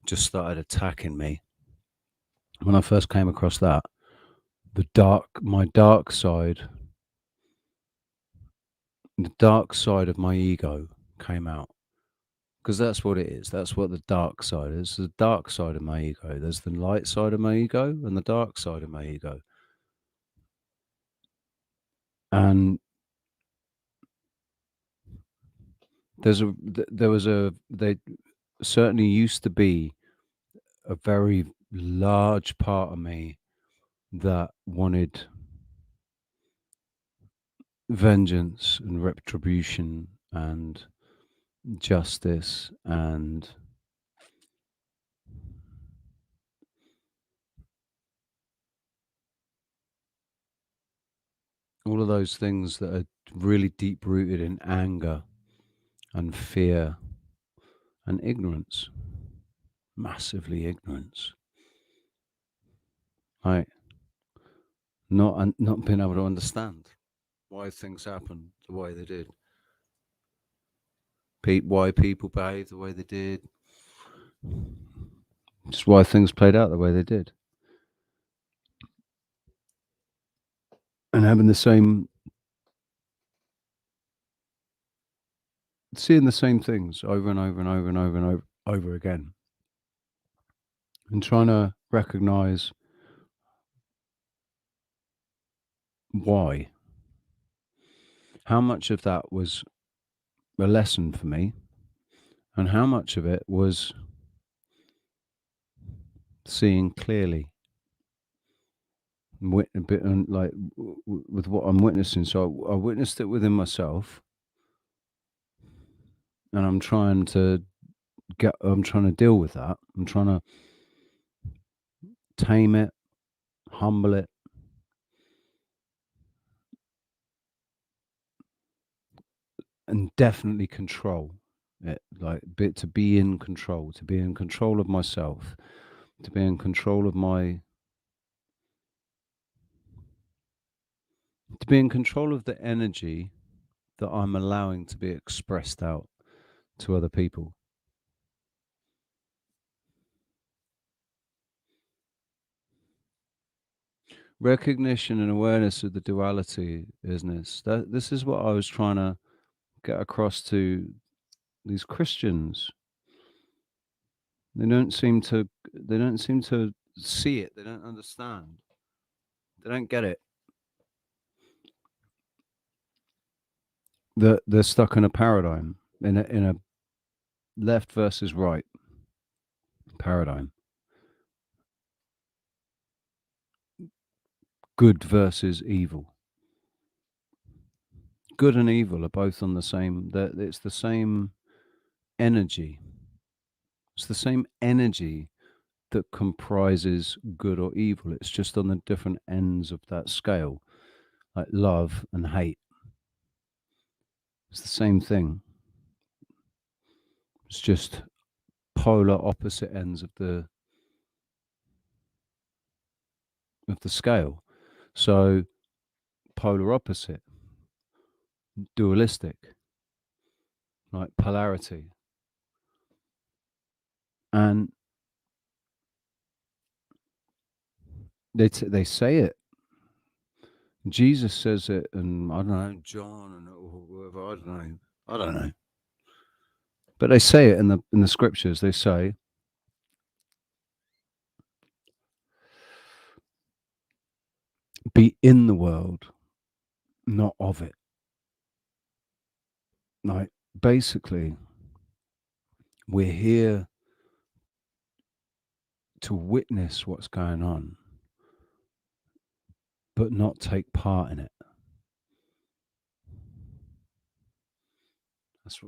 just started attacking me. When I first came across that, my dark side, the dark side of my ego came out. Because that's what it is. That's what the dark side is. The dark side of my ego. There's the light side of my ego and the dark side of my ego. And they certainly used to be a very large part of me that wanted vengeance and retribution and justice and all of those things that are really deep rooted in anger and fear and ignorance, massively ignorance. Right? Not being able to understand why things happened the way they did, why people behaved the way they did, just why things played out the way they did, and having seeing the same things over and over and over and over and over again, and trying to recognize why. How much of that was a lesson for me, and how much of it was seeing clearly, and like with what I'm witnessing. So I witnessed it within myself, and I'm trying to deal with that. I'm trying to tame it, humble it, and definitely control it. Like to be in control, to be in control of myself, to be in control of to be in control of the energy that I'm allowing to be expressed out to other people. Recognition and awareness of the duality, isn't it? This is what I was trying to get across to these Christians. They don't seem to see it. They don't understand. They don't get it. They're stuck in a paradigm, in a left versus right paradigm, good versus evil. Good and evil are both on the same. It's the same energy. It's the same energy that comprises good or evil. It's just on the different ends of that scale, like love and hate. It's the same thing. It's just polar opposite ends of the scale. So polar opposite, dualistic, like polarity. And they say it. Jesus says it, and I don't know, John and whoever, I don't know. I don't know. But they say it in the scriptures. They say, be in the world, not of it. Like, basically, we're here to witness what's going on, but not take part in it. That's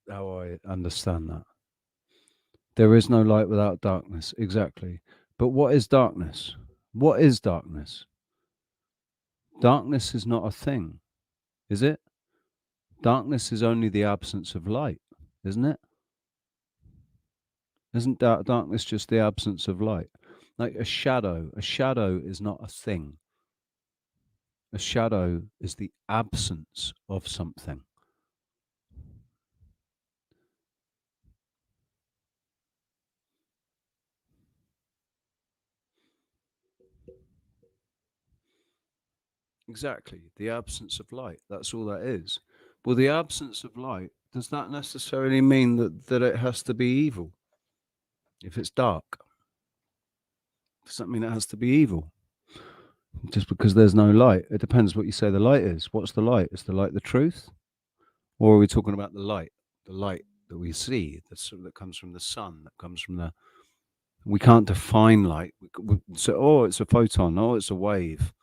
how I understand that. There is no light without darkness. Exactly. But what is darkness? What is darkness? Darkness is not a thing, is it? Darkness is only the absence of light, isn't it? Isn't darkness just the absence of light? Like a shadow is not a thing. A shadow is the absence of something. Exactly, the absence of light. That's all that is. Well, the absence of light, does that necessarily mean that it has to be evil? If it's dark, does that mean it has to be evil? Just because there's no light? It depends what you say the light is. What's the light? Is the light the truth? Or are we talking about the light that we see, that comes from the sun, that comes from the. We can't define light. So, oh, it's a photon. Oh, it's a wave.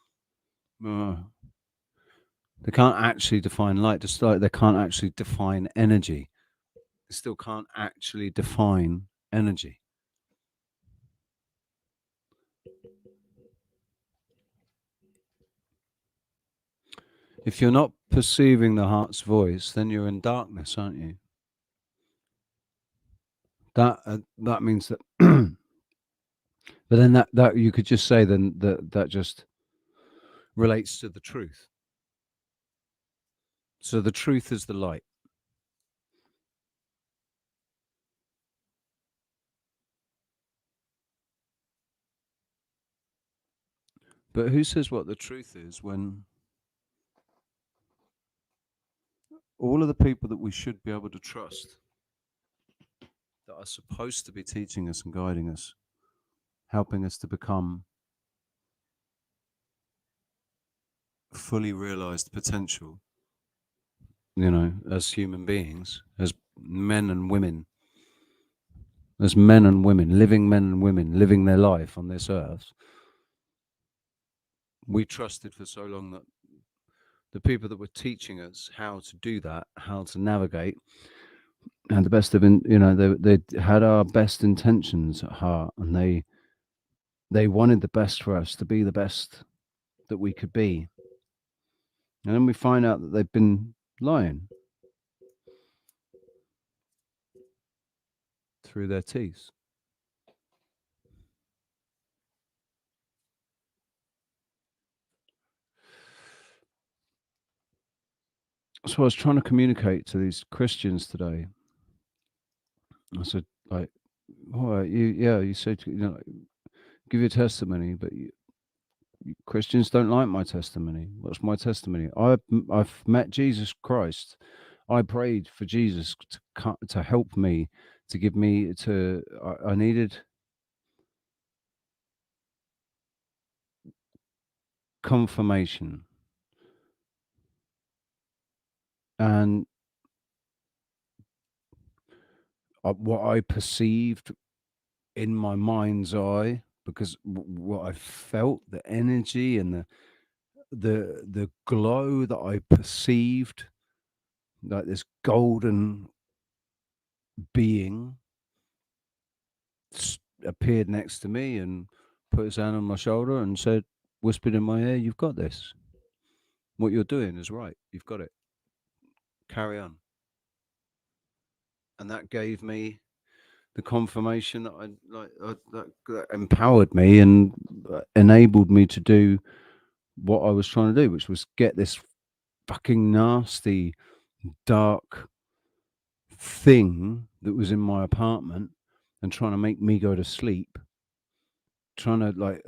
They can't actually define light, just like they can't actually define energy. They still can't actually define energy. If you're not perceiving the heart's voice, then you're in darkness, aren't you? That means that. But then that you could just say then that just relates to the truth. So the truth is the light. But who says what the truth is when all of the people that we should be able to trust, that are supposed to be teaching us and guiding us, helping us to become fully realized potential, as human beings, as men and women, living men and women, living their life on this earth, we trusted for so long that the people that were teaching us how to do that, how to navigate, and the best of, they had our best intentions at heart, and they wanted the best for us, to be the best that we could be. And then we find out that they've been lying through their teeth. So I was trying to communicate to these Christians today. I said, like, all right, you said, give your testimony, but Christians don't like my testimony. What's my testimony? I've met Jesus Christ. I prayed for Jesus to help me, to give me I needed confirmation. And what I perceived in my mind's eye, because what I felt, the energy and the glow that I perceived, like this golden being appeared next to me and put his hand on my shoulder and said, whispered in my ear, "You've got this. What you're doing is right. You've got it. Carry on." And that gave me the confirmation that empowered me and enabled me to do what I was trying to do, which was get this fucking nasty, dark thing that was in my apartment and trying to make me go to sleep, trying to like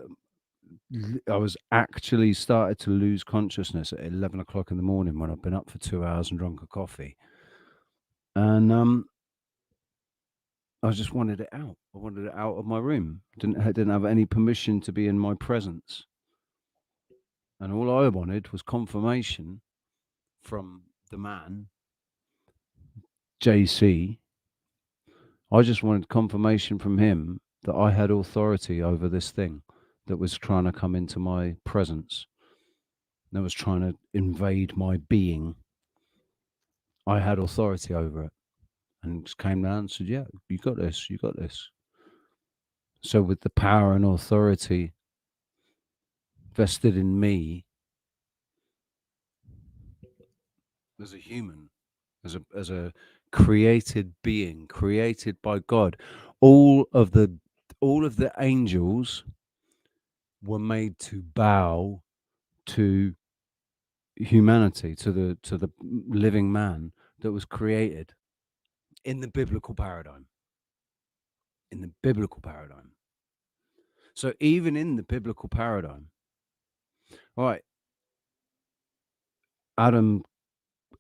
I was actually started to lose consciousness at 11 o'clock in the morning when I've been up for 2 hours and drunk a coffee, and I just wanted it out. I wanted it out of my room. Didn't have any permission to be in my presence, and all I wanted was confirmation from the man, JC. I just wanted confirmation from him that I had authority over this thing that was trying to come into my presence, that was trying to invade my being. I had authority over it, and just came down and said, "Yeah, you got this. You got this." So, with the power and authority vested in me as a human, as a created being, created by God, all of the all of the angels were made to bow to humanity, to the living man that was created in the biblical paradigm. In the biblical paradigm. So even in the biblical paradigm, right, Adam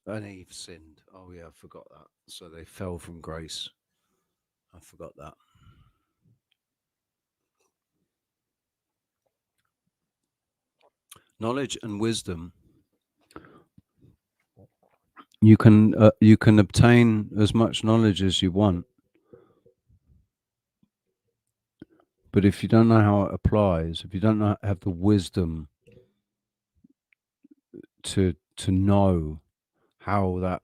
and Eve sinned. Oh yeah, I forgot that. So they fell from grace. I forgot that. Knowledge and wisdom. You can obtain as much knowledge as you want, but if you don't know how it applies, if you don't have the wisdom to know how that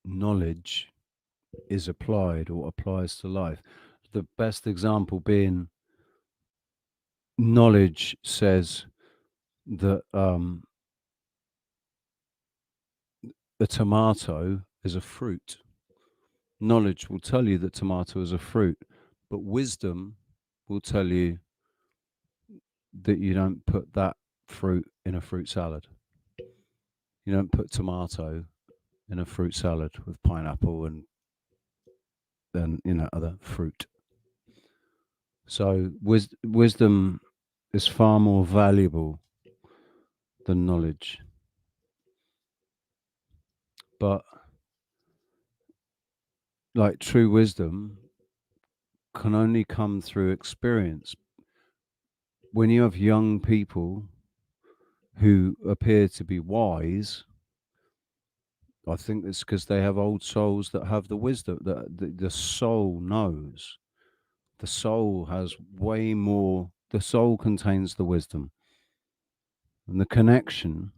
knowledge is applied or applies to life, the best example being knowledge says that a tomato is a fruit. Knowledge will tell you that tomato is a fruit, but wisdom will tell you that you don't put that fruit in a fruit salad. You don't put tomato in a fruit salad with pineapple and then other fruit. So wisdom is far more valuable than knowledge. But like true wisdom can only come through experience. When you have young people who appear to be wise, I think it's because they have old souls that have the wisdom that the soul knows. The soul has way more. The soul contains the wisdom and the connection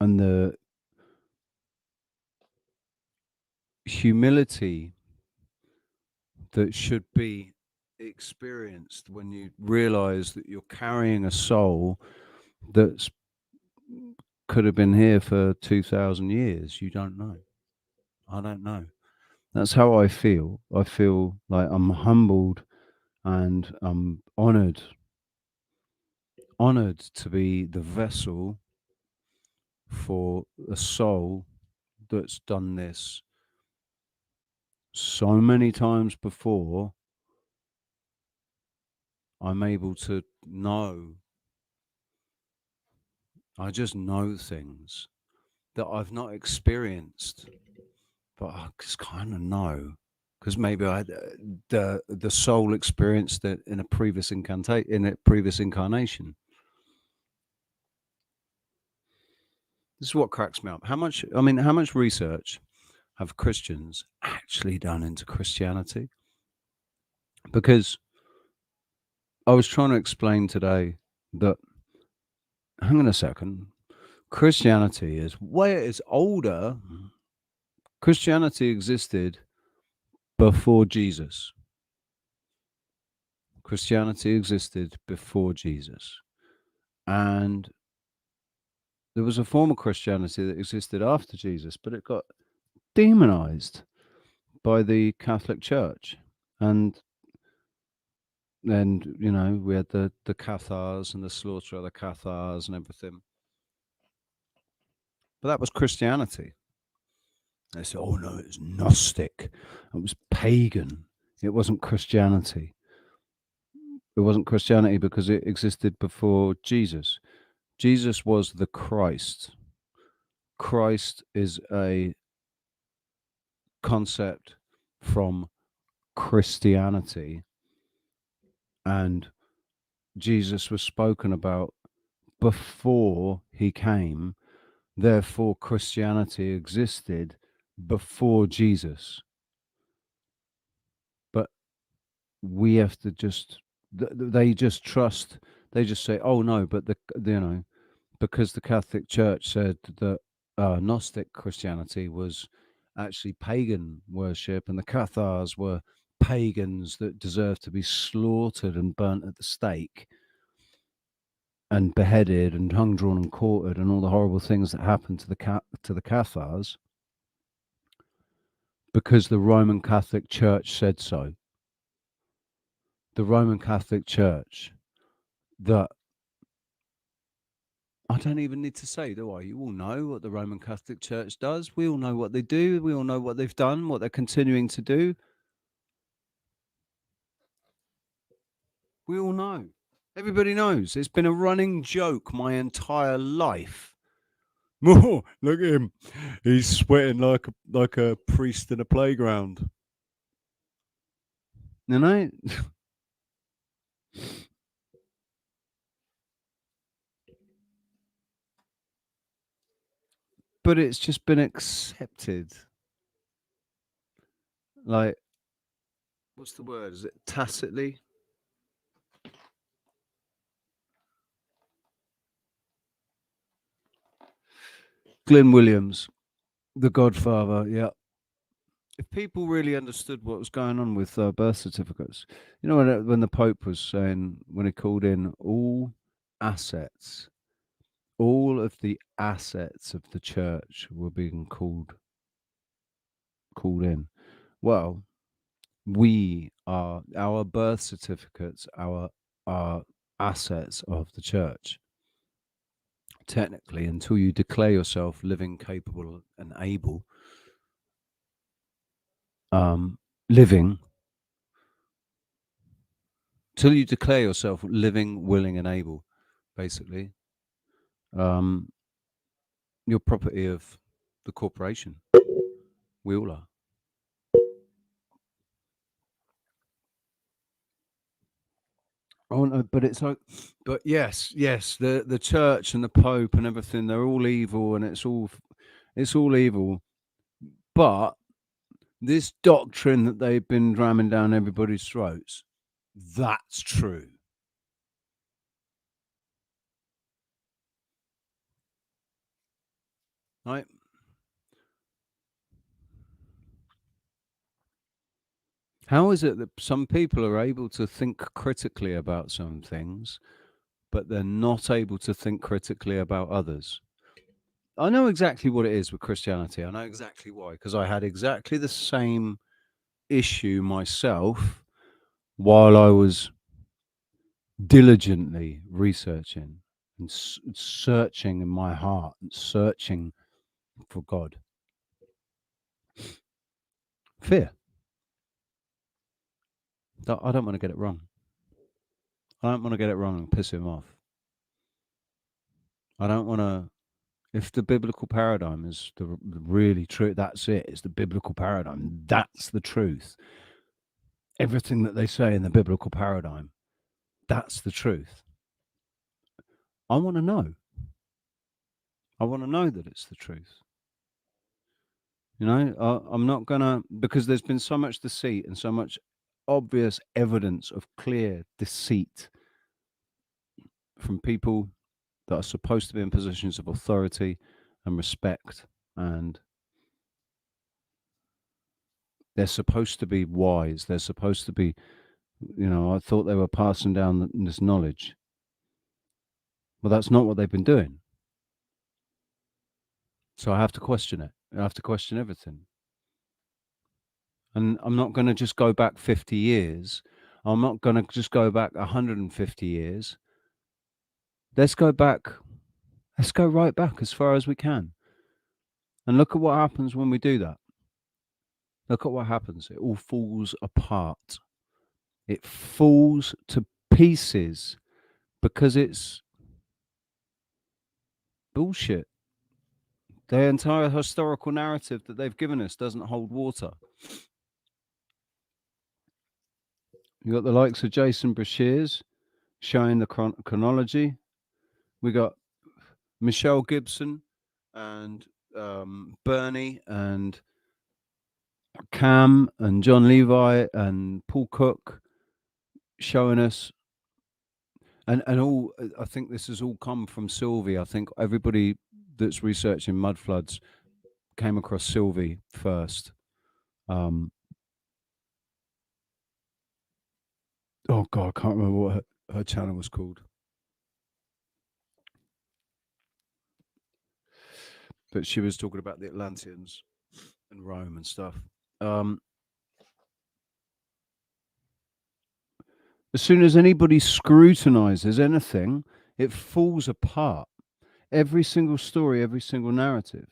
and the humility that should be experienced when you realize that you're carrying a soul that's could have been here for 2000 years. You don't know. I don't know. That's how I feel. I feel like I'm humbled and I'm honored to be the vessel for a soul that's done this so many times before. I'm able to know. I just know things that I've not experienced, but I just kind of know because maybe the soul experienced it in a previous incarnation. This is what cracks me up. How much research have Christians actually done into Christianity? Because I was trying to explain today that, hang on a second, Christianity is older. Christianity existed before Jesus. Christianity existed before Jesus. And there was a form of Christianity that existed after Jesus, but it got demonized by the Catholic Church. And then, we had the Cathars and the slaughter of the Cathars and everything. But that was Christianity. They say, oh no, it's Gnostic. It was pagan. It wasn't Christianity. It wasn't Christianity because it existed before Jesus. Jesus was the Christ. Christ is a concept from Christianity, and Jesus was spoken about before he came. Therefore, Christianity existed before Jesus. But we have to just, they just trust, they just say, oh no, but because the Catholic Church said that Gnostic Christianity was actually pagan worship, and the Cathars were pagans that deserved to be slaughtered and burnt at the stake and beheaded and hung, drawn, and quartered, and all the horrible things that happened to the Cathars, because the Roman Catholic Church said so. The Roman Catholic Church, that I don't even need to say, do I? You all know what the Roman Catholic Church does. We all know what they do. We all know what they've done, what they're continuing to do. We all know. Everybody knows. It's been a running joke my entire life. Oh, look at him. He's sweating like a priest in a playground. You know? But it's just been accepted. Like, what's the word? Is it tacitly? Glenn Williams, The Godfather, yeah. If people really understood what was going on with birth certificates, you know, when the Pope was saying, when he called in all assets, all of the assets of the church were being called in. Well, we are, our birth certificates, our assets of the church. Technically, until you declare yourself living, capable, and able, living, till you declare yourself living, willing, and able, basically, you're property of the corporation. We all are. Oh no, but it's like, but yes, the church and the Pope and everything, they're all evil, and it's all evil. But this doctrine that they've been ramming down everybody's throats, that's true. Right? How is it that some people are able to think critically about some things, but they're not able to think critically about others? I know exactly what it is with Christianity. I know exactly why, because I had exactly the same issue myself while I was diligently researching and searching in my heart and searching for God. Fear. I don't want to get it wrong. I don't want to get it wrong and piss him off. I don't want to. If the biblical paradigm is the really true, that's it. It's the biblical paradigm. That's the truth. Everything that they say in the biblical paradigm, that's the truth. I want to know. I want to know that it's the truth. You know, I'm not gonna, because there's been so much deceit and so much obvious evidence of clear deceit from people that are supposed to be in positions of authority and respect, and they're supposed to be wise. They're supposed to be, I thought they were passing down this knowledge. Well, that's not what they've been doing. So I have to question it. I have to question everything. And I'm not going to just go back 50 years. I'm not going to just go back 150 years. Let's go right back as far as we can. And look at what happens when we do that. Look at what happens. It all falls apart. It falls to pieces because it's bullshit. The entire historical narrative that they've given us doesn't hold water. You got the likes of Jason Brashears showing the chronology. We got Michelle Gibson and Bernie and Cam and John Levi and Paul Cook showing us, and all. I think this has all come from Sylvie. I think everybody that's researching mud floods came across Sylvie first. Oh God, I can't remember what her channel was called. But she was talking about the Atlanteans and Rome and stuff. As soon as anybody scrutinizes anything, it falls apart. Every single story, every single narrative.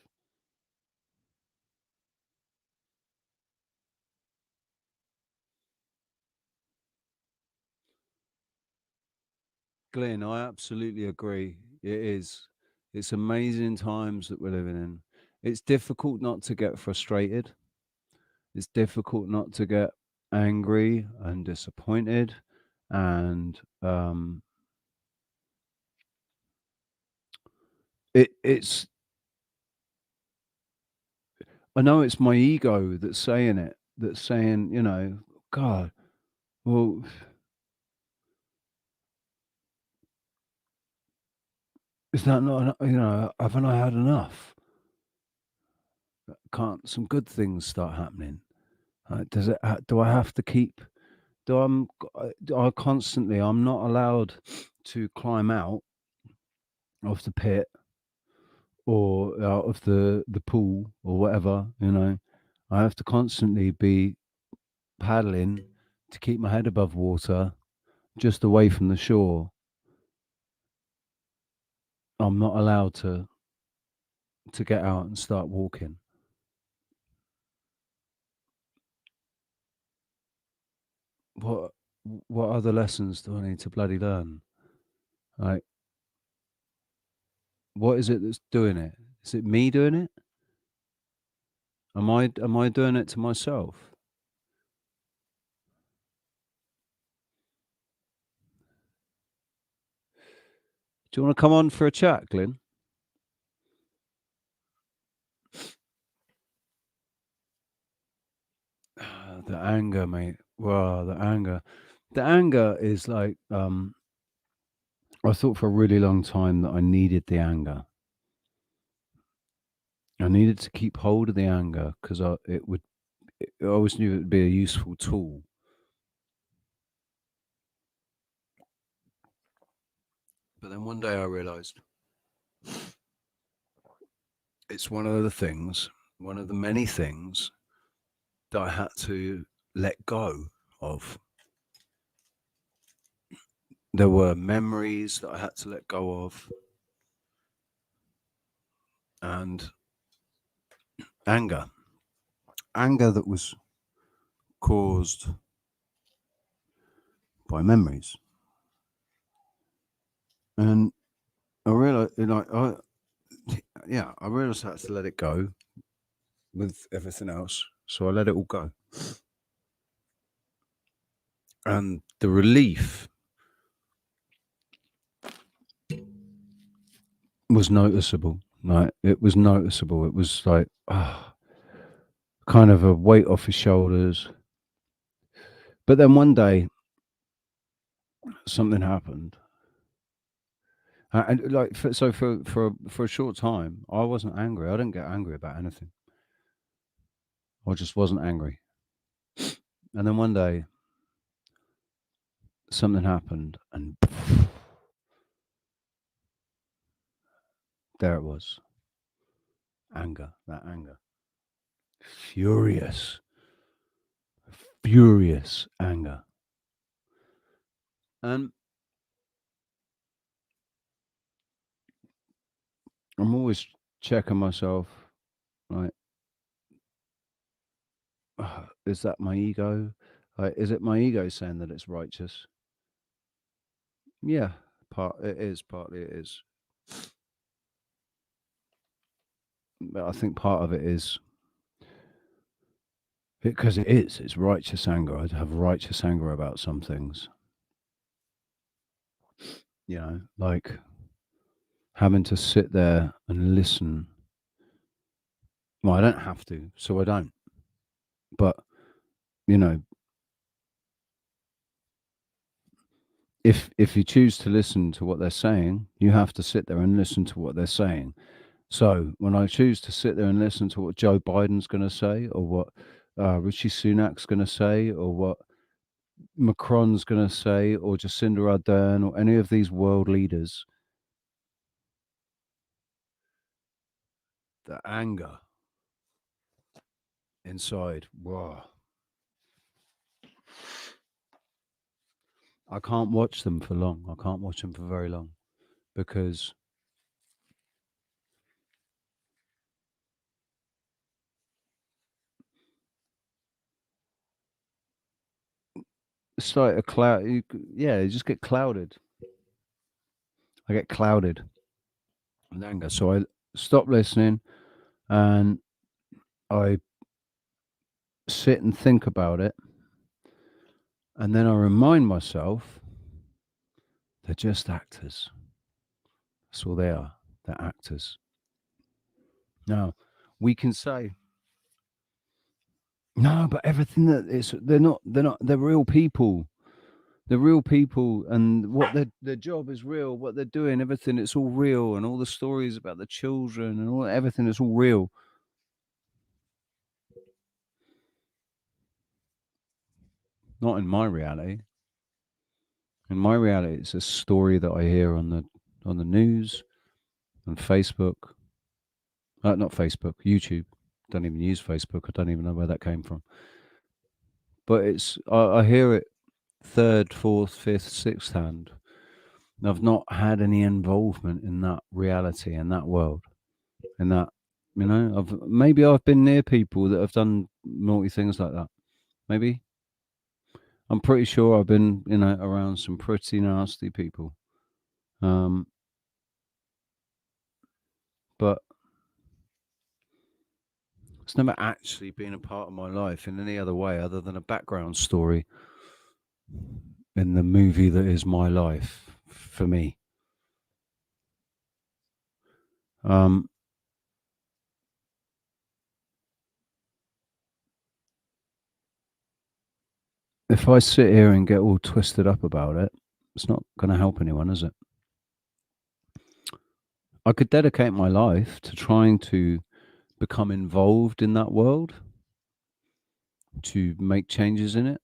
Glenn, I absolutely agree. It is. It's amazing times that we're living in. It's difficult not to get frustrated. It's difficult not to get angry and disappointed. And it's I know it's my ego that's saying it, that's saying, God, well, is that not, haven't I had enough? Can't some good things start happening? Does it? Do I have to keep? I constantly? I'm not allowed to climb out of the pit or out of the pool or whatever. I have to constantly be paddling to keep my head above water, just away from the shore. I'm not allowed to get out and start walking. What what other lessons do I need to bloody learn? Like, what is it that's doing it? Is it me doing it? Am I doing it to myself? Do you want to come on for a chat, Glyn? The anger, mate. Wow, the anger. The anger is like I thought for a really long time that I needed the anger. I needed to keep hold of the anger because I always knew it would be a useful tool. But then one day I realized it's one of the things, one of the many things that I had to let go of. There were memories that I had to let go of, and anger. Anger that was caused by memories. And I realized, I realized I had to let it go with everything else. So I let it all go. And the relief was noticeable. Like, it was noticeable. It was like, kind of a weight off his shoulders. But then one day, something happened. And like, for a short time, I wasn't angry. I didn't get angry about anything. I just wasn't angry. And then one day, something happened, and there it was. Anger, that anger. Furious anger. And I'm always checking myself. Right? Is that my ego? Is it my ego saying that it's righteous? Yeah, it is. Partly it is. But I think part of it is because it is. It's righteous anger. I'd have righteous anger about some things. Like having to sit there and listen. Well, I don't have to, so I don't. But you know, if you choose to listen to what they're saying, you have to sit there and listen to what they're saying. So when I choose to sit there and listen to what Joe Biden's going to say, or what Rishi Sunak's going to say, or what Macron's going to say, or Jacinda Ardern, or any of these world leaders, the anger inside, whoa. I can't watch them for long. I can't watch them for very long because it's like a cloud. Yeah, you just get clouded. I get clouded with anger. So I stop listening and I sit and think about it. And then I remind myself they're just actors. That's all they are. They're actors. Now, we can say, no, but everything that is, they're real people. They're real people, and what their job is real. What they're doing, everything, it's all real, and all the stories about the children and all everything, it's all real. Not in my reality. In my reality, it's a story that I hear on the news, on Facebook. Not Facebook, YouTube. Don't even use Facebook. I don't even know where that came from. But I hear it third, fourth, fifth, sixth hand. I've not had any involvement in that reality, in that world, in that, maybe I've been near people that have done naughty things like that. Maybe. I'm pretty sure I've been, around some pretty nasty people. But it's never actually been a part of my life in any other way other than a background story in the movie that is my life for me. If I sit here and get all twisted up about it, it's not going to help anyone, is it? I could dedicate my life to trying to become involved in that world, to make changes in it,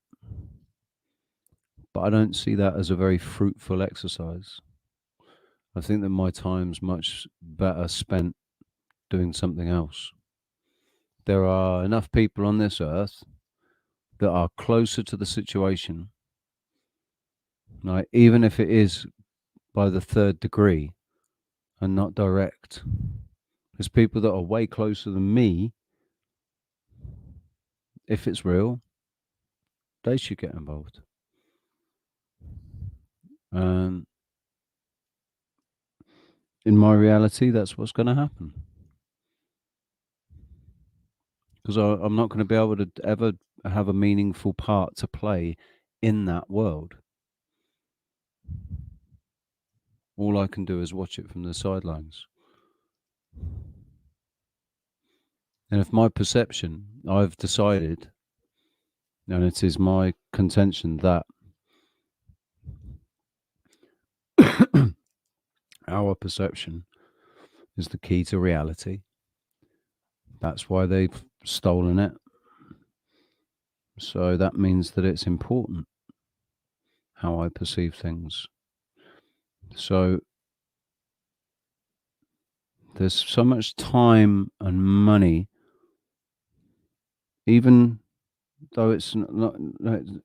but I don't see that as a very fruitful exercise. I think that my time's much better spent doing something else. There are enough people on this earth that are closer to the situation, right? Even if it is by the third degree and not direct. There's people that are way closer than me. If it's real, they should get involved. And in my reality, that's what's going to happen. Because I'm not going to be able to ever have a meaningful part to play in that world. All I can do is watch it from the sidelines. And if my perception, I've decided, and it is my contention that our perception is the key to reality. That's why they've stolen it. So that means that it's important how I perceive things. So there's so much time and money, even though it's not the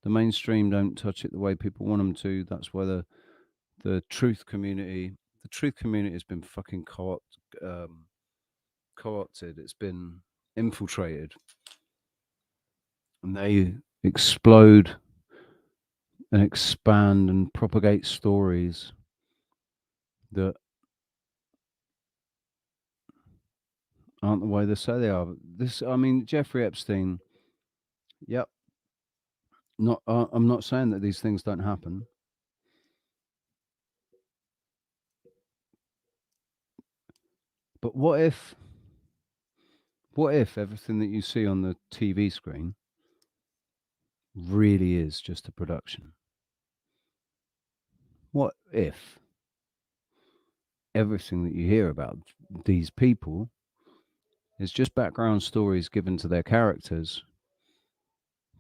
mainstream don't touch it the way people want them to. That's why the truth community has been fucking co-opted. co-opted, it's been infiltrated, and they explode and expand and propagate stories that aren't the way they say they are. I mean, Jeffrey Epstein. Yep. I'm not saying that these things don't happen. But what if everything that you see on the TV screen really is just a production? What if everything that you hear about these people is just background stories given to their characters,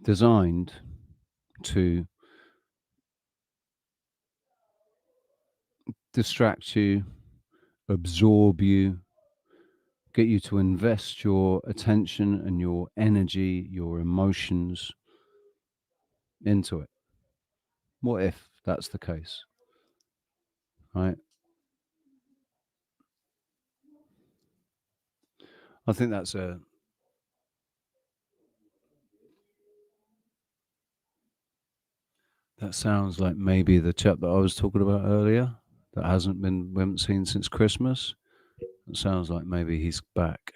designed to distract you, absorb you, get you to invest your attention and your energy, your emotions into it? What if that's the case? Right? I think that sounds like maybe the chap that I was talking about earlier that we haven't seen since Christmas. It sounds like maybe he's back.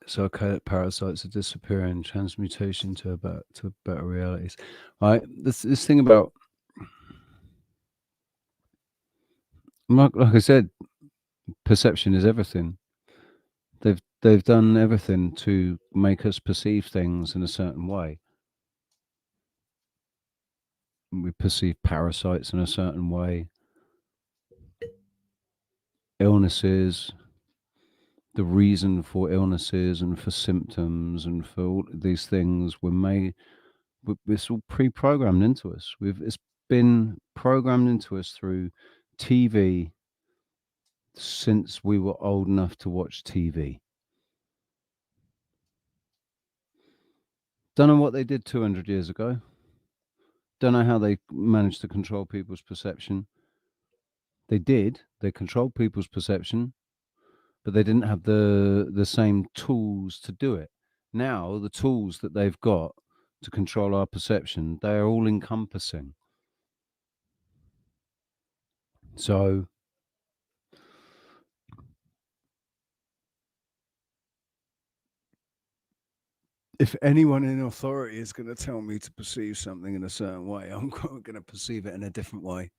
It's okay that parasites are disappearing, transmutation to better realities. Right. This thing about, like I said, perception is everything. They've done everything to make us perceive things in a certain way. We perceive parasites in a certain way, illnesses, the reason for illnesses and for symptoms and for all these things were made. It's all pre-programmed into us. It's been programmed into us through TV since we were old enough to watch TV. Don't know what they did 200 years ago. Don't know how they managed to control people's perception. They controlled people's perception, but they didn't have the same tools to do it. Now the tools that they've got to control our perception, they are all encompassing. So if anyone in authority is going to tell me to perceive something in a certain way, I'm going to perceive it in a different way.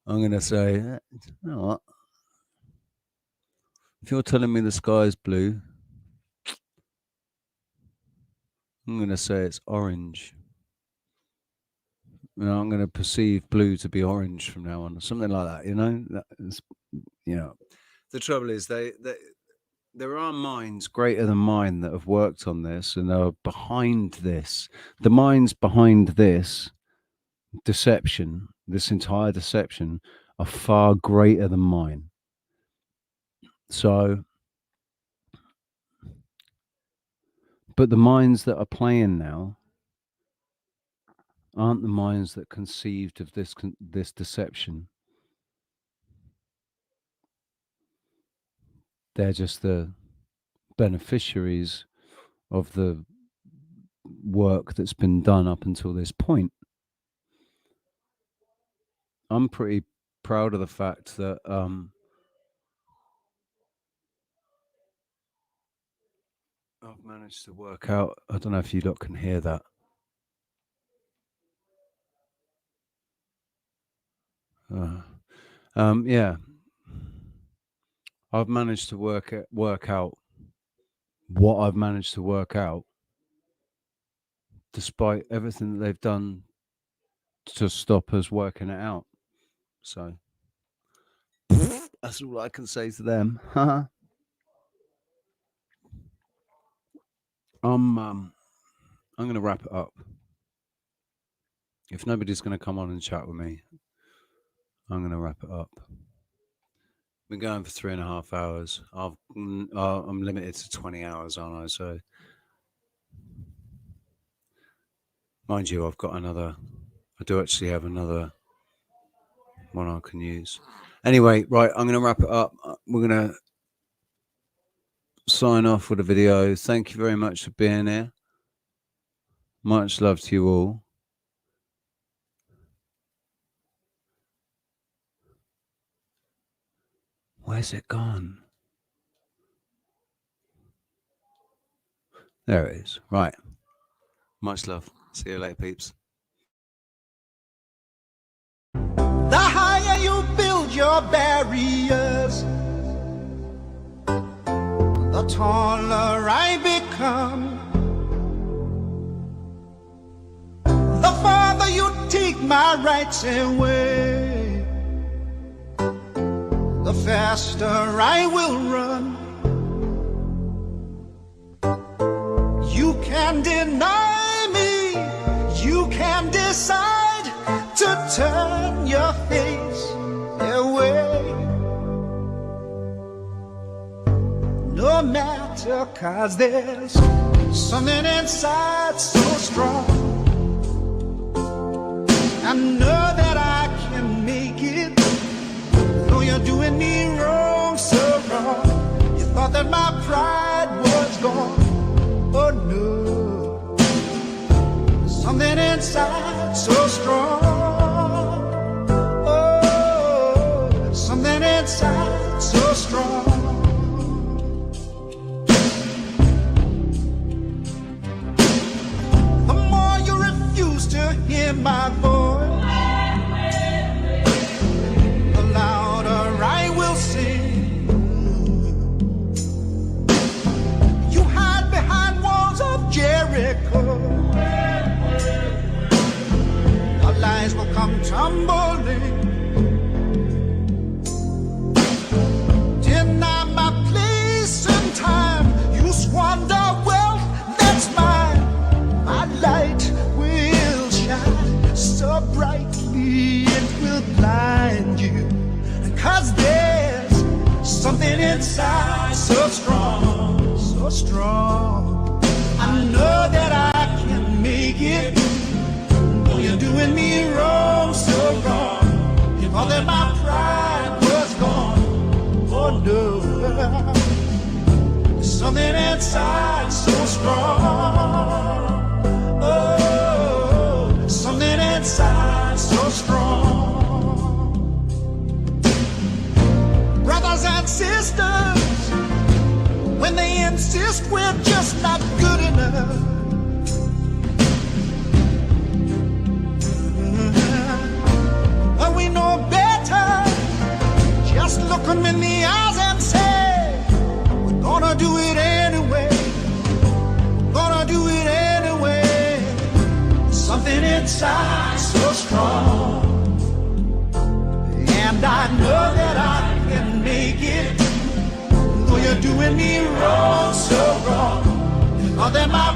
I'm going to say, you know what? If you're telling me the sky's blue, I'm going to say it's orange. You know, I'm going to perceive blue to be orange from now on, or something like that. The trouble is there are minds greater than mine that have worked on this and are behind this. The minds behind this deception, this entire deception, are far greater than mine. So, but the minds that are playing now aren't the minds that conceived of this deception. They're just the beneficiaries of the work that's been done up until this point. I'm pretty proud of the fact that I've managed to work out. I don't know if you lot can hear that. Yeah, I've managed to work out what I've managed to work out, despite everything that they've done to stop us working it out. So that's all I can say to them. I'm going to wrap it up. If nobody's going to come on and chat with me, I'm going to wrap it up. Been going for 3.5 hours. I'm limited to 20 hours, aren't I? So, mind you, I've got another. I do actually have another one I can use. Anyway, right, I'm going to wrap it up. We're going to sign off with a video. Thank you very much for being here. Much love to you all. Where's it gone? There it is. Right. Much love. See you later, peeps. The higher you build your barriers, the taller I become. The farther you take my rights away, the faster I will run. You can deny me, you can decide to turn your face away. No matter, 'cause there's something inside so strong. I know that I can make it, though you're doing me wrong, so wrong. You thought that my pride was gone. Oh no, something inside so strong. Oh, something inside so strong. The more you refuse to hear my voice, the louder I will sing. You hide behind walls of Jericho, our lies will come tumbling. Deny my place and time, you squander wealth that's mine. My light will shine so brightly it will blind you, 'cause there's something inside so strong, so strong. I know that I can make it, though you're doing me wrong, so wrong. You thought that my pride was gone. Oh no, something inside so strong. Oh, something inside so strong. Brothers and sisters, when they insist we're just not good enough, but we know better, just look them in the eyes and say, we're gonna do it anyway, gonna do it anyway. Something inside so strong, and I know that I can make it, though you're doing me wrong, so wrong. You thought that my